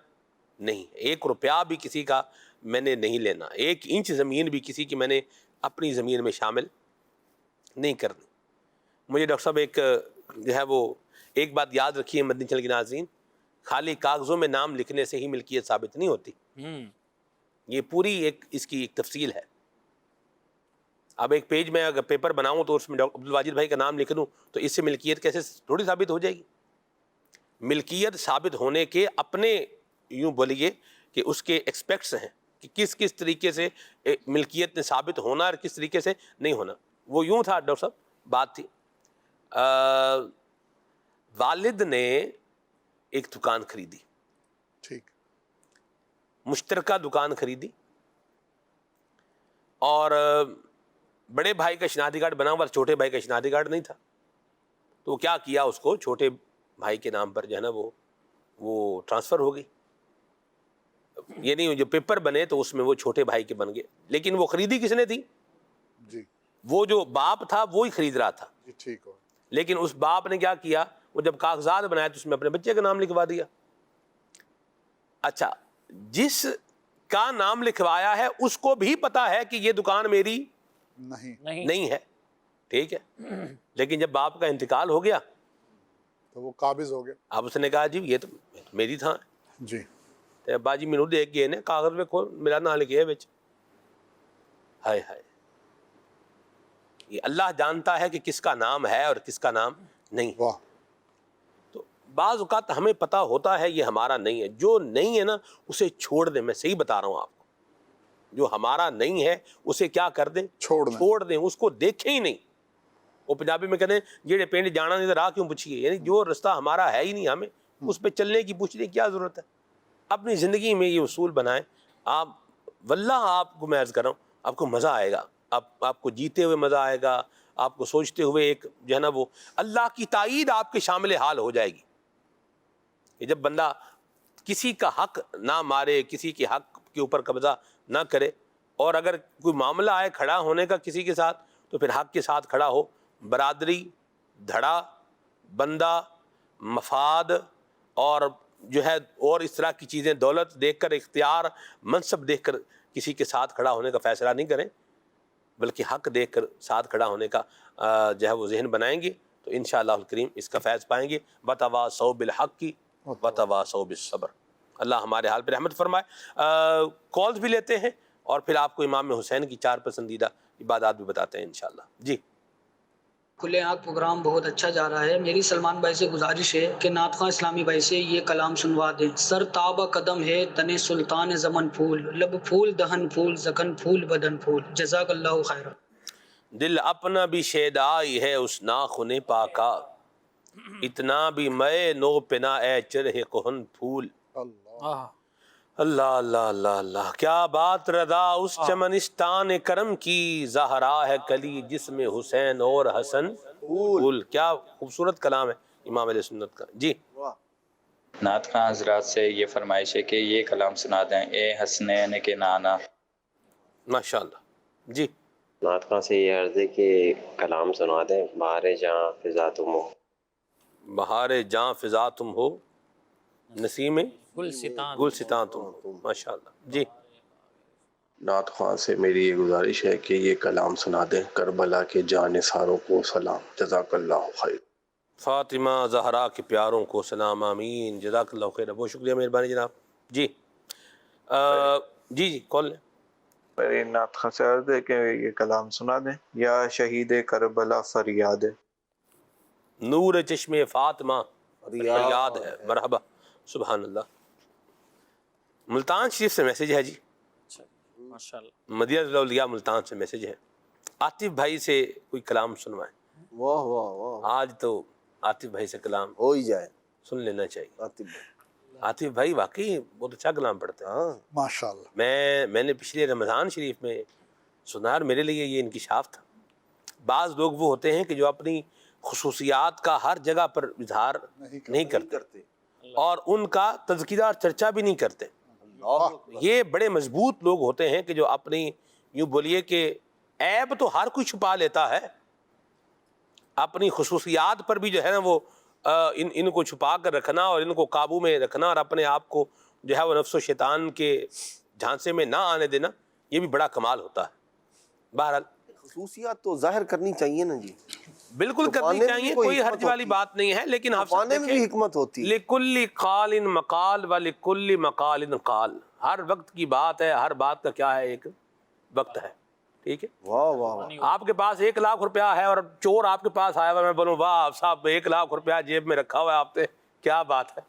نہیں، 1 روپیہ بھی کسی کا میں نے نہیں لینا، 1 انچ زمین بھی کسی کی میں نے اپنی زمین میں شامل نہیں کرنی. مجھے ڈاکٹر صاحب ایک جو ہے وہ ایک بات یاد رکھیے مدنی چینل کے ناظرین، خالی کاغذوں میں نام لکھنے سے ہی ملکیت ثابت نہیں ہوتی. یہ پوری اس کی ایک تفصیل ہے. اب ایک پیج میں اگر پیپر بناؤں تو اس میں ڈاکٹر عبدالواجد بھائی کا نام لکھ دوں تو اس سے ملکیت کیسے تھوڑی ثابت ہو جائے گی. ملکیت ثابت ہونے کے اپنے یوں بولیے کہ اس کے ایکسپیکٹس ہیں کہ کس کس طریقے سے ملکیت نے ثابت ہونا اور کس طریقے سے نہیں ہونا. وہ یوں تھا ڈاکٹر صاحب، بات تھی والد نے ایک دکان خریدی، ٹھیک. مشترکہ دکان خریدی، اور بڑے بھائی کا شناختی کارڈ بنا ہوا، چھوٹے بھائی کا شناختی کارڈ نہیں تھا. تو کیا کیا، اس کو چھوٹے بھائی کے نام پر جو ہے نا وہ ٹرانسفر ہو گئی. یعنی جو پیپر بنے تو اس میں وہ چھوٹے بھائی کے بن گئے، لیکن وہ خریدی کس نے تھی؟ جی وہ جو باپ تھا وہی خرید رہا تھا. جی ٹھیک ہو. لیکن اس باپ نے کیا کیا، وہ جب کاغذات بنائے تو اس میں اپنے بچے کا نام لکھوا دیا. اچھا، جس کا نام لکھوایا ہے اس کو بھی پتا ہے کہ یہ دکان میری نہیں ہے، ٹھیک ہے. لیکن جب باپ کا انتقال ہو گیا تو وہ قابض ہو گیا. اب اس نے کہا جی یہ تو میری تھا. جی تے باجی مینوں دیکھ گئے نے کاغذ میں کھول میرا نام لکھے وچ. ہائے ہائے، یہ اللہ جانتا ہے کہ کس کا نام ہے اور کس کا نام نہیں. واہ. تو بعض اوقات ہمیں پتہ ہوتا ہے یہ ہمارا نہیں ہے، جو نہیں ہے نا اسے چھوڑ دیں. میں صحیح بتا رہا ہوں آپ کو، جو ہمارا نہیں ہے اسے کیا کر دیں، چھوڑ دیں، اس کو دیکھیں ہی نہیں. وہ پنجابی میں کہتے ہیں جیڑے پنڈ جانا نہیں تو راہ کیوں پوچھیے، یعنی جو رستہ ہمارا ہے ہی نہیں ہمیں اس پہ چلنے کی پوچھنے کی کیا ضرورت ہے. اپنی زندگی میں یہ اصول بنائیں. آپ واللہ آپ کو میں عرض کر رہا ہوں آپ کو مزہ آئے گا، آپ کو جیتے ہوئے مزہ آئے گا، آپ کو سوچتے ہوئے ایک جو ہے نا وہ اللہ کی تائید آپ کے شامل حال ہو جائے گی کہ جب بندہ کسی کا حق نہ مارے، کسی کے حق کے اوپر قبضہ نہ کرے، اور اگر کوئی معاملہ آئے کھڑا ہونے کا کسی کے ساتھ تو پھر حق کے ساتھ کھڑا ہو. برادری، دھڑا، بندہ، مفاد اور جو ہے اور اس طرح کی چیزیں، دولت دیکھ کر، اختیار، منصب دیکھ کر کسی کے ساتھ کھڑا ہونے کا فیصلہ نہیں کریں، بلکہ حق دیکھ کر ساتھ کھڑا ہونے کا جو ہے وہ ذہن بنائیں گے تو انشاءاللہ الکریم اس کا فیض پائیں گے. وتواصوا بالحق وتواصوا بالصبر. اللہ ہمارے حال پہ رحمت فرمائے. کالز بھی لیتے ہیں اور پھر آپ کو امام حسین کی 4 پسندیدہ عبادات بھی بتاتے ہیں انشاءاللہ. جی کھلے آنکھ پروگرام بہت اچھا جا رہا ہے. میری سلمان بھائی سے گزارش ہے کہ نعت خواں اسلامی بھائی سے یہ کلام سنوا دیں. سر تابہ قدم ہے تنے سلطان زمن پھول، لب پھول دہن پھول زکن پھول بدن پھول. جزاک اللہ خیر. دل اپنا بھی شیدائی ہے اس ناخن پاکا، اتنا بھی میں نو پنا اے چرہ کہن پھول. اللہ اللہ اللہ اللہ، کیا بات رضا اس چمنستان کرم کی، زہرا ہے کلی جس میں حسین اور حسن پھول. کیا خوبصورت کلام ہے امام علیہ سنت کا. جی نعت خواں حضرات سے یہ فرمائش ہے کہ یہ کلام سنا دیں، اے حسنین کے نانا. ماشاءاللہ. جی نعت خواں سے یہ عرض ہے کہ کلام سنا دیں، بہار جہاں فضا تم ہو. بہار جاں فضا تم ہو، نسیم گلستان تم ہو. ماشاءاللہ. جی نعت خواں سے میری یہ گزارش ہے کہ یہ کلام سنا دیں، کربلا کے جانثاروں کو سلام. جزاک اللہ خیر. فاطمہ زہرا کے پیاروں کو سلام. آمین. جزاک اللہ خیر. بہت شکریہ، مہربانی جناب. جی جی کال لیں. میری نعت خواں سے عرض ہے کہ یہ کلام سنا دیں، یا شہید کربلا فریاد. نور چشم فاطمہ فریاد ہے. مرحبا. سبحان اللہ. ملتان شریف سے میسج ہے جی. ماشاءاللہ. مدینہ الاولیاء ملتان سے میسج ہے. عاطف بھائی سے کوئی کلام سنوائیں. واہ واہ واہ، آج تو عاطف بھائی سے کلام ہو ہی جائے. سن لینا چاہیے. عاطف بھائی، عاطف بھائی واقعی بہت اچھا کلام پڑھتے ہیں. ہاں ماشاءاللہ. میں نے پچھلے رمضان شریف میں سنا اور میرے لیے یہ انکشاف تھا. بعض لوگ وہ ہوتے ہیں کہ جو اپنی خصوصیات کا ہر جگہ پر اظہار نہیں کرتے اور ان کا تذکرہ اور چرچا بھی نہیں کرتے. یہ بڑے مضبوط لوگ ہوتے ہیں کہ جو اپنی یوں بولیے کہ عیب تو ہر کوئی چھپا لیتا ہے، اپنی خصوصیات پر بھی جو ہے نا وہ ان کو چھپا کر رکھنا اور ان کو قابو میں رکھنا اور اپنے آپ کو جو ہے وہ نفس و شیطان کے جھانسے میں نہ آنے دینا، یہ بھی بڑا کمال ہوتا ہے. بہرحال خصوصیات تو ظاہر کرنی چاہیے نا جی، بالکل کرنی چاہیے، کوئی حرج والی بات نہیں ہے، لیکن چھپانے میں بھی حکمت ہوتی ہے. لِكُلِّ قَالٍ مَقَال وَلِكُلِّ مَقَالٍ قَال، ہر وقت کی بات ہے، ہر بات کا کیا ہے، ایک وقت ہے. ٹھیک ہے. واہ واہ، آپ کے پاس 1,00,000 روپیہ ہے اور چور آپ کے پاس آیا ہوا، میں بولوں واہ صاحب 1,00,000 روپیہ جیب میں رکھا ہوا ہے آپ نے، کیا بات ہے،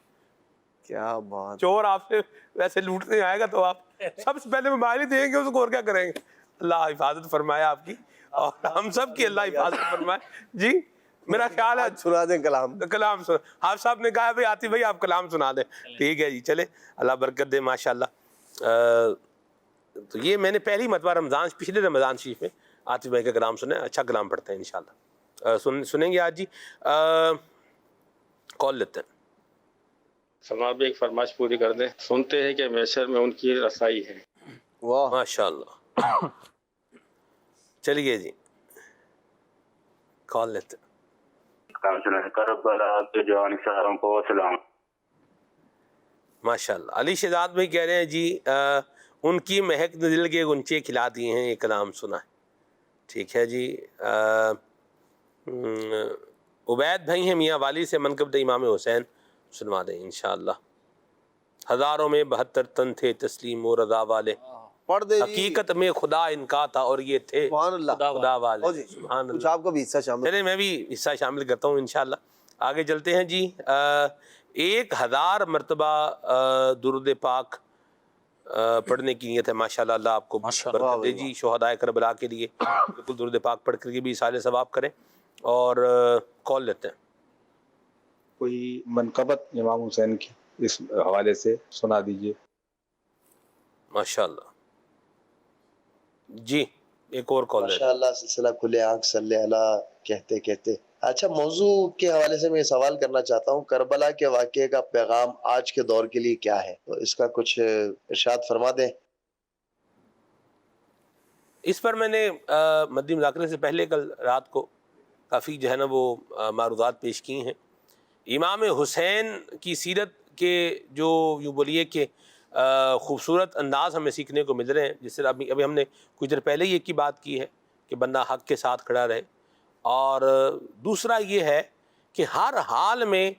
کیا بات. چور آپ سے ویسے لوٹنے آئے گا تو آپ سب سے پہلے موبائل ہی دیں گے اس کو، اور کیا کریں گے. اللہ حفاظت فرمائے آپ کی اور ہم سب کی اللہ حفاظت فرمائے. جی میرا خیال ہے سنا دیں کلام. کلام سنا، آپ صاحب نے کہا بھائی عاطف بھائی آپ کلام سنا دیں. ٹھیک ہے جی، چلے اللہ برکت دے ماشاءاللہ. تو یہ میں نے پہلی مرتبہ پچھلے رمضان شریف میں عاطف بھائی کا کلام سنا ہے. اچھا کلام پڑھتے ہیں انشاءاللہ. سنیں گے آج جی. کال لیتے ہیں. سلمان بھی ایک فرمائش پوری کر دیں. سنتے ہیں کہ محشر میں ان کی رسائی ہے. واہ ماشاءاللہ. چلیے جی کال لیتے ہیں. کربلا کے جوان ساروں کو سلام. ماشاءاللہ. علی شہزاد بھائی کہہ رہے ہیں جی ان کی مہک نے دل کے گنچے کھلا دیے ہیں، یہ کلام سنا ہے. ٹھیک ہے جی. عبید بھائی ہیں میاں والی سے، منقبت امام حسین سنوا دیں انشاءاللہ. ہزاروں میں 72 تن تھے تسلیم و رضا والے، پڑھ دے. حقیقت میں خدا ان کا تھا اور یہ تھے سبحان اللہ خدا والے. سبحان اللہ. آپ کا بھی حصہ شامل. چلے میں بھی حصہ شامل کرتا ہوں انشاءاللہ. آگے چلتے ہیں جی. 1000 مرتبہ درود پاک پڑھنے کی نیت ہے ماشاءاللہ. اللہ آپ کو برکت دے جی. شہدائے کربلا کے لیے بالکل درود پاک پڑھ کر کے بھی اصال ثواب کریں. اور کال لیتے ہیں. کوئی منقبت امام حسین کی اس حوالے سے سنا دیجئے. ماشاءاللہ جی. ایک اور کال. ماشاءاللہ سلسلہ کھلے آنکھ صلی اللہ کہتے کہتے. اچھا موضوع کے حوالے سے میں یہ سوال کرنا چاہتا ہوں، کربلا کے واقعے کا پیغام آج کے دور کے لیے کیا ہے، تو اس کا کچھ ارشاد فرما دیں. اس پر میں نے مدی مذاکرے سے پہلے کل رات کو کافی جو ہے نا وہ معروضات پیش کی ہیں. امام حسین کی سیرت کے جو یوں بولیے کہ خوبصورت انداز ہمیں سیکھنے کو مل رہے ہیں. جس سے ابھی ہم نے کچھ دیر پہلے ہی ایک کی بات کی ہے کہ بندہ حق کے ساتھ کھڑا رہے، اور دوسرا یہ ہے کہ ہر حال میں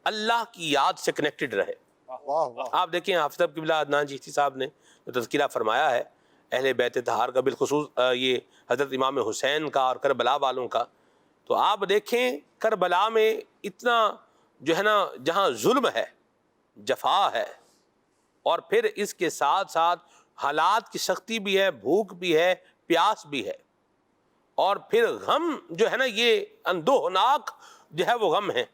اللہ کی یاد سے کنیکٹڈ رہے. آپ دیکھیں حافظ قبلہ عدنان چشتی صاحب نے جو تذکرہ فرمایا ہے اہل بیت طہار کا، بالخصوص یہ حضرت امام حسین کا اور کربلا والوں کا، تو آپ دیکھیں کربلا میں اتنا جو ہے نا جہاں ظلم ہے، جفا ہے، اور پھر اس کے ساتھ ساتھ حالات کی سختی بھی ہے، بھوک بھی ہے، پیاس بھی ہے، اور پھر غم جو ہے نا یہ اندوہناک جو ہے وہ غم ہے.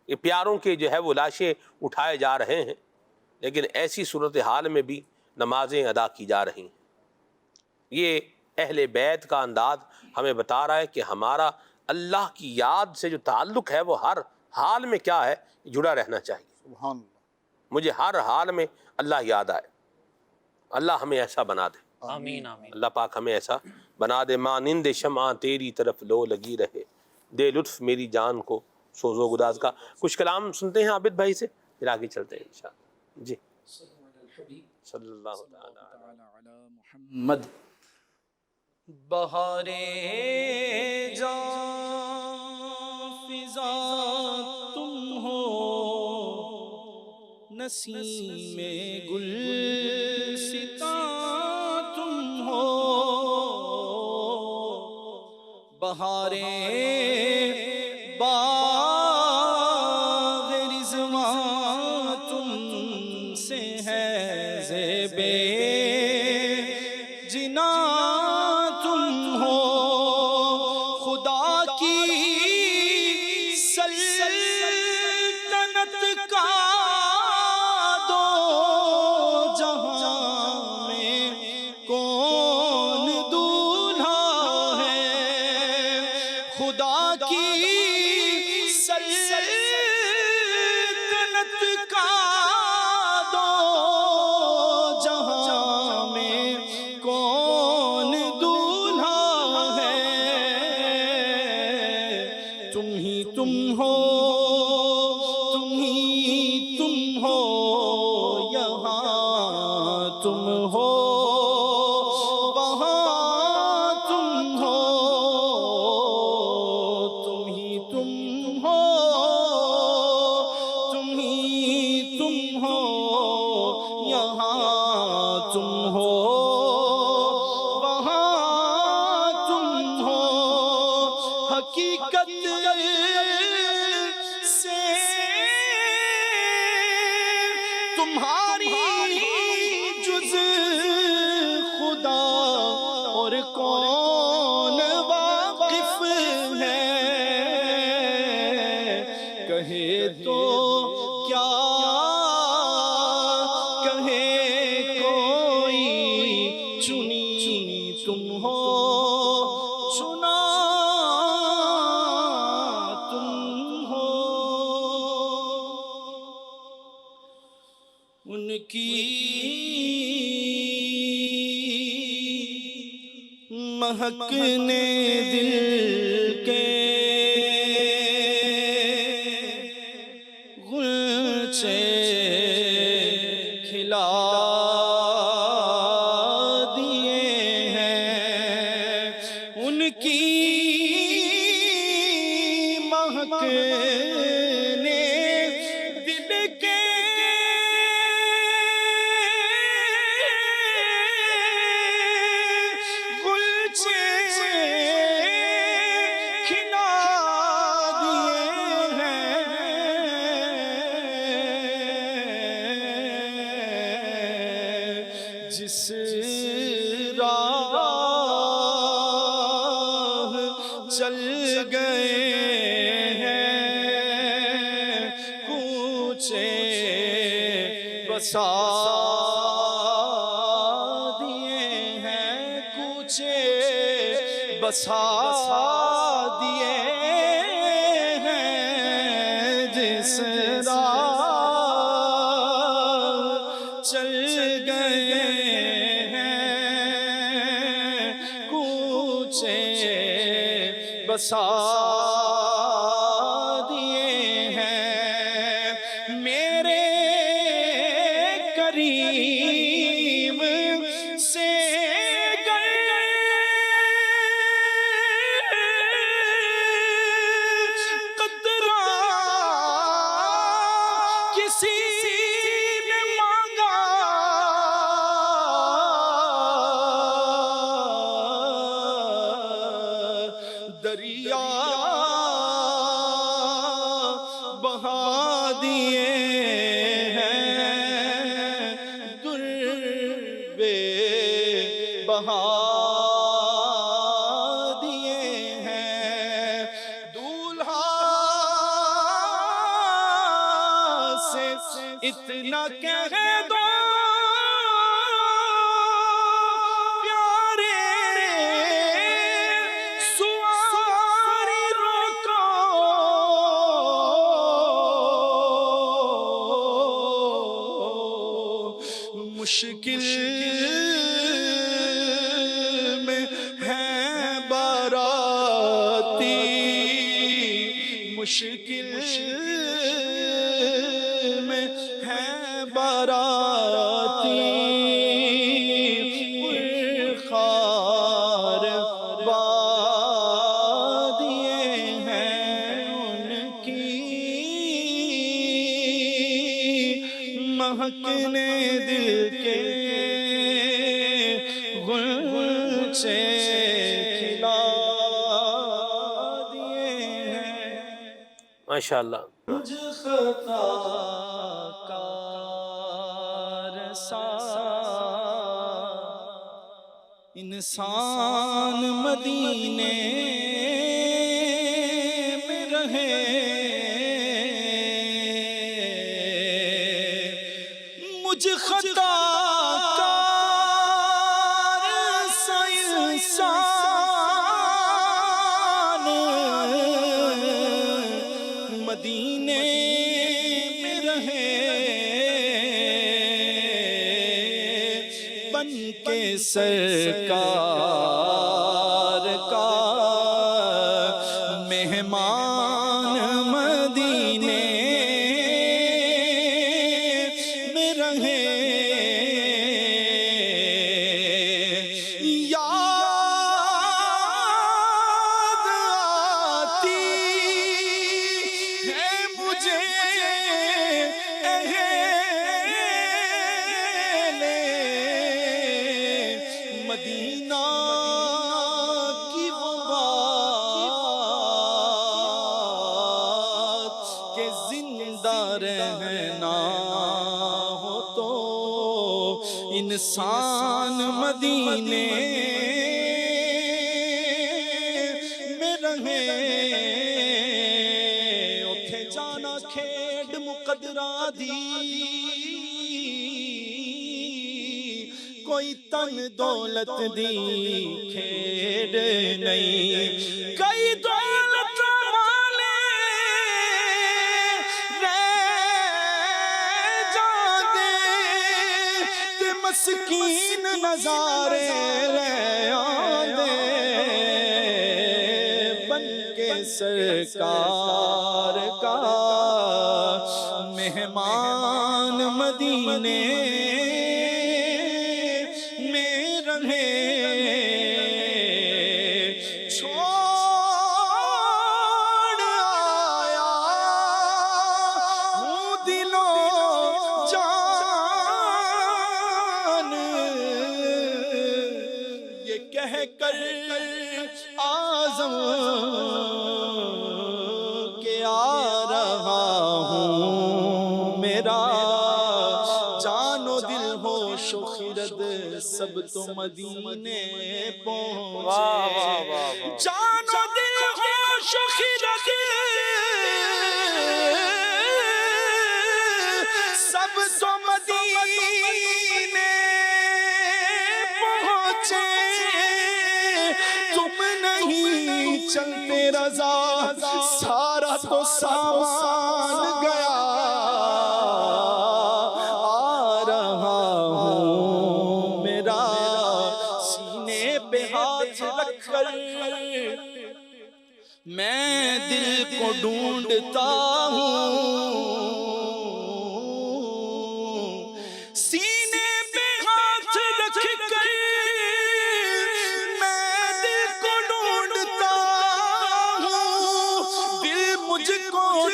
یہ پیاروں کے جو ہے وہ لاشیں اٹھائے جا رہے ہیں، لیکن ایسی صورتحال میں بھی نمازیں ادا کی جا رہی ہیں. یہ اہل بیت کا انداز ہمیں بتا رہا ہے کہ ہمارا اللہ کی یاد سے جو تعلق ہے وہ ہر حال میں کیا ہے، جڑا رہنا چاہیے. سبحان اللہ. مجھے ہر حال میں اللہ یاد آئے. اللہ ہمیں ایسا بنا دے. آمین آمین. اللہ پاک ہمیں ایسا بنا دے. مانند شمع تیری طرف لو لگی رہے، دے لطف میری جان کو سوز و گداز کا. کچھ کلام سنتے ہیں عابد بھائی سے، پھر آگے چلتے ہیں انشاءاللہ. جی صلی اللہ تعالی علی محمد. بہارے جاں فضا تم ہو، نسیم گل ستا تم ہو، بہارے باغ رضوان تم سے ہے، زیبے جنا تم ہو، خدا کی سلطنت کا دو جہاں میں کون دولہا ہے، خدا کی سلطنت کا دو جہاں میں کون دولہا ہے، تم ہی تم ہو، تم ہی تم ہو، یہاں تم ہو، وہاں تم ہو، تم ہی تم ہو، تم ہی تم ہو، یہاں تم ہو، وہاں تم ہو، حقیقت سے تمہاری جز خدا اور کون واقف ہے، کہے تو کیا کہے کوئی، چنی تم ہو، چنا تم ہو، ان کی مہکنے دل کے غنچے کھلا دیے ہیں، ان کی مہکنے دل کے غنچے کھلا دیے ہیں، جس راہ چل گئے ہیں، کوچے بسا دیے ہیں، کوچے بسا دیے ہیں، جس راہ چل گئے ہیں، کوچے بسا دیے ہیں، میرے کریم سے قطرہ کسی نے مانگا، دریا بہا دیے ہیں، در بے بہا دیے ہیں، دولہا سے اتنا کہہ دو پیارے سواری روکو، مشکل میں ہے باراتی، مشکل میں ہے باراتی، خار بادیے ہیں، ان کی مہکنے دل کے غنچے کھلا دیے ہیں، ماشاءاللہ. مجھ خطا کار سا انسان مدینے میں رہے، مجھ خطا کار سا انسان مدینے میں رہے بن کے سرکار کا مہمان مدینے میں رہے مدینہ کی وہ بات کہ زندہ رہنا ہو تو انسان مدینے میں رہے اتھے جانا کھیڈ مقدرہ دی کوئی تن دولت دی کھیڑ نہیں کئی دولت والے رہ جاندے تے مسکین نظارے رہ آندے بن کے سرکار کا مہمان مدینے آزم کہ آ رہا ہوں میرا جان و دل ہوش و خرد سب تو مدینے پہنچے جان و دل ہوش و خرد سب تو مدینے پہنچے تم نہیں چلتے رضا سارا تو سامان گیا آ رہا ہوں میرا سینے پہ ہاتھ رکھ کر میں دل کو ڈھونڈتا ہوں سینے پہ ہاتھ رکھ کر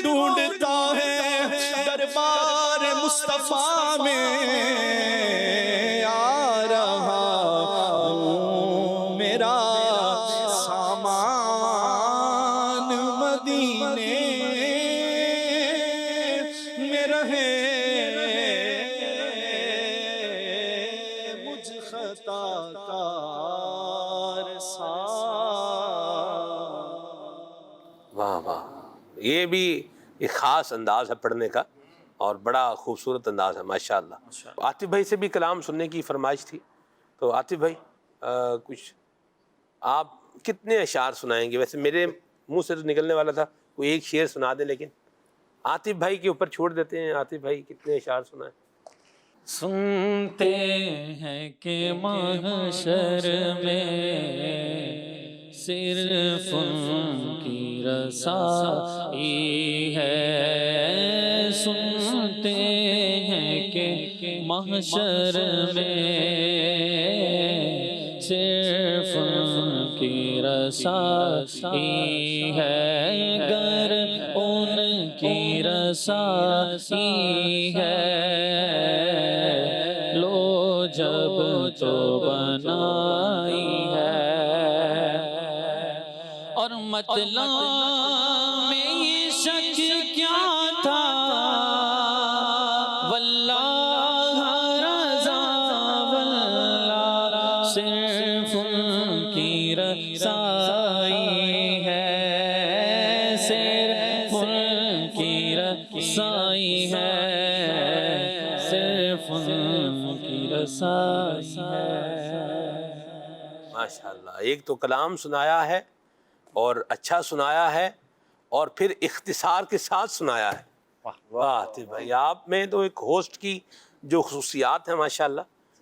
ڈھونڈتا ہے دربار مصطفیٰ میں آ رہا ہوں میرا سامان مدینے میں رہے مجھ خطا کار واہ واہ، یہ بھی ایک خاص انداز ہے پڑھنے کا اور بڑا خوبصورت انداز ہے ماشاءاللہ۔ عاطف بھائی سے بھی کلام سننے کی فرمائش تھی، تو عاطف بھائی کچھ آپ کتنے اشعار سنائیں گے؟ ویسے میرے منہ سے تو نکلنے والا تھا کوئی ایک شعر سنا دیں، لیکن عاطف بھائی کے اوپر چھوڑ دیتے ہیں۔ عاطف بھائی کتنے اشعار سنائیں؟ سنتے ہیں کہ محشر میں صرف ان کی رسائی ہے، سنتے ہیں کہ محشر میں صرف ان کی رسائی ہے، گر ان کی رسائی ہے لو جب تو بنائی ہے، اور مطلب میں یہ شک کیا تھا واللہ رضا واللہ صرف ان کی رسائی ہے، صرف ان کی رسائی ہے، صرف ان کی رسائی ہے۔ ماشاءاللہ، ایک تو کلام سنایا ہے اور اچھا سنایا ہے، اور پھر اختصار کے ساتھ سنایا ہے. واہ بھائی، آپ میں تو ایک ہوسٹ کی جو خصوصیات ہیں ماشاءاللہ.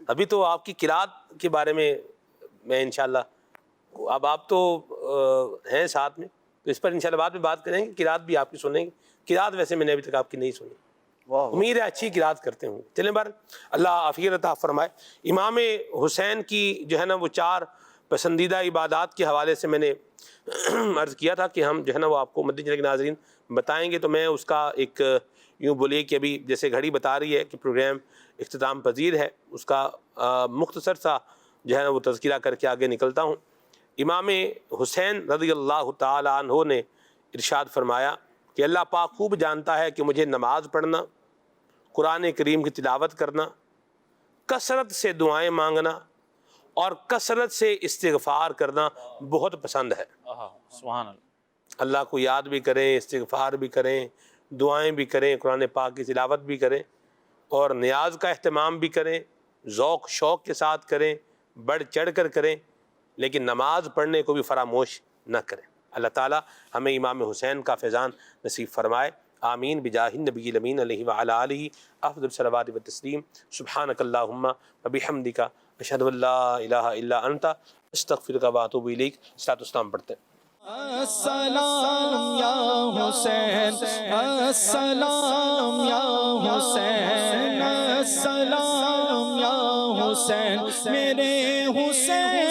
ابھی تو آپ کی قرات کے بارے میں انشاءاللہ، اب آپ تو ہیں ساتھ میں، تو اس پر انشاءاللہ بعد میں بات کریں گے. قرات بھی آپ کی سنیں گے. قرات ویسے میں نے ابھی تک آپ کی نہیں سنی، امید ہے اچھی قرات کرتے ہوں. چلیں بار اللہ عافیت عطا فرمائے. امام حسین کی جو ہے نا وہ 4 پسندیدہ عبادات کے حوالے سے میں نے عرض کیا تھا کہ ہم جو ہے نا وہ آپ کو مدنی چینل کے ناظرین بتائیں گے. تو میں اس کا ایک یوں بولیے کہ ابھی جیسے گھڑی بتا رہی ہے کہ پروگرام اختتام پذیر ہے، اس کا مختصر سا جو ہے نا وہ تذکرہ کر کے آگے نکلتا ہوں. امام حسین رضی اللہ تعالی عنہ نے ارشاد فرمایا کہ اللہ پاک خوب جانتا ہے کہ مجھے نماز پڑھنا، قرآن کریم کی تلاوت کرنا، کثرت سے دعائیں مانگنا اور کثرت سے استغفار کرنا بہت پسند ہے. سبحان اللہ. اللہ کو یاد بھی کریں، استغفار بھی کریں، دعائیں بھی کریں، قرآن پاک کی تلاوت بھی کریں اور نیاز کا اہتمام بھی کریں، ذوق شوق کے ساتھ کریں، بڑھ چڑھ کر کریں، لیکن نماز پڑھنے کو بھی فراموش نہ کریں. اللہ تعالی ہمیں امام حسین کا فیضان نصیب فرمائے. آمین بجاہ النبی الامین علیہ وعلی آلہ افضل الصلوات والتسلیم. سبحانک اللہم وبحمدک اشہد ان لا الہ الا انت استغفرک واتوب الیک. صلاۃ والسلام پڑھتے ہیں. السلام یا حسین، السلام یا حسین، السلام یا حسین، میرے حسین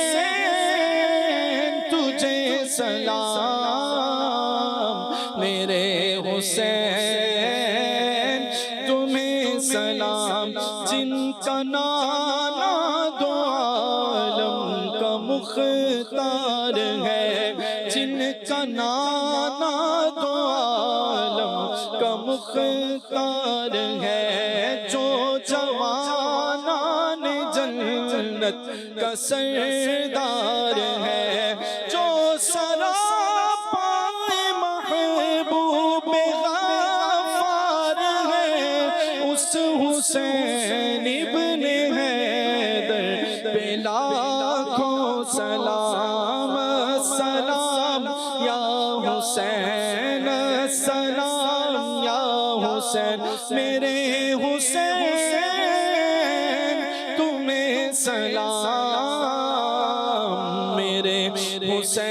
تجھے سلام، میرے حسین تمہیں سلام، جن کا نانا دو عالم کا مختار ہے، جن کا نانا دو عالم کا مختار ہے، جو جوانان جنت کا سردار ہے، جو سراپائے محبوب غفار ہے، اس حسین ابن حیدر پہ لاکھوں سلام. السلام یا حسین، السلام یا حسین، میرے حسین تمہیں سلام، میرے حسین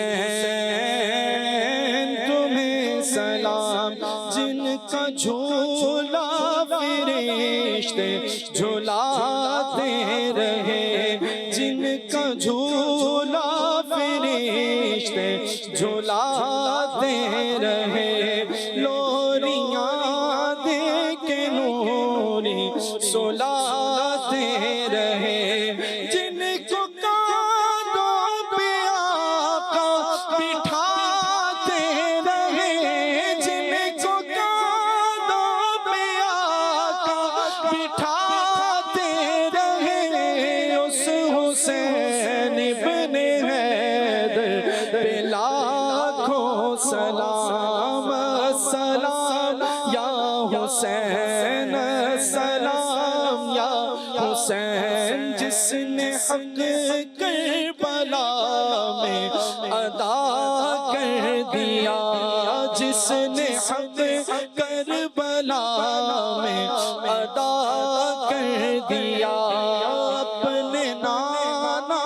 تمہیں سلام، جن کا جھولا فرشتے جھولاتے رہے، جن کا جھولا فرشتے جھولاتے رہے، لوریاں دے کے نوری سلاتے رہے، جن کو کاندھوں پہ آقا بٹھاتے رہے، جن کو کاندھوں پہ آقا بٹھاتے رہے، اس حسین ابن حیدر پہ لاکھوں سلام. السلام یا حسین، السلام یا حسین، جس نے حق کربلا میں ادا کر دیا، جس نے حق کربلا میں ادا کر دیا، اپنے نانا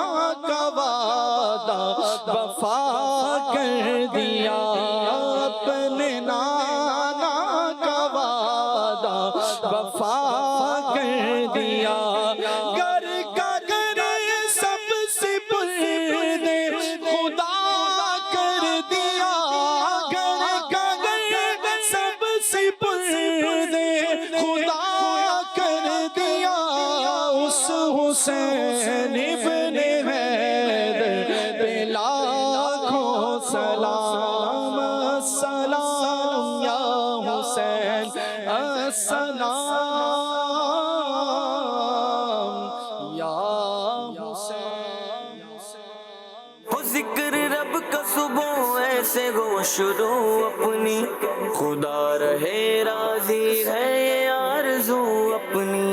کا وعدہ وفا کر دیا، اپنے نانا کا وعدہ وفا کر دیا، گر کا گر سب سے برد خدا کر دیا، گر کا گر سب سے برد خدا کر دیا، اس حسین ابن حیدر پہ لاکھوں سلام. السلام یا حسین، السلام یا حسین. ہو ذکر رب کا صبح ایسے ہو شروع اپنی، خدا رہے راضی ہے یہ آرزو اپنی،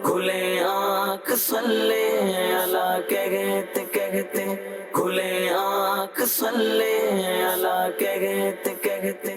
کھلے آنکھ صلی اللہ کہتے کہتے کھلے آنکھ صلی اللہ کہتے